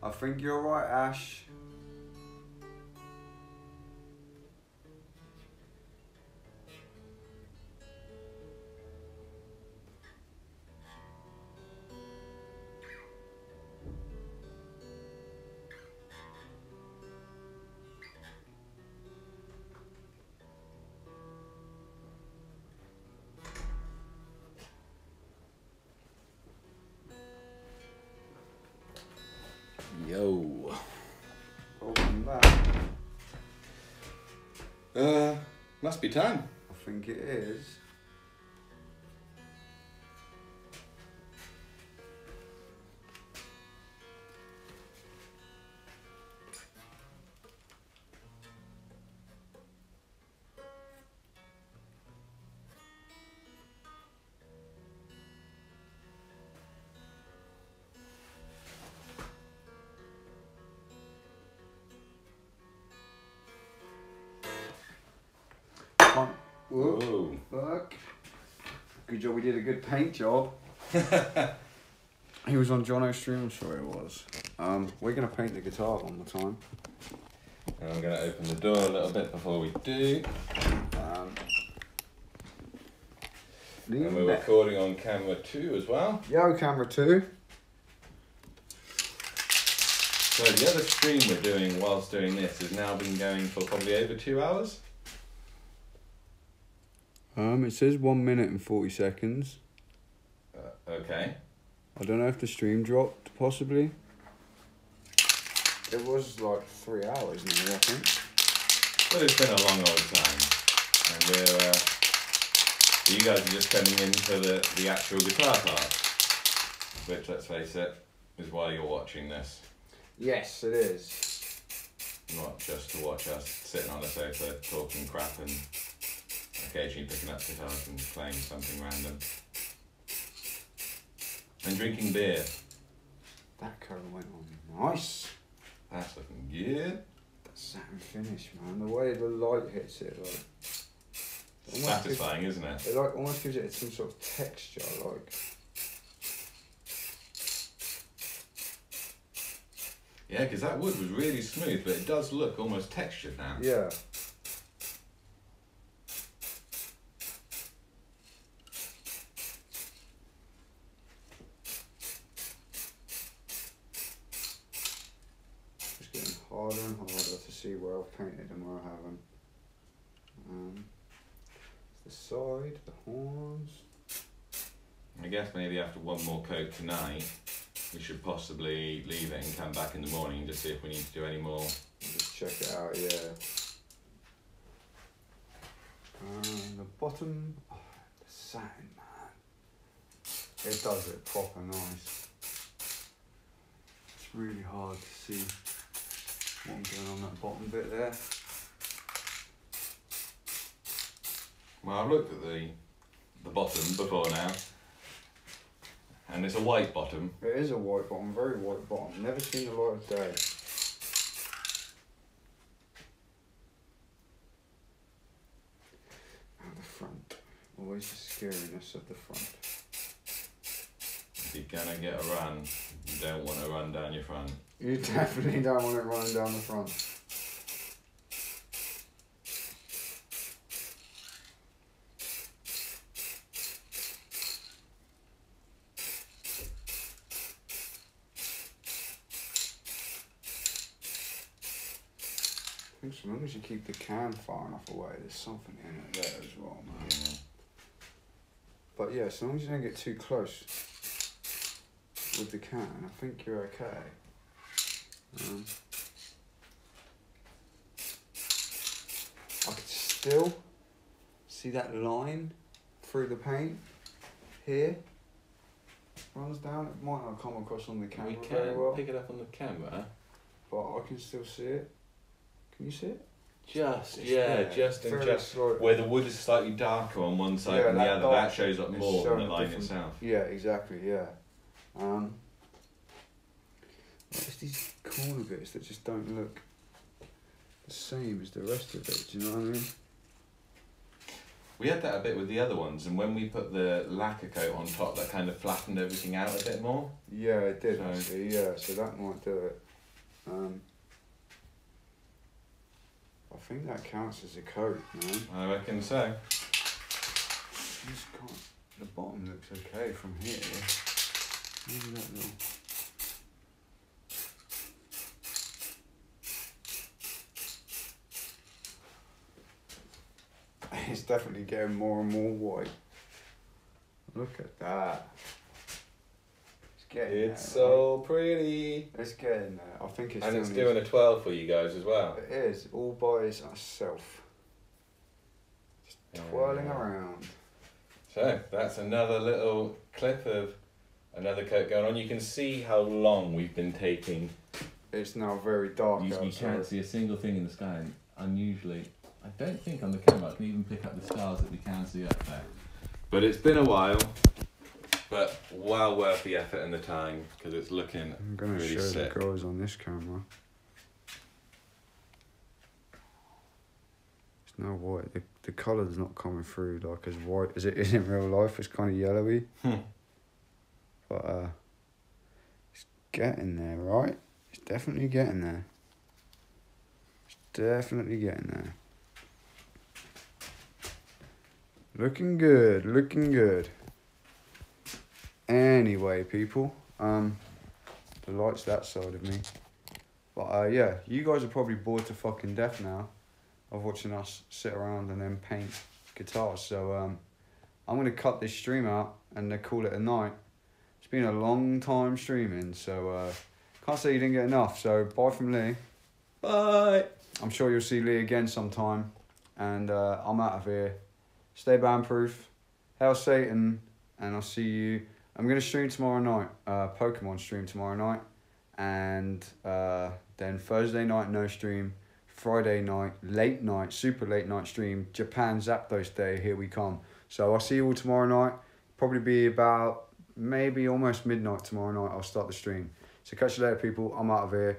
I think you're right, Ash. Yo. Welcome back. Must be time. I think it is. Whoa. Fuck. Good job, we did a good paint job. He was on Jono's stream, I'm sure it was. We're going to paint the guitar one more time. And I'm going to open the door a little bit before we do. And we're recording on camera 2 as well. Yo, camera 2. So the other stream we're doing whilst doing this has now been going for probably over 2 hours. It says 1 minute and 40 seconds. Okay. I don't know if the stream dropped, possibly. It was like 3 hours now, I think. But it's been a long old time. And you guys are just coming in for the actual guitar part. Which, let's face it, is why you're watching this. Yes, it is. Not just to watch us sitting on a sofa talking crap and occasionally picking up guitars and playing something random. And drinking beer. That colour went on nice. That's looking good. That satin finish, man. The way the light hits it, like... Satisfying, isn't it? It like almost gives it some sort of texture, like... Yeah, because that wood was really smooth, but it does look almost textured now. Yeah. It's getting harder and harder to see where I've painted and where I haven't. The side, the horns. I guess maybe after one more coat tonight, we should possibly leave it and come back in the morning and just see if we need to do any more. Just check it out, yeah. The bottom, oh, the satin, man. It does it proper nice. It's really hard to see what I'm doing on that bottom bit there. Well, I've looked at the bottom before now, and it's a white bottom. It is a white bottom, very white bottom. Never seen the light of day. Now the front. Always the scariness of the front. If you're gonna get a run, you don't want to run down your front. You definitely don't want it running down the front. I think so long as you keep the can far enough away, there's something in it there as well, man. Yeah. But yeah, as long as you don't get too close with the can, I think you're okay. I could still see that line through the paint here. Runs down. It might not come across on the camera We very can well, pick it up on the camera. but I can still see it. Can you see it? Just, It's yeah, there, just and very just. slightly. Where the wood is slightly darker on one side Yeah, than the that other, dark that shows up is more than the showing line different- itself. Yeah, exactly. Yeah. It's these corner bits that just don't look the same as the rest of it. Do you know what I mean? We had that a bit with the other ones, and when we put the lacquer coat on top, that kind of flattened everything out a bit more. Yeah, it did So- actually. Yeah, so that might do it. I think that counts as a coat, man. I reckon so. Just can't. The bottom looks okay from here. Maybe that little. It's definitely getting more and more white. Look at that. It's getting It's there, so pretty. right? It's getting there. I think it's And still it's needs- doing a 12 for you guys as well. It is, all by itself. Just twirling around. So that's another little clip of another coat going on. You can see how long we've been taking. It's now very dark You outside. can't see a single thing in the sky, and unusually, I don't think on the camera I can even pick up the stars that we can see up there. But it's been a while, but well worth the effort and the time because it's looking I'm going to really show sick. the guys on this camera. It's now white. The colour's not coming through like as white as it is in real life. It's kind of yellowy. But it's getting there, right? It's definitely getting there. It's definitely getting there. Looking good, looking good. Anyway, people, the light's that side of me. But yeah, you guys are probably bored to fucking death now of watching us sit around and then paint guitars. So I'm going to cut this stream out and then call it a night. It's been a long time streaming, so can't say you didn't get enough. So bye from Lee. Bye. I'm sure you'll see Lee again sometime. And I'm out of here. Stay bandproof. Hail Satan. And I'll see you. I'm going to stream tomorrow night. Pokemon stream tomorrow night. And then Thursday night, no stream. Friday night, late night, super late night stream. Japan Zapdos Day, here we come. So I'll see you all tomorrow night. Probably be about maybe almost midnight tomorrow night. I'll start the stream. So catch you later, people. I'm out of here.